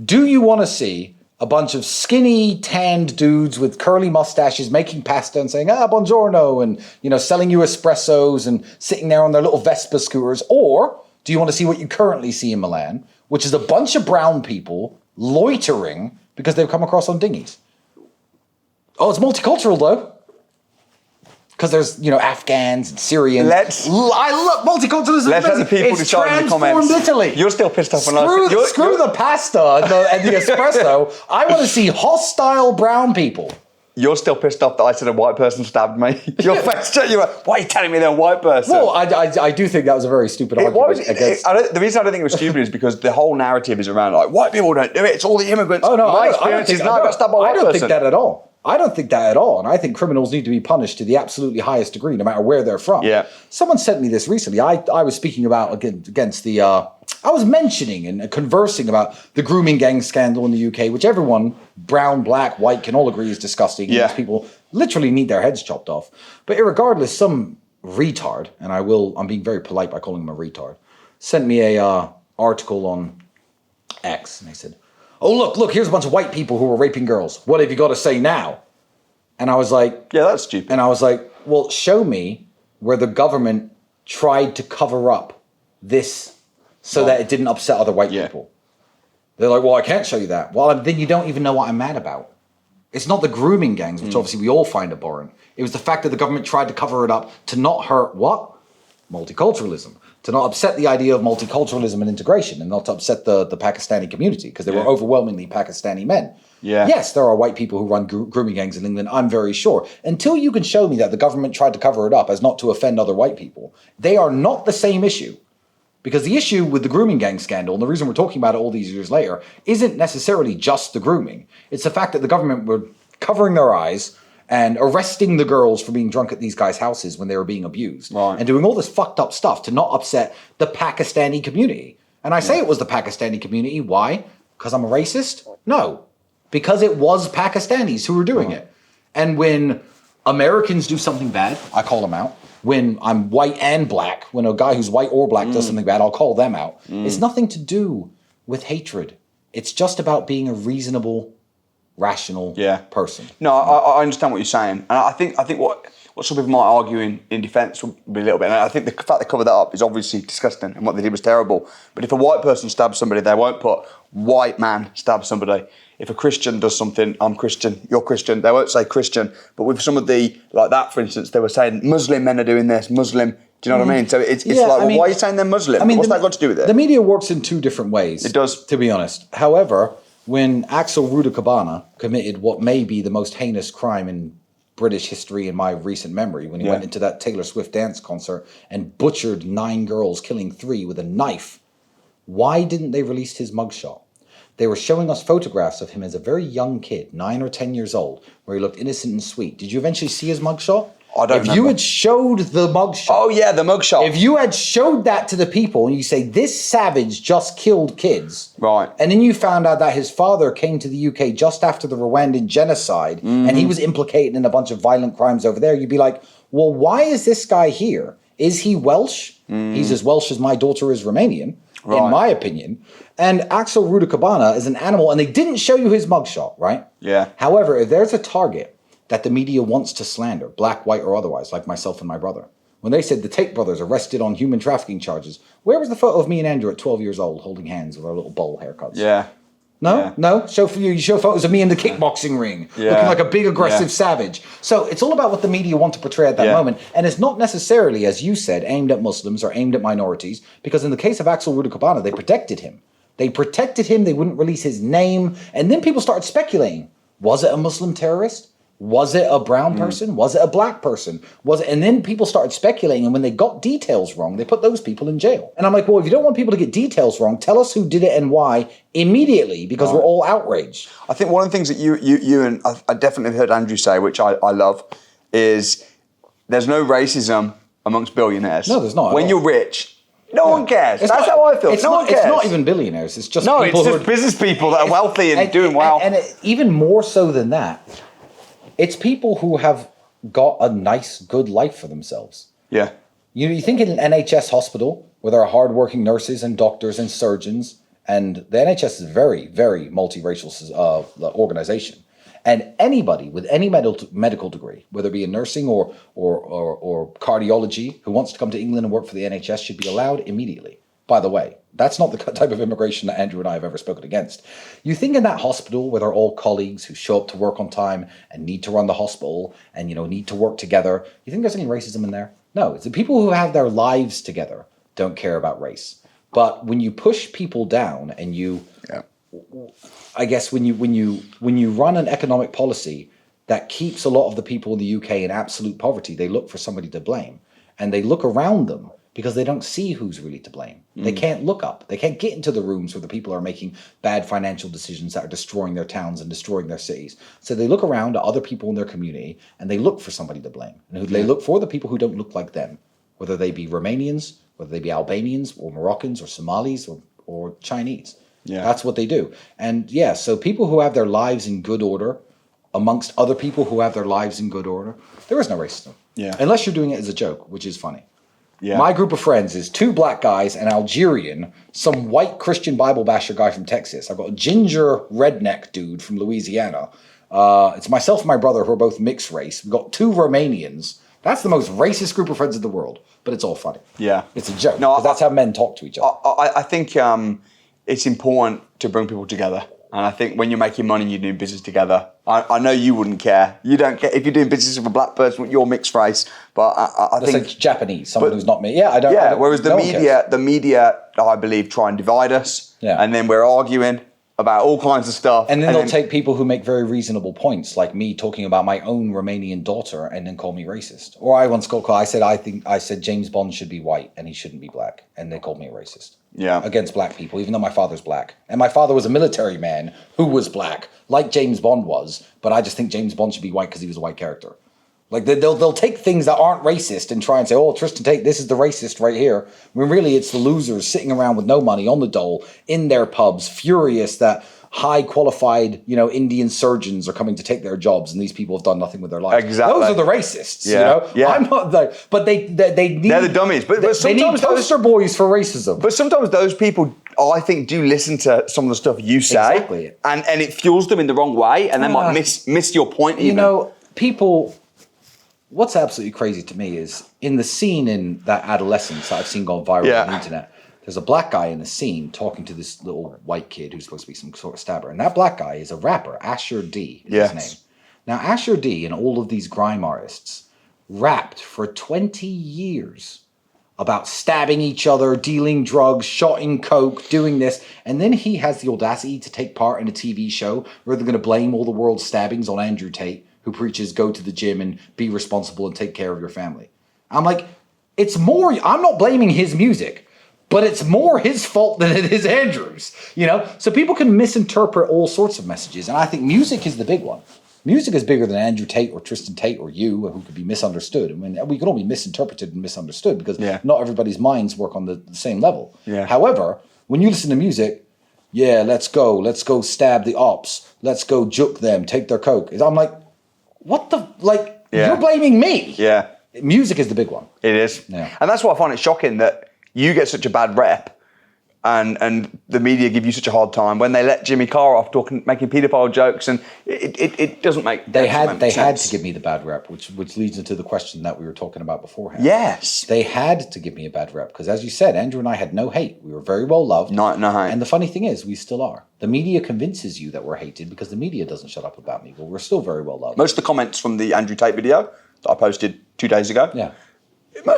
[SPEAKER 1] Do you want to see a bunch of skinny, tanned dudes with curly mustaches making pasta and saying, buongiorno, and, selling you espressos and sitting there on their little Vespa scooters? Or do you want to see what you currently see in Milan, which is a bunch of brown people loitering because they've come across on dinghies? Oh, it's multicultural, though. Because there's, Afghans and Syrians. I love multiculturalism.
[SPEAKER 2] Let's let the people decide in the comments.
[SPEAKER 1] Italy.
[SPEAKER 2] You're still pissed off on
[SPEAKER 1] Screw the pasta and the espresso. I want to see hostile brown people.
[SPEAKER 2] You're still pissed off that I said a white person stabbed me. Your face, you were, why are you telling me they're a white person?
[SPEAKER 1] Well, I do think that was a very stupid argument.
[SPEAKER 2] The reason I don't think it was stupid is because the whole narrative is around white people don't do it. It's all the immigrants.
[SPEAKER 1] Oh no,
[SPEAKER 2] my experience is now I got stabbed by a white person.
[SPEAKER 1] I don't think that at all. I don't think that at all. And I think criminals need to be punished to the absolutely highest degree, no matter where they're from.
[SPEAKER 2] Yeah.
[SPEAKER 1] Someone sent me this recently. I was speaking about against the. I was mentioning and conversing about the grooming gang scandal in the UK, which everyone, brown, black, white, can all agree is disgusting.
[SPEAKER 2] Yeah.
[SPEAKER 1] These people literally need their heads chopped off. But irregardless, some retard, and I'm being very polite by calling him a retard, sent me a article on X, and they said, "Oh, look, here's a bunch of white people who are raping girls. What have you got to say now?" And I was like...
[SPEAKER 2] Yeah, that's stupid.
[SPEAKER 1] And I was like, well, show me where the government tried to cover up this so that it didn't upset other white people. They're like, well, I can't show you that. Well, then you don't even know what I'm mad about. It's not the grooming gangs, which obviously we all find abhorrent. It was the fact that the government tried to cover it up to not hurt what? Multiculturalism. To not upset the idea of multiculturalism and integration, and not to upset the Pakistani community, because they were overwhelmingly Pakistani men.
[SPEAKER 2] Yeah.
[SPEAKER 1] Yes, there are white people who run grooming gangs in England, I'm very sure. Until you can show me that the government tried to cover it up as not to offend other white people, they are not the same issue. Because the issue with the grooming gang scandal, and the reason we're talking about it all these years later, isn't necessarily just the grooming. It's the fact that the government were covering their eyes and arresting the girls for being drunk at these guys' houses when they were being abused.
[SPEAKER 2] Right.
[SPEAKER 1] And doing all this fucked up stuff to not upset the Pakistani community. And I say it was the Pakistani community. Why? Because I'm a racist? No. Because it was Pakistanis who were doing it. And when Americans do something bad, I call them out. When I'm white and black, when a guy who's white or black does something bad, I'll call them out. It's nothing to do with hatred. It's just about being a reasonable, rational person.
[SPEAKER 2] No, I understand what you're saying. And I think what some people might argue in defence would be a little bit, and I think the fact they cover that up is obviously disgusting, and what they did was terrible. But if a white person stabs somebody, they won't put white man stabs somebody. If a Christian does something, I'm Christian, you're Christian, they won't say Christian. But with some of the, like that, for instance, they were saying Muslim men are doing this, Muslim, do you know what I mean? So it's why are you saying they're Muslim? What's that got to do with it?
[SPEAKER 1] The media works in two different ways.
[SPEAKER 2] It does.
[SPEAKER 1] To be honest. However, when Axel Rudakabana committed what may be the most heinous crime in British history in my recent memory, when he went into that Taylor Swift dance concert and butchered 9 girls, killing 3 with a knife, why didn't they release his mugshot? They were showing us photographs of him as a very young kid, 9 or 10 years old, where he looked innocent and sweet. Did you eventually see his mugshot?
[SPEAKER 2] I don't
[SPEAKER 1] If you
[SPEAKER 2] remember.
[SPEAKER 1] had showed the mugshot.
[SPEAKER 2] Oh yeah, the mugshot.
[SPEAKER 1] If you had showed that to the people and you say, this savage just killed kids.
[SPEAKER 2] Right.
[SPEAKER 1] And then you found out that his father came to the UK just after the Rwandan genocide and he was implicated in a bunch of violent crimes over there, you'd be like, well, why is this guy here? Is he Welsh? He's as Welsh as my daughter is Romanian, in my opinion. And Axel Rudakabana is an animal, and they didn't show you his mugshot, right?
[SPEAKER 2] Yeah.
[SPEAKER 1] However, if there's a target that the media wants to slander, black, white, or otherwise, like myself and my brother, when they said the Tate brothers arrested on human trafficking charges, where was the photo of me and Andrew at 12 years old holding hands with our little bowl haircuts?
[SPEAKER 2] Yeah.
[SPEAKER 1] No,
[SPEAKER 2] Yeah.
[SPEAKER 1] no. You show photos of me in the kickboxing ring,
[SPEAKER 2] Yeah.
[SPEAKER 1] looking like a big aggressive
[SPEAKER 2] Yeah.
[SPEAKER 1] savage. So it's all about what the media want to portray at that
[SPEAKER 2] Yeah.
[SPEAKER 1] moment, and it's not necessarily, as you said, aimed at Muslims or aimed at minorities. Because in the case of Axel Rudakabana, they protected him. They protected him. They wouldn't release his name, and then people started speculating: was it a Muslim terrorist? Was it a brown person? Was it a black person? Was it? And then people started speculating, and when they got details wrong, they put those people in jail. And I'm like, well, if you don't want people to get details wrong, tell us who did it and why immediately, because we're all outraged.
[SPEAKER 2] I think one of the things that you and I definitely heard Andrew say, which I love, is there's no racism amongst billionaires.
[SPEAKER 1] No, there's not at
[SPEAKER 2] When
[SPEAKER 1] all.
[SPEAKER 2] you're rich, no one cares.
[SPEAKER 1] It's
[SPEAKER 2] That's
[SPEAKER 1] not-
[SPEAKER 2] how I feel.
[SPEAKER 1] It's
[SPEAKER 2] No
[SPEAKER 1] not,
[SPEAKER 2] one cares.
[SPEAKER 1] It's not even billionaires. It's just
[SPEAKER 2] No,
[SPEAKER 1] people
[SPEAKER 2] it's
[SPEAKER 1] who
[SPEAKER 2] just
[SPEAKER 1] are,
[SPEAKER 2] business people that are wealthy and doing well.
[SPEAKER 1] And even more so than that, it's people who have got a nice, good life for themselves.
[SPEAKER 2] Yeah.
[SPEAKER 1] You think in an NHS hospital where there are hardworking nurses and doctors and surgeons, and the NHS is a very, very multiracial organization. And anybody with any medical degree, whether it be in nursing or cardiology, who wants to come to England and work for the NHS should be allowed immediately. By the way, that's not the type of immigration that Andrew and I have ever spoken against. You think in that hospital where they're all colleagues who show up to work on time and need to run the hospital and need to work together, you think there's any racism in there? No, it's the people who have their lives together don't care about race. But when you push people down and I guess when you run an economic policy that keeps a lot of the people in the UK in absolute poverty, they look for somebody to blame, and they look around them because they don't see who's really to blame. They can't look up. They can't get into the rooms where the people are making bad financial decisions that are destroying their towns and destroying their cities. So they look around at other people in their community and they look for somebody to blame. And who they look for the people who don't look like them, whether they be Romanians, whether they be Albanians or Moroccans or Somalis or Chinese.
[SPEAKER 2] Yeah.
[SPEAKER 1] That's what they do. And so people who have their lives in good order amongst other people who have their lives in good order, there is no racism.
[SPEAKER 2] Yeah.
[SPEAKER 1] Unless you're doing it as a joke, which is funny.
[SPEAKER 2] Yeah.
[SPEAKER 1] My group of friends is 2 black guys, an Algerian, some white Christian Bible basher guy from Texas. I've got a ginger redneck dude from Louisiana. It's myself and my brother who are both mixed race. We've got 2 Romanians. That's the most racist group of friends in the world, but it's all funny.
[SPEAKER 2] Yeah.
[SPEAKER 1] It's a joke.
[SPEAKER 2] No,
[SPEAKER 1] 'Cause that's how men talk to each other.
[SPEAKER 2] I think it's important to bring people together. And I think when you're making money, you're doing business together. I know you wouldn't care. You don't care if you're doing business with a black person, you're mixed race. But I
[SPEAKER 1] That's
[SPEAKER 2] think
[SPEAKER 1] like Japanese, someone who's not me. Yeah, I don't.
[SPEAKER 2] Whereas
[SPEAKER 1] no one cares.
[SPEAKER 2] the media, I believe, try and divide us.
[SPEAKER 1] Yeah.
[SPEAKER 2] And then we're arguing about all kinds of stuff.
[SPEAKER 1] And then they'll take people who make very reasonable points, like me talking about my own Romanian daughter, and then call me racist. Or I once I said James Bond should be white and he shouldn't be black, and they called me a racist.
[SPEAKER 2] Yeah.
[SPEAKER 1] Against black people, even though my father's black, and my father was a military man who was black, like James Bond was. But I just think James Bond should be white because he was a white character. Like they'll take things that aren't racist and try and say, "Oh, Tristan Tate, this is the racist right here." When really it's the losers sitting around with no money on the dole in their pubs, furious that high qualified, Indian surgeons are coming to take their jobs, and these people have done nothing with their lives.
[SPEAKER 2] Exactly.
[SPEAKER 1] Those are the racists.
[SPEAKER 2] Yeah. Yeah.
[SPEAKER 1] I'm not but they need.
[SPEAKER 2] They're the dummies. But
[SPEAKER 1] they need
[SPEAKER 2] sometimes
[SPEAKER 1] poster boys for racism.
[SPEAKER 2] But sometimes those people, I think, do listen to some of the stuff you say,
[SPEAKER 1] Exactly.
[SPEAKER 2] and it fuels them in the wrong way, and they might miss your point. Even.
[SPEAKER 1] People. What's absolutely crazy to me is in the scene in that Adolescence that I've seen go viral on the internet. There's a black guy in the scene talking to this little white kid who's supposed to be some sort of stabber. And that black guy is a rapper, Asher D is his name. Now, Asher D and all of these grime artists rapped for 20 years about stabbing each other, dealing drugs, shotting coke, doing this. And then he has the audacity to take part in a TV show where they're going to blame all the world's stabbings on Andrew Tate, who preaches go to the gym and be responsible and take care of your family. I'm like, I'm not blaming his music. But it's more his fault than it is Andrew's, So people can misinterpret all sorts of messages. And I think music is the big one. Music is bigger than Andrew Tate or Tristan Tate or you, who could be misunderstood. I mean, we can all be misinterpreted and misunderstood because not everybody's minds work on the same level.
[SPEAKER 2] Yeah.
[SPEAKER 1] However, when you listen to music, let's go stab the ops, let's go juke them, take their coke. I'm like, what the, like, you're blaming me.
[SPEAKER 2] Yeah.
[SPEAKER 1] Music is the big one.
[SPEAKER 2] It is.
[SPEAKER 1] Yeah.
[SPEAKER 2] And that's why I find it shocking that you get such a bad rep and the media give you such a hard time when they let Jimmy Carr off making paedophile jokes, and it doesn't make
[SPEAKER 1] They had
[SPEAKER 2] sense.
[SPEAKER 1] to give me the bad rep, which leads into the question that we were talking about beforehand.
[SPEAKER 2] Yes.
[SPEAKER 1] They had to give me a bad rep because, as you said, Andrew and I had no hate. We were very well loved.
[SPEAKER 2] No hate.
[SPEAKER 1] And the funny thing is, we still are. The media convinces you that we're hated because the media doesn't shut up about me, but we're still very well loved.
[SPEAKER 2] Most of the comments from the Andrew Tate video that I posted 2 days ago,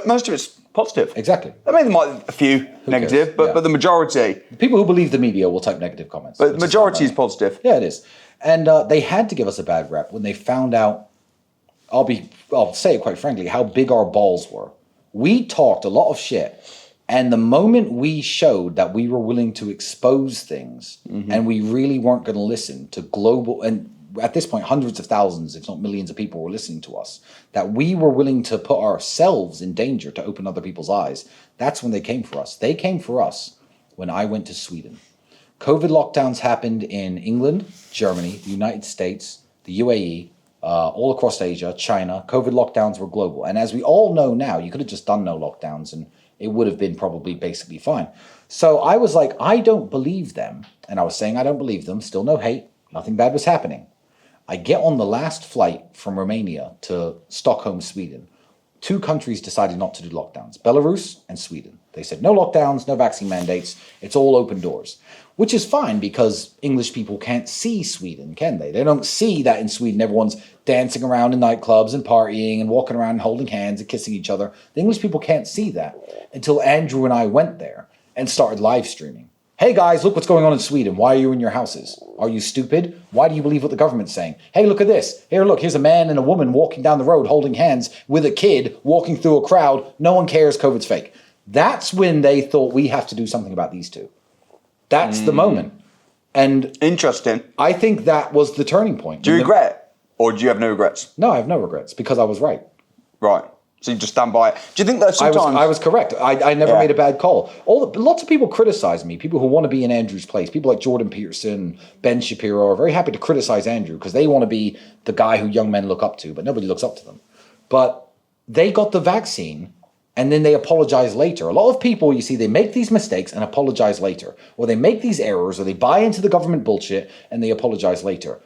[SPEAKER 2] most of it's positive.
[SPEAKER 1] Exactly.
[SPEAKER 2] I mean, there might be a few negative,
[SPEAKER 1] cares?
[SPEAKER 2] but the majority.
[SPEAKER 1] The people who believe the media will type negative comments.
[SPEAKER 2] But the majority is positive.
[SPEAKER 1] Yeah, it is. And they had to give us a bad rep when they found out, I'll say it quite frankly, how big our balls were. We talked a lot of shit, and the moment we showed that we were willing to expose things and we really weren't going to listen to global, and at this point hundreds of thousands, if not millions of people were listening to us, that we were willing to put ourselves in danger to open other people's eyes, that's when they came for us. They came for us when I went to Sweden. COVID lockdowns happened in England, Germany, the United States, the UAE, all across Asia, China. COVID lockdowns were global. And as we all know now, you could have just done no lockdowns and it would have been probably basically fine. So I was like, I don't believe them. And I was saying I don't believe them. Still no hate. Nothing bad was happening. I get on the last flight from Romania to Stockholm, Sweden. 2 countries decided not to do lockdowns, Belarus and Sweden. They said no lockdowns, no vaccine mandates. It's all open doors, which is fine because English people can't see Sweden, can they? They don't see that in Sweden everyone's dancing around in nightclubs and partying and walking around and holding hands and kissing each other. The English people can't see that until Andrew and I went there and started live streaming. Hey guys, look what's going on in Sweden. Why are you in your houses? Are you stupid? Why do you believe what the government's saying? Hey, look at this. Here, look, here's a man and a woman walking down the road holding hands with a kid walking through a crowd. No one cares. COVID's fake. That's when they thought we have to do something about these two. That's the moment. And
[SPEAKER 2] interesting.
[SPEAKER 1] I think that was the turning point.
[SPEAKER 2] Do you regret or do you have no regrets?
[SPEAKER 1] No, I have no regrets because I was right.
[SPEAKER 2] Right. So you just stand by it. Do you think that sometimes...
[SPEAKER 1] I was correct. I never made a bad call. Lots of people criticize me. People who want to be in Andrew's place. People like Jordan Peterson, Ben Shapiro are very happy to criticize Andrew because they want to be the guy who young men look up to, but nobody looks up to them. But they got the vaccine and then they apologize later. A lot of people, you see, they make these mistakes and apologize later. Or they make these errors or they buy into the government bullshit and they apologize later.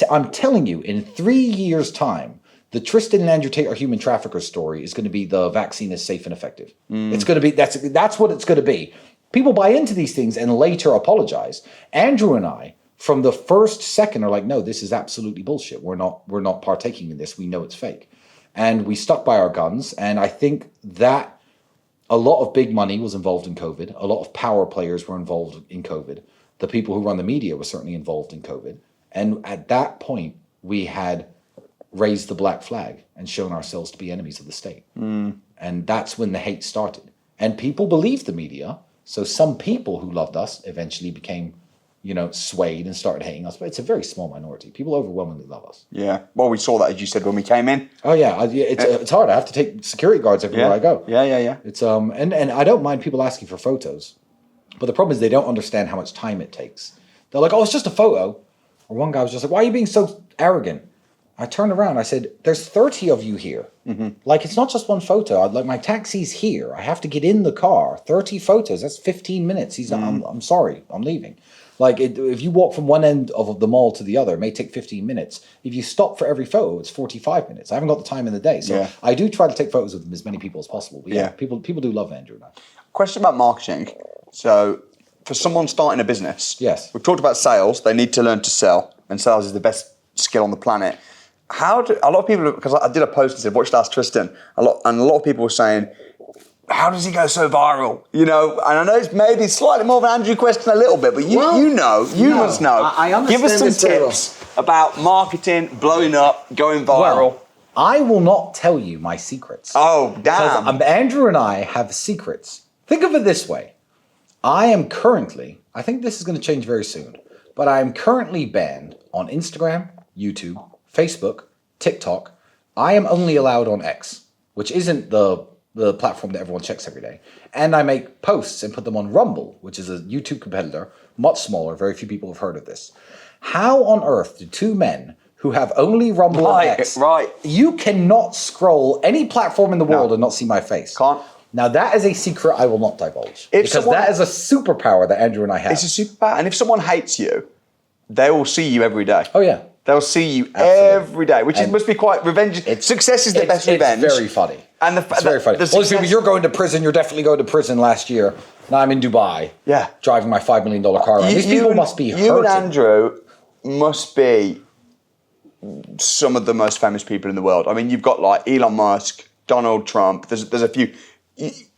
[SPEAKER 1] I'm telling you, in 3 years' time, the Tristan and Andrew Tate are human traffickers story is going to be the vaccine is safe and effective. It's going to be, that's what it's going to be. People buy into these things and later apologize. Andrew and I, from the first second, are like, no, this is absolutely bullshit. We're not partaking in this. We know it's fake. And we stuck by our guns. And I think that a lot of big money was involved in COVID. A lot of power players were involved in COVID. The people who run the media were certainly involved in COVID. And at that point, we had raised the black flag and shown ourselves to be enemies of the state. And that's when the hate started. And people believed the media. So some people who loved us eventually became, swayed and started hating us. But it's a very small minority. People overwhelmingly love us.
[SPEAKER 2] Yeah. Well, we saw that, as you said, when we came in.
[SPEAKER 1] Oh, yeah. It's hard. I have to take security guards everywhere I go.
[SPEAKER 2] Yeah.
[SPEAKER 1] It's and I don't mind people asking for photos. But the problem is they don't understand how much time it takes. They're like, oh, it's just a photo. Or one guy was just like, why are you being so arrogant? I turned around, I said, there's 30 of you here. Like, it's not just one photo. Like, my taxi's here. I have to get in the car. 30 photos, that's 15 minutes. I'm sorry, I'm leaving. Like, if you walk from one end of the mall to the other, it may take 15 minutes. If you stop for every photo, it's 45 minutes. I haven't got the time in the day. So I do try to take photos of as many people as possible. But people do love Andrew and I.
[SPEAKER 2] Question about marketing. So, for someone starting a business, we've talked about sales. They need to learn to sell, and sales is the best skill on the planet. A lot of people, because I did a post and said, watch Ask Tristan, and a lot of people were saying, how does he go so viral? And I know it's maybe slightly more of an Andrew question a little bit, but you must know.
[SPEAKER 1] I understand.
[SPEAKER 2] Give us some tips about marketing, blowing up, going viral.
[SPEAKER 1] Well, I will not tell you my secrets.
[SPEAKER 2] Oh, damn.
[SPEAKER 1] Andrew and I have secrets. Think of it this way. I am currently, I think this is going to change very soon, but I am currently banned on Instagram, YouTube, Facebook, TikTok. I am only allowed on X, which isn't the platform that everyone checks every day. And I make posts and put them on Rumble, which is a YouTube competitor, much smaller. Very few people have heard of this. How on earth do two men who have only Rumble and X...
[SPEAKER 2] Right.
[SPEAKER 1] You cannot scroll any platform in the world and not see my face.
[SPEAKER 2] Can't.
[SPEAKER 1] Now, that is a secret I will not divulge. Because that is a superpower that Andrew and I have.
[SPEAKER 2] It's a superpower. And if someone hates you, they will see you every day.
[SPEAKER 1] Oh, yeah.
[SPEAKER 2] They'll see you every day, which must be quite revenge. Success is the best revenge.
[SPEAKER 1] It's very funny.
[SPEAKER 2] And
[SPEAKER 1] it's very funny. People, you're going to prison. You're definitely going to prison last year. Now I'm in Dubai.
[SPEAKER 2] Yeah.
[SPEAKER 1] Driving my $5 million car around. These people must be hurting.
[SPEAKER 2] You and Andrew must be some of the most famous people in the world. I mean, you've got like Elon Musk, Donald Trump. There's a few.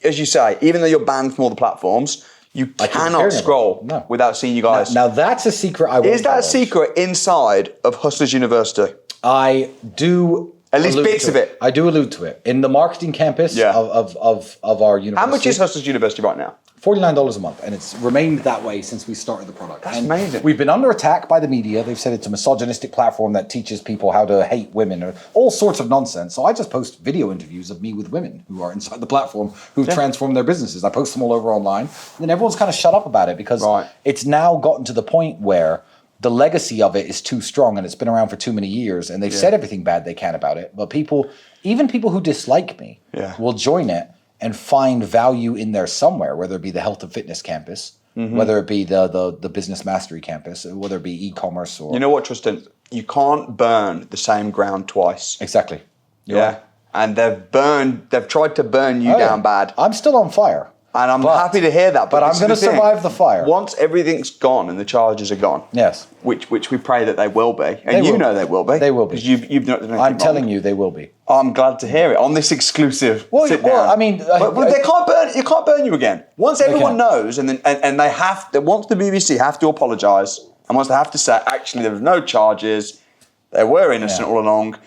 [SPEAKER 2] As you say, even though you're banned from all the platforms, you cannot scroll without seeing you guys.
[SPEAKER 1] Now that's a secret I won't
[SPEAKER 2] Is that a secret inside of Hustlers University?
[SPEAKER 1] I do.
[SPEAKER 2] At least bits of it.
[SPEAKER 1] I do allude to it. In the marketing campus of our university.
[SPEAKER 2] How much is Hustlers University right now?
[SPEAKER 1] $49 a month, and it's remained that way since we started the product.
[SPEAKER 2] That's amazing.
[SPEAKER 1] We've been under attack by the media. They've said it's a misogynistic platform that teaches people how to hate women or all sorts of nonsense. So I just post video interviews of me with women who are inside the platform who've transformed their businesses. I post them all over online, and then everyone's kind of shut up about it because it's now gotten to the point where the legacy of it is too strong, and it's been around for too many years, and they've said everything bad they can about it. But people, even people who dislike me, will join it and find value in there somewhere, whether it be the health and fitness campus, whether it be the business mastery campus, whether it be e-commerce or...
[SPEAKER 2] You know what, Tristan? You can't burn the same ground twice.
[SPEAKER 1] Exactly.
[SPEAKER 2] Right. And they've tried to burn you down bad.
[SPEAKER 1] I'm still on fire.
[SPEAKER 2] And I'm happy to hear that.
[SPEAKER 1] But I'm going to survive the fire.
[SPEAKER 2] Once everything's gone and the charges are gone.
[SPEAKER 1] Yes.
[SPEAKER 2] Which we pray that they will be. And you know they will be.
[SPEAKER 1] They will be.
[SPEAKER 2] Because you've not done anything
[SPEAKER 1] I'm telling you, they will be.
[SPEAKER 2] I'm glad to hear it on this exclusive sit down.
[SPEAKER 1] I mean...
[SPEAKER 2] But they can't burn you. Can't burn you again. Once everyone knows and they have to... Once the BBC have to apologise and once they have to say, actually, there was no charges, they were innocent all along,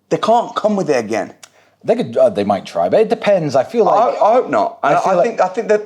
[SPEAKER 2] they can't come with it again.
[SPEAKER 1] They could. They might try, but it depends. I feel like
[SPEAKER 2] I hope not. And I think that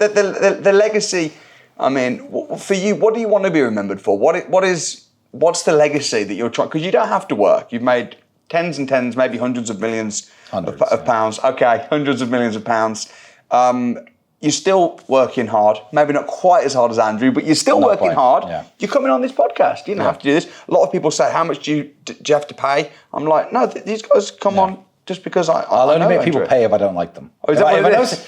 [SPEAKER 2] the legacy. I mean, for you, what do you want to be remembered for? What's the legacy that you're trying? Because you don't have to work. You've made tens and tens, maybe hundreds of millions of pounds. Okay, hundreds of millions of pounds. You're still working hard. Maybe not quite as hard as Andrew, but you're still working hard. Yeah. You're coming on this podcast. You didn't have to do this. A lot of people say, "How much do you have to pay?" I'm like, no, these guys come on. Just because
[SPEAKER 1] I'll only make people pay if I don't like them.
[SPEAKER 2] Oh, if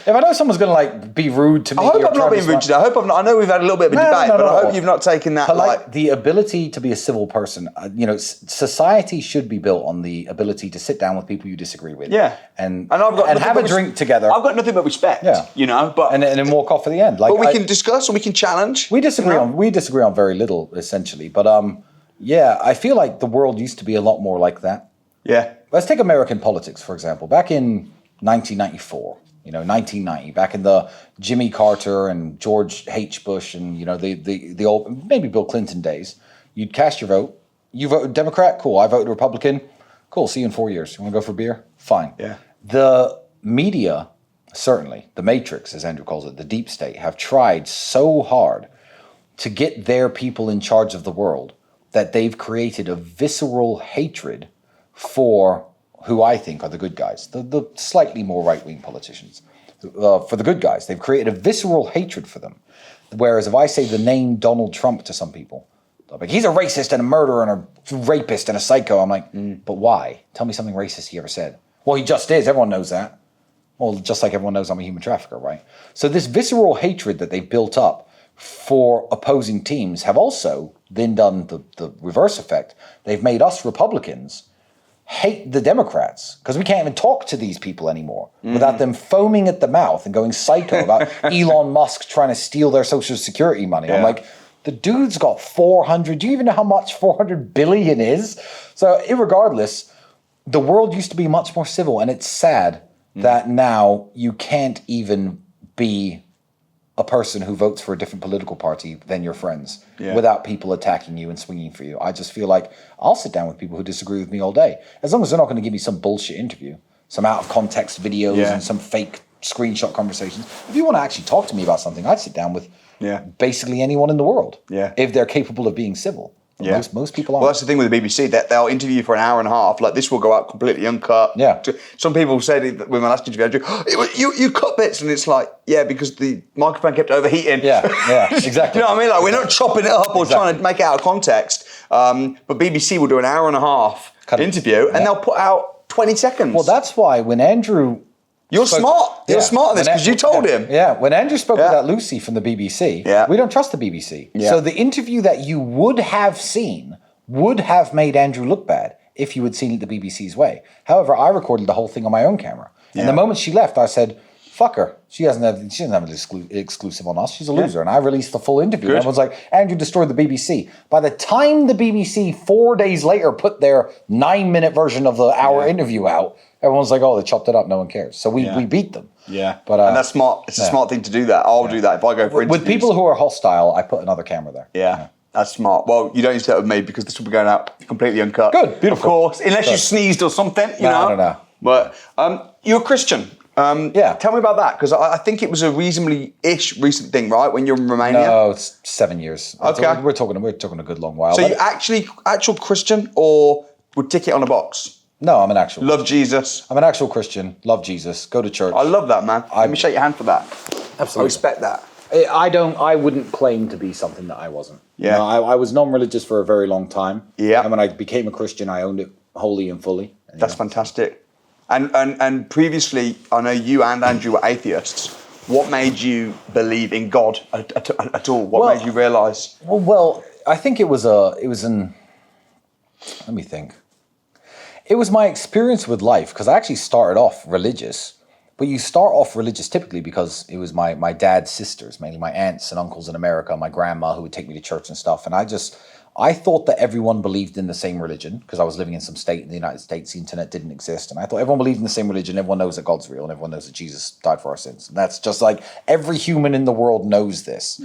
[SPEAKER 1] I know someone's going to like be rude to me.
[SPEAKER 2] I hope I'm not being rude today. I hope I'm not. I know we've had a little bit of a debate, but I hope you've not taken that.
[SPEAKER 1] Like the ability to be a civil person. Society should be built on the ability to sit down with people you disagree with.
[SPEAKER 2] Yeah,
[SPEAKER 1] and have a drink together.
[SPEAKER 2] I've got nothing but respect. Yeah, but
[SPEAKER 1] and then walk off at the end.
[SPEAKER 2] But we can discuss and we can challenge.
[SPEAKER 1] We disagree on very little essentially, but I feel like the world used to be a lot more like that.
[SPEAKER 2] Yeah.
[SPEAKER 1] Let's take American politics, for example. Back in 1994, 1990, back in the Jimmy Carter and George H. Bush and, the old, maybe Bill Clinton days, you'd cast your vote. You voted Democrat? Cool. I voted Republican? Cool. See you in 4 years. You want to go for beer? Fine.
[SPEAKER 2] Yeah.
[SPEAKER 1] The media, certainly, the Matrix, as Andrew calls it, the deep state, have tried so hard to get their people in charge of the world that they've created a visceral hatred for who I think are the good guys, the slightly more right-wing politicians. For the good guys, they've created a visceral hatred for them. Whereas if I say the name Donald Trump to some people, they'll be like, he's a racist and a murderer and a rapist and a psycho. I'm like, but why? Tell me something racist he ever said. Well, he just is. Everyone knows that. Well, just like everyone knows I'm a human trafficker, right? So this visceral hatred that they've built up for opposing teams have also then done the reverse effect. They've made us Republicans hate the Democrats because we can't even talk to these people anymore without them foaming at the mouth and going psycho about Elon Musk trying to steal their Social Security money. Yeah. I'm like, the dude's got 400. Do you even know how much 400 billion is? So irregardless, the world used to be much more civil, and it's sad that now you can't even be a person who votes for a different political party than your friends without people attacking you and swinging for you. I just feel like I'll sit down with people who disagree with me all day. As long as they're not going to give me some bullshit interview, some out of context videos and some fake screenshot conversations. If you want to actually talk to me about something, I'd sit down with basically anyone in the world if they're capable of being civil. But
[SPEAKER 2] Yeah.
[SPEAKER 1] most people aren't.
[SPEAKER 2] Well, that's the thing with the BBC. That they'll interview you for an hour and a half. Like, this will go out completely uncut.
[SPEAKER 1] Yeah.
[SPEAKER 2] Some people said with my last interview, Andrew, you cut bits, and it's like, yeah, because the microphone kept overheating.
[SPEAKER 1] Yeah, exactly.
[SPEAKER 2] You know what I mean? Like, we're not chopping it up or trying to make it out of context. But BBC will do an hour and a half interview, and they'll put out 20 seconds.
[SPEAKER 1] Well, that's why when Andrew...
[SPEAKER 2] You're smart. You're smart on this because you told him.
[SPEAKER 1] Yeah, when Andrew spoke to that Lucy from the BBC, we don't trust the BBC.
[SPEAKER 2] Yeah.
[SPEAKER 1] So the interview that you would have seen would have made Andrew look bad if you had seen it the BBC's way. However, I recorded the whole thing on my own camera. And the moment she left, I said, fuck her. She doesn't have an exclusive on us. She's a loser. And I released the full interview. And everyone's like, Andrew destroyed the BBC. By the time the BBC 4 days later put their 9-minute version of the hour interview out, everyone's like, oh, they chopped it up. No one cares. So we beat them.
[SPEAKER 2] Yeah.
[SPEAKER 1] But,
[SPEAKER 2] and that's smart. It's a smart thing to do that. I'll do that if I go for interviews.
[SPEAKER 1] With people who are hostile, I put another camera there.
[SPEAKER 2] Yeah. That's smart. Well, you don't use that with me because this will be going out completely uncut.
[SPEAKER 1] Good. Beautiful.
[SPEAKER 2] Of course. Unless you sneezed or something, you know.
[SPEAKER 1] I don't know.
[SPEAKER 2] But you're a Christian. Tell me about that, because I think it was a reasonably-ish recent thing, right? When you're in Romania.
[SPEAKER 1] No, it's 7 years.
[SPEAKER 2] Okay.
[SPEAKER 1] We're talking a good long while.
[SPEAKER 2] So you actual Christian, or would tick it on a box?
[SPEAKER 1] No, I'm an actual.
[SPEAKER 2] Love Jesus.
[SPEAKER 1] I'm an actual Christian. Love Jesus. Go to church.
[SPEAKER 2] I love that, man. Let me shake your hand for that.
[SPEAKER 1] Absolutely.
[SPEAKER 2] I respect that.
[SPEAKER 1] I wouldn't claim to be something that I wasn't.
[SPEAKER 2] Yeah.
[SPEAKER 1] You know, I was non-religious for a very long time.
[SPEAKER 2] Yeah.
[SPEAKER 1] And when I became a Christian, I owned it wholly and fully.
[SPEAKER 2] That's fantastic. And previously, I know you and Andrew were atheists. What made you believe in God at all? What made you realise?
[SPEAKER 1] Well, I think it was let me think. It was my experience with life, because I actually started off religious. But you start off religious typically because it was my dad's sisters, mainly my aunts and uncles in America, my grandma who would take me to church and stuff. And I thought that everyone believed in the same religion, because I was living in some state in the United States, the internet didn't exist. And I thought everyone believed in the same religion, everyone knows that God's real, and everyone knows that Jesus died for our sins. And that's just like every human in the world knows this.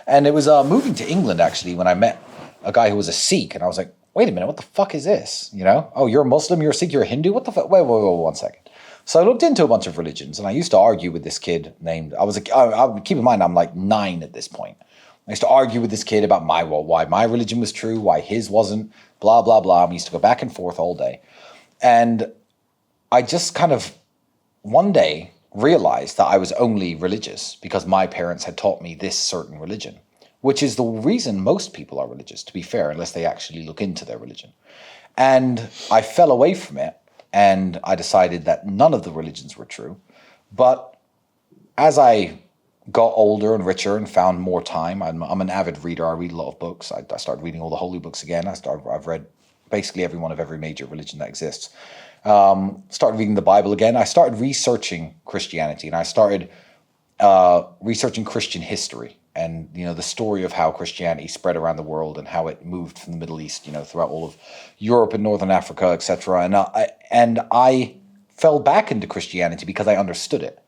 [SPEAKER 1] And it was moving to England, actually, when I met a guy who was a Sikh, and I was like, wait a minute, what the fuck is this? You know? Oh, you're a Muslim, you're a Sikh, you're a Hindu? What the fuck? Wait, 1 second. So I looked into a bunch of religions, and I used to argue with this kid named, keep in mind, I'm like 9 at this point. I used to argue with this kid about why my religion was true, why his wasn't, blah, blah, blah. We used to go back and forth all day. And I just kind of, one day, realized that I was only religious because my parents had taught me this certain religion, which is the reason most people are religious, to be fair, unless they actually look into their religion. And I fell away from it, and I decided that none of the religions were true. But as I got older and richer and found more time, I'm an avid reader. I read a lot of books. I started reading all the holy books again. I've read basically every one of every major religion that exists. Started reading the Bible again. I started researching Christianity, and I started researching Christian history, and the story of how Christianity spread around the world and how it moved from the Middle East, throughout all of Europe and Northern Africa, etc. And I fell back into Christianity because I understood it.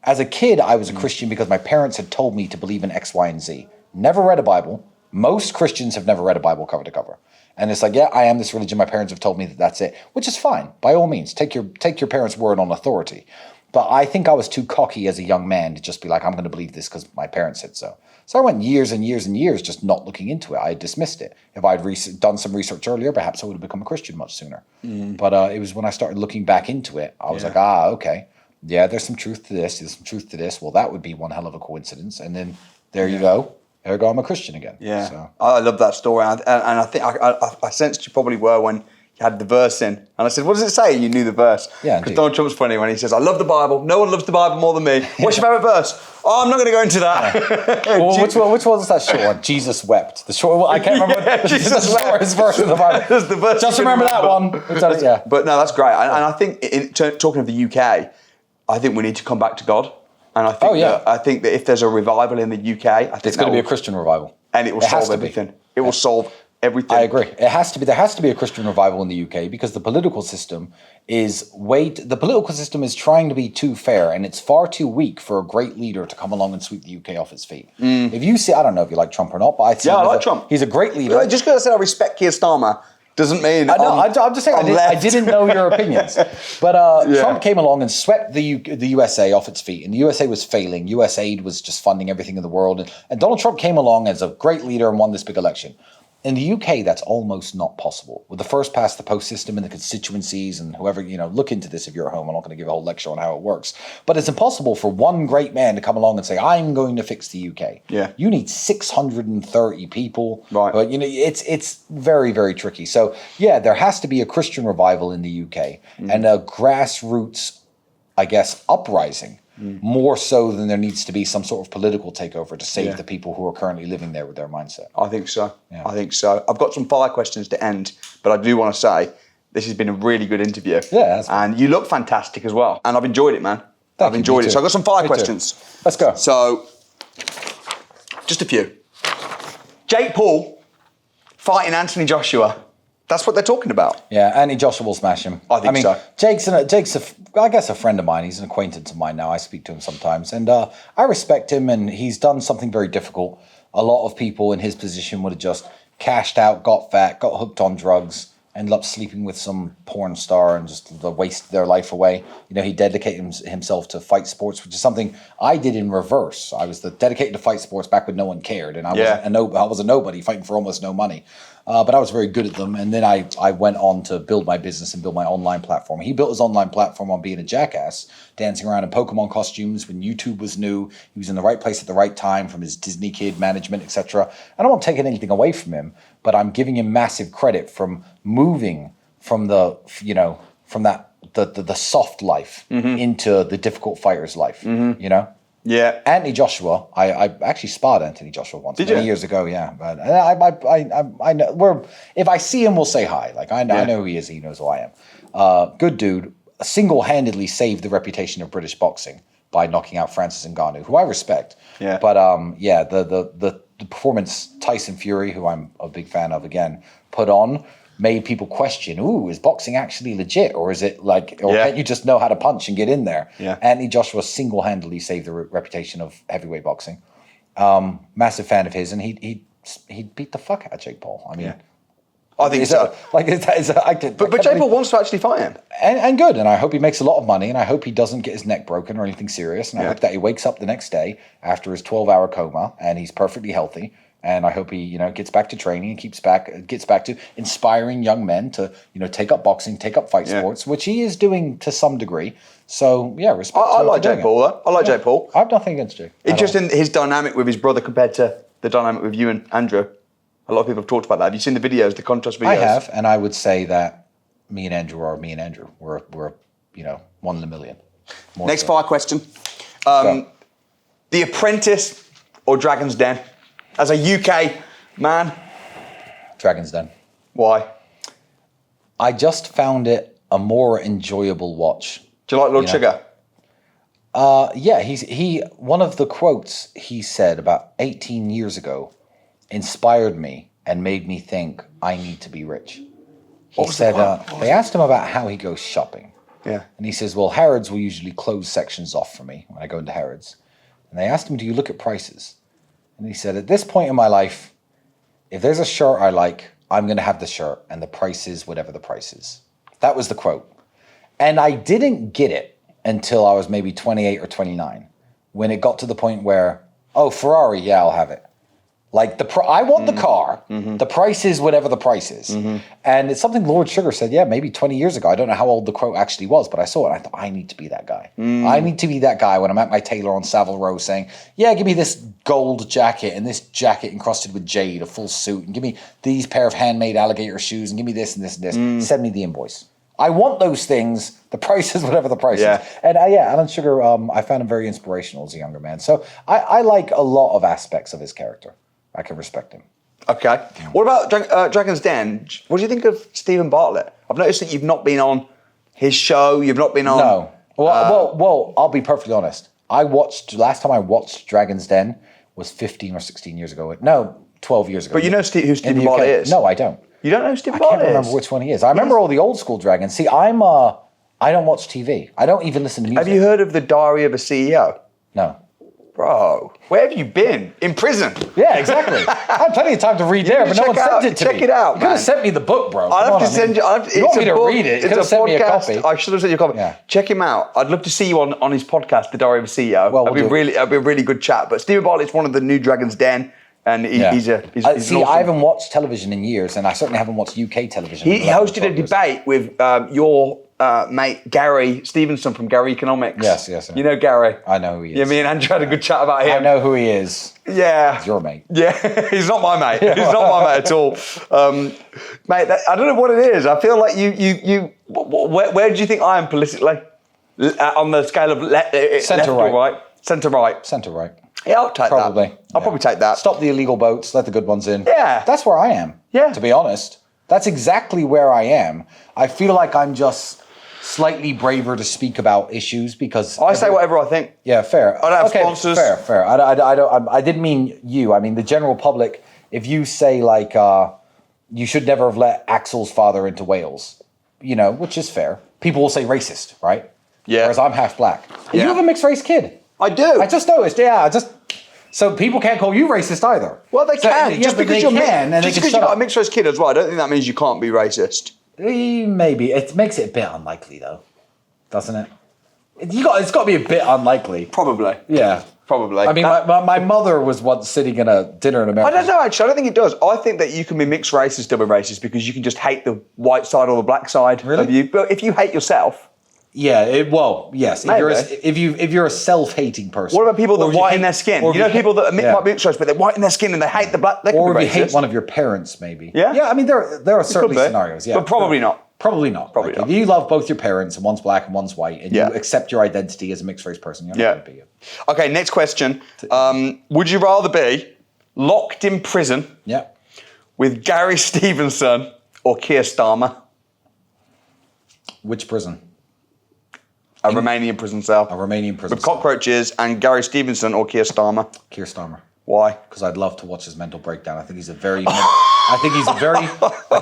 [SPEAKER 1] As a kid, I was a Christian because my parents had told me to believe in X, Y, and Z. Never read a Bible. Most Christians have never read a Bible cover to cover. And it's like, yeah, I am this religion. My parents have told me that that's it, which is fine. By all means, take your parents' word on authority. But I think I was too cocky as a young man to just be like, I'm going to believe this because my parents said so. So I went years and years and years just not looking into it. I dismissed it. If I'd done some research earlier, perhaps I would have become a Christian much sooner. But it was when I started looking back into it, I was like, okay. Yeah, there's some truth to this. There's some truth to this. Well, that would be one hell of a coincidence. And then there you go. There you go. I'm a Christian again. Yeah. So.
[SPEAKER 2] I love that story. And I think I sensed you probably were when you had the verse in. And I said, what does it say? And you knew the verse.
[SPEAKER 1] Yeah.
[SPEAKER 2] Because Donald Trump's funny when he says, I love the Bible. No one loves the Bible more than me. What's your favourite verse? Oh, I'm not going to go into that.
[SPEAKER 1] Yeah. Well, which one was that short one? Jesus wept. The short one, I can't remember.
[SPEAKER 2] Jesus
[SPEAKER 1] the shortest verse of the Bible. Just remember that one.
[SPEAKER 2] But no, that's great. And I think, talking of the UK, I think we need to come back to God. And I think that if there's a revival in the UK, I think
[SPEAKER 1] it's going to be a Christian revival.
[SPEAKER 2] And it will solve everything. It will solve everything.
[SPEAKER 1] I agree. It has to be. There has to be a Christian revival in the UK because the political system is trying to be too fair, and it's far too weak for a great leader to come along and sweep the UK off its feet. If you see, I don't know if you like Trump or not, but I
[SPEAKER 2] like Trump.
[SPEAKER 1] He's a great leader.
[SPEAKER 2] Just because I said I respect Keir Starmer doesn't mean
[SPEAKER 1] I'm just saying I didn't know your opinions. But Trump came along and swept the USA off its feet, and the USA was failing. US aid was just funding everything in the world, and Donald Trump came along as a great leader and won this big election. In the UK, that's almost not possible. With the first past the post system and the constituencies and whoever, look into this if you're at home. I'm not going to give a whole lecture on how it works. But it's impossible for one great man to come along and say, I'm going to fix the UK.
[SPEAKER 2] Yeah.
[SPEAKER 1] You need 630 people.
[SPEAKER 2] Right.
[SPEAKER 1] But, it's very, very tricky. So, yeah, there has to be a Christian revival in the UK and a grassroots, I guess, uprising. More so than there needs to be some sort of political takeover to save the people who are currently living there with their mindset.
[SPEAKER 2] I think so.
[SPEAKER 1] Yeah.
[SPEAKER 2] I think so. I've got some follow questions to end, but I do want to say this has been a really good interview.
[SPEAKER 1] Yeah, that's
[SPEAKER 2] and you look fantastic as well. And I've enjoyed it, man. I've enjoyed it. So I've got some follow questions.
[SPEAKER 1] Let's go.
[SPEAKER 2] So, just a few. Jake Paul fighting Anthony Joshua. That's what they're talking about.
[SPEAKER 1] Yeah, Anthony Joshua will smash him.
[SPEAKER 2] I think so.
[SPEAKER 1] Jake's I guess a friend of mine. He's an acquaintance of mine now. I speak to him sometimes. And I respect him, and he's done something very difficult. A lot of people in his position would have just cashed out, got fat, got hooked on drugs, ended up sleeping with some porn star and just wasted their life away. He dedicated himself to fight sports, which is something I did in reverse. I was dedicated to fight sports back when no one cared, and I was a nobody fighting for almost no money. But I was very good at them, and then I went on to build my business and build my online platform. He built his online platform on being a jackass, dancing around in Pokemon costumes when YouTube was new. He was in the right place at the right time from his Disney kid management, etc. I don't want to take anything away from him, but I'm giving him massive credit from moving from the soft life into the difficult fighter's life.
[SPEAKER 2] Yeah.
[SPEAKER 1] Anthony Joshua, I actually sparred Anthony Joshua once many years ago. Yeah, but I know if I see him, we'll say hi. Like I know who he is. He knows who I am. Good dude. Single-handedly saved the reputation of British boxing by knocking out Francis Ngannou, who I respect.
[SPEAKER 2] Yeah.
[SPEAKER 1] But the performance Tyson Fury, who I'm a big fan of, again put on, made people question, is boxing actually legit? Or is it can't you just know how to punch and get in there?
[SPEAKER 2] Yeah.
[SPEAKER 1] Anthony Joshua single-handedly saved the reputation of heavyweight boxing. Massive fan of his, and he beat the fuck out of Jake Paul. I mean,
[SPEAKER 2] I think so.
[SPEAKER 1] But
[SPEAKER 2] Jake Paul wants to actually fight him.
[SPEAKER 1] And good, and I hope he makes a lot of money, and I hope he doesn't get his neck broken or anything serious, and I hope that he wakes up the next day after his 12-hour coma, and he's perfectly healthy. And I hope he, gets back to training and gets back to inspiring young men to, take up boxing, take up fight sports, which he is doing to some degree. So, yeah, respect.
[SPEAKER 2] I like Jake Paul, though. I like Jake Paul.
[SPEAKER 1] I have nothing against Jake.
[SPEAKER 2] Interesting his dynamic with his brother compared to the dynamic with you and Andrew. A lot of people have talked about that. Have you seen the videos, the contrast videos?
[SPEAKER 1] I have, and I would say that me and Andrew are me and Andrew. We're one in a million.
[SPEAKER 2] Next fire question. The Apprentice or Dragon's Den? As a UK man?
[SPEAKER 1] Dragon's Den.
[SPEAKER 2] Why?
[SPEAKER 1] I just found it a more enjoyable watch.
[SPEAKER 2] Do you like Lord Sugar?
[SPEAKER 1] Yeah, one of the quotes he said about 18 years ago inspired me and made me think I need to be rich. He said, they asked him about how he goes shopping.
[SPEAKER 2] Yeah.
[SPEAKER 1] And he says, well, Harrods will usually close sections off for me when I go into Harrods. And they asked him, do you look at prices? And he said, at this point in my life, if there's a shirt I like, I'm going to have the shirt, and the price is whatever the price is. That was the quote. And I didn't get it until I was maybe 28 or 29, when it got to the point where, Ferrari, yeah, I'll have it. Like, I want the car, the price is whatever the price is. And it's something Lord Sugar said, maybe 20 years ago. I don't know how old the quote actually was, but I saw it and I thought, I need to be that guy. I need to be that guy when I'm at my tailor on Savile Row saying, give me this gold jacket and this jacket encrusted with jade, a full suit, and give me these pair of handmade alligator shoes, and give me this and this and this. Send me the invoice. I want those things. The price is whatever the price is. And Alan Sugar, I found him very inspirational as a younger man. So I like a lot of aspects of his character. I can respect him.
[SPEAKER 2] Okay. What about Dragon's Den? What do you think of Stephen Bartlett? I've noticed that you've not been on his show. You've not been on...
[SPEAKER 1] No. Well, I'll be perfectly honest. Last time I watched Dragon's Den was 15 or 16 years ago. No, 12 years ago.
[SPEAKER 2] But you know who Stephen Bartlett is?
[SPEAKER 1] No, I don't.
[SPEAKER 2] You don't know who Stephen
[SPEAKER 1] Bartlett is?
[SPEAKER 2] I
[SPEAKER 1] can't remember which one he is. I remember all the old school dragons. See, I don't watch TV. I don't even listen to music.
[SPEAKER 2] Have you heard of The Diary of a CEO?
[SPEAKER 1] No.
[SPEAKER 2] Bro, where have you been? In prison.
[SPEAKER 1] Yeah, exactly. I had plenty of time to read there, but no one sent it to me.
[SPEAKER 2] Check it out,
[SPEAKER 1] man. You could have sent me the book, bro.
[SPEAKER 2] I'd have to send you...
[SPEAKER 1] You want me to read it? You could have sent me a copy.
[SPEAKER 2] I should have sent you a copy.
[SPEAKER 1] Yeah.
[SPEAKER 2] Check him out. I'd love to see you on his podcast, The Diary of a CEO. That'd be a really good chat. But Stephen Bartlett's one of the new Dragon's Den And
[SPEAKER 1] Yeah.
[SPEAKER 2] he's an
[SPEAKER 1] See,
[SPEAKER 2] awesome-
[SPEAKER 1] I haven't watched television in years, and I certainly haven't watched UK television.
[SPEAKER 2] He
[SPEAKER 1] in 11 or
[SPEAKER 2] hosted a
[SPEAKER 1] 12 years.
[SPEAKER 2] debate with your mate Gary Stevenson from Gary Economics.
[SPEAKER 1] Yes.
[SPEAKER 2] You know Gary.
[SPEAKER 1] I know who he is.
[SPEAKER 2] Yeah, me and Andrew had a good chat about him.
[SPEAKER 1] I know who he is.
[SPEAKER 2] Yeah.
[SPEAKER 1] He's your mate.
[SPEAKER 2] Yeah, he's not my mate. He's not my mate at all. Mate, I don't know what it is. I feel like where do you think I am politically? On the scale of left or right? Centre right.
[SPEAKER 1] Centre right.
[SPEAKER 2] Yeah, I'll take
[SPEAKER 1] Probably.
[SPEAKER 2] that. I'll probably take that.
[SPEAKER 1] Stop the illegal boats, let the good ones in.
[SPEAKER 2] Yeah.
[SPEAKER 1] That's where I am.
[SPEAKER 2] Yeah.
[SPEAKER 1] To be honest. That's exactly where I am. I feel like I'm just slightly braver to speak about issues because
[SPEAKER 2] I say whatever I think.
[SPEAKER 1] Yeah, fair.
[SPEAKER 2] I don't have sponsors.
[SPEAKER 1] Fair. I didn't mean you. I mean the general public. If you say like you should never have let Axel's father into Wales, which is fair. People will say racist, right?
[SPEAKER 2] Yeah.
[SPEAKER 1] Whereas I'm half black. And you have a mixed race kid.
[SPEAKER 2] I do.
[SPEAKER 1] I just noticed. Yeah, so people can't call you racist either.
[SPEAKER 2] Well, they can. Just because you're
[SPEAKER 1] just
[SPEAKER 2] because you've got a mixed race kid as well, I don't think that means you can't be racist.
[SPEAKER 1] Maybe it makes it a bit unlikely though, doesn't it? It's got to be a bit unlikely.
[SPEAKER 2] Probably.
[SPEAKER 1] Yeah.
[SPEAKER 2] Probably.
[SPEAKER 1] I mean, my mother was once sitting in a dinner in America.
[SPEAKER 2] I don't know, actually. I don't think it does. I think that you can be mixed race and still be racist because you can just hate the white side or the black side of you. But if you hate yourself...
[SPEAKER 1] Yeah, yes. If you're a self-hating person.
[SPEAKER 2] What about people that whiten their skin? People that might be mixed race, but they whiten their skin and they hate the black...
[SPEAKER 1] Or if you hate one of your parents, maybe.
[SPEAKER 2] Yeah?
[SPEAKER 1] Yeah, I mean, there are certainly scenarios. Yeah,
[SPEAKER 2] but probably not.
[SPEAKER 1] Probably not. If you love both your parents and one's black and one's white and you accept your identity as a mixed race person, you're not going to be it.
[SPEAKER 2] Okay, next question. Would you rather be locked in prison with Gary Stevenson or Keir Starmer?
[SPEAKER 1] Which prison?
[SPEAKER 2] A Romanian prison cell.
[SPEAKER 1] A Romanian prison
[SPEAKER 2] with cockroaches and Gary Stevenson or Keir Starmer?
[SPEAKER 1] Keir Starmer.
[SPEAKER 2] Why?
[SPEAKER 1] Because I'd love to watch his mental breakdown. I think he's a very... I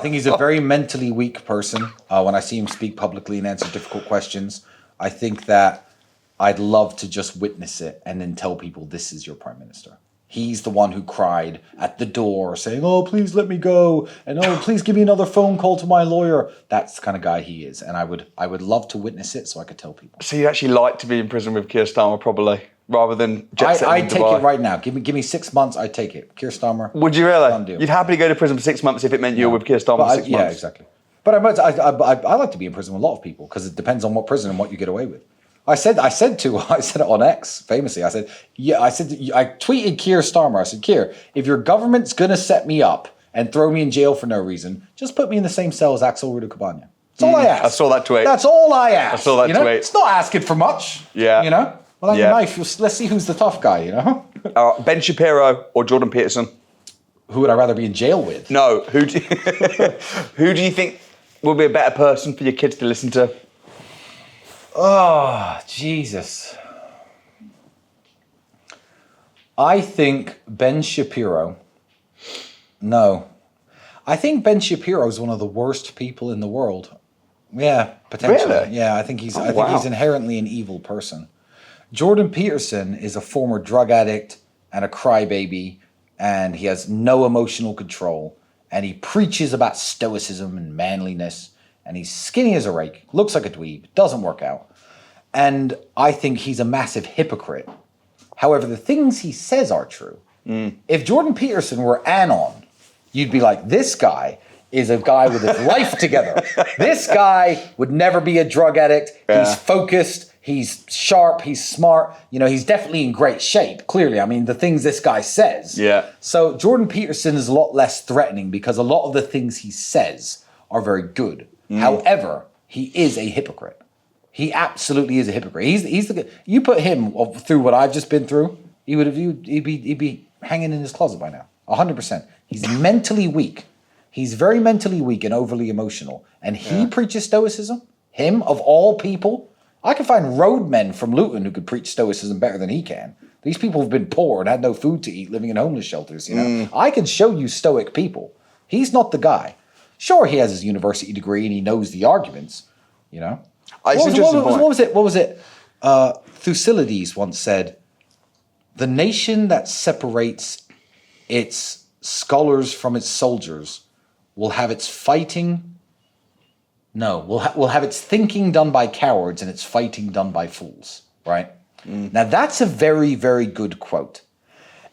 [SPEAKER 1] think he's a very mentally weak person. When I see him speak publicly and answer difficult questions, I think that I'd love to just witness it and then tell people this is your prime minister. He's the one who cried at the door saying, "Oh, please let me go," and "Oh, please give me another phone call to my lawyer." That's the kind of guy he is, and I would love to witness it so I could tell people.
[SPEAKER 2] So you'd actually like to be in prison with Keir Starmer, probably, rather than jet setting
[SPEAKER 1] I'd take it right now. Give me 6 months. I'd take it. Keir Starmer.
[SPEAKER 2] Would you really?
[SPEAKER 1] Done deal.
[SPEAKER 2] You'd happily go to prison for 6 months if it meant you were with Keir Starmer for 6 months.
[SPEAKER 1] Yeah, exactly. But I like to be in prison with a lot of people because it depends on what prison and what you get away with. I said it on X famously. I tweeted Keir Starmer. I said, Keir, if your government's gonna set me up and throw me in jail for no reason, just put me in the same cell as Axel Rudakabanya. That's all I ask.
[SPEAKER 2] I saw that tweet.
[SPEAKER 1] That's all I ask.
[SPEAKER 2] I saw that tweet.
[SPEAKER 1] It's not asking for much.
[SPEAKER 2] Yeah.
[SPEAKER 1] Well, that's a knife. Let's see who's the tough guy.
[SPEAKER 2] Ben Shapiro or Jordan Peterson?
[SPEAKER 1] Who would I rather be in jail with?
[SPEAKER 2] No. Who do you think will be a better person for your kids to listen to?
[SPEAKER 1] Oh, Jesus. I think Ben Shapiro. No. I think Ben Shapiro is one of the worst people in the world. Yeah, potentially.
[SPEAKER 2] Really?
[SPEAKER 1] Yeah, I think he's inherently an evil person. Jordan Peterson is a former drug addict and a crybaby, and he has no emotional control, and he preaches about stoicism and manliness, and he's skinny as a rake, looks like a dweeb, doesn't work out. And I think he's a massive hypocrite. However, the things he says are true. If Jordan Peterson were Anon, you'd be like, this guy is a guy with his life together. This guy would never be a drug addict. Yeah. He's focused. He's sharp. He's smart. He's definitely in great shape, clearly. I mean, the things this guy says.
[SPEAKER 2] Yeah.
[SPEAKER 1] So Jordan Peterson is a lot less threatening because a lot of the things he says are very good. However, he is a hypocrite. He absolutely is a hypocrite. He's the you put him through what I've just been through, he'd be hanging in his closet by now. 100%. He's mentally weak. He's very mentally weak and overly emotional. And he preaches stoicism. Him, of all people. I can find roadmen from Luton who could preach stoicism better than he can. These people have been poor and had no food to eat, living in homeless shelters. I can show you stoic people. He's not the guy. Sure, he has his university degree and he knows the arguments. What was it? Thucydides once said, "The nation that separates its scholars from its soldiers will have its fighting. No, will have its thinking done by cowards and its fighting done by fools." Right? Now that's a very, very good quote.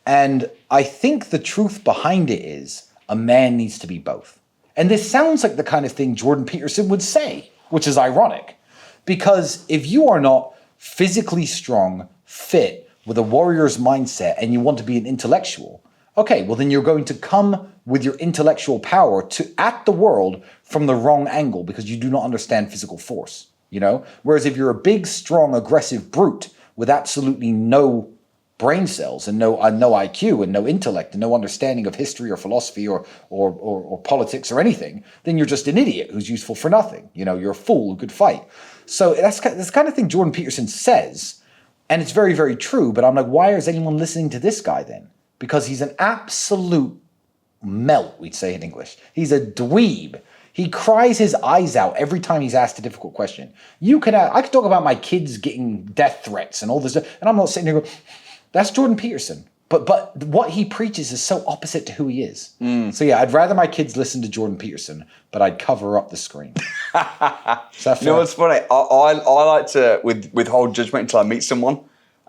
[SPEAKER 1] And I think the truth behind it is a man needs to be both. And this sounds like the kind of thing Jordan Peterson would say, which is ironic. Because if you are not physically strong, fit, with a warrior's mindset, and you want to be an intellectual, okay, well then you're going to come with your intellectual power at the world from the wrong angle because you do not understand physical force, you know? Whereas if you're a big, strong, aggressive brute with absolutely no brain cells and no IQ and no intellect and no understanding of history or philosophy or politics or anything, then you're just an idiot who's useful for nothing. You know, you're a fool who could fight. So that's the kind of thing Jordan Peterson says, and it's very, very true, but I'm like, why is anyone listening to this guy then? Because he's an absolute melt, we'd say in English. He's a dweeb. He cries his eyes out every time he's asked a difficult question. I could talk about my kids getting death threats and all this stuff, and I'm not sitting here going, that's Jordan Peterson. But what he preaches is so opposite to who he is. So yeah, I'd rather my kids listen to Jordan Peterson, but I'd cover up the screen. Is that fair?
[SPEAKER 2] You know what's funny? I like to withhold judgment until I meet someone.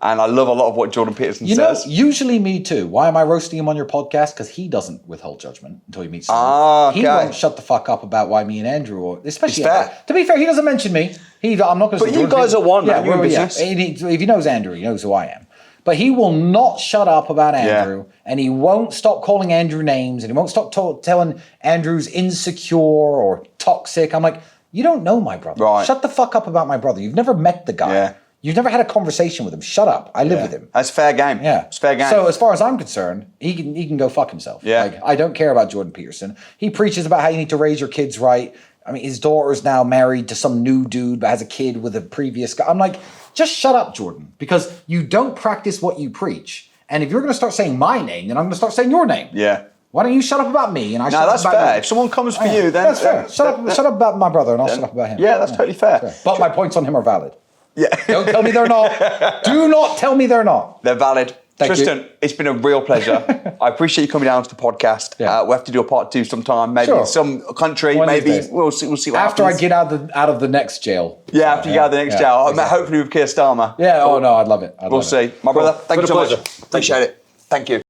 [SPEAKER 2] And I love a lot of what Jordan Peterson says.
[SPEAKER 1] Usually me too. Why am I roasting him on your podcast? Because he doesn't withhold judgment until you meet someone. Okay. He won't shut the fuck up about why me and Andrew, especially. To be fair, he doesn't mention me. I'm not going to.
[SPEAKER 2] But you guys are one, man. You're in business.
[SPEAKER 1] If he knows Andrew, he knows who I am. But he will not shut up about Andrew, and he won't stop calling Andrew names, and he won't stop telling Andrew's insecure or toxic. I'm like, you don't know my brother. Right. Shut the fuck up about my brother. You've never met the guy. Yeah. You've never had a conversation with him. Shut up. I live with him.
[SPEAKER 2] That's fair game.
[SPEAKER 1] Yeah.
[SPEAKER 2] It's fair game.
[SPEAKER 1] So as far as I'm concerned, he can go fuck himself.
[SPEAKER 2] Yeah.
[SPEAKER 1] Like, I don't care about Jordan Peterson. He preaches about how you need to raise your kids right. I mean, his daughter's now married to some new dude but has a kid with a previous guy. I'm like, just shut up, Jordan, because you don't practice what you preach. And if you're going to start saying my name, then I'm going to start saying your name.
[SPEAKER 2] Yeah.
[SPEAKER 1] Why don't you shut up about me and I shut up
[SPEAKER 2] that's
[SPEAKER 1] about
[SPEAKER 2] fair.
[SPEAKER 1] you?
[SPEAKER 2] If someone comes for you, then
[SPEAKER 1] that's fair. Shut up about my brother and I'll shut up about him.
[SPEAKER 2] Yeah, that's totally fair.
[SPEAKER 1] But my points on him are valid.
[SPEAKER 2] Yeah.
[SPEAKER 1] Don't tell me they're not. Do not tell me they're not.
[SPEAKER 2] They're valid.
[SPEAKER 1] Thank
[SPEAKER 2] Tristan,
[SPEAKER 1] you.
[SPEAKER 2] It's been a real pleasure. I appreciate you coming down to the podcast. Yeah. We'll have to do a part 2 sometime, maybe in some country. Maybe we'll see what
[SPEAKER 1] after
[SPEAKER 2] happens.
[SPEAKER 1] I get out of the next jail.
[SPEAKER 2] Yeah, after you get out of the next jail. Exactly. Hopefully with Keir Starmer.
[SPEAKER 1] Yeah. Oh no, I'd love it.
[SPEAKER 2] We'll see. My brother, thank you so much.
[SPEAKER 1] Pleasure.
[SPEAKER 2] Appreciate it. Thank you.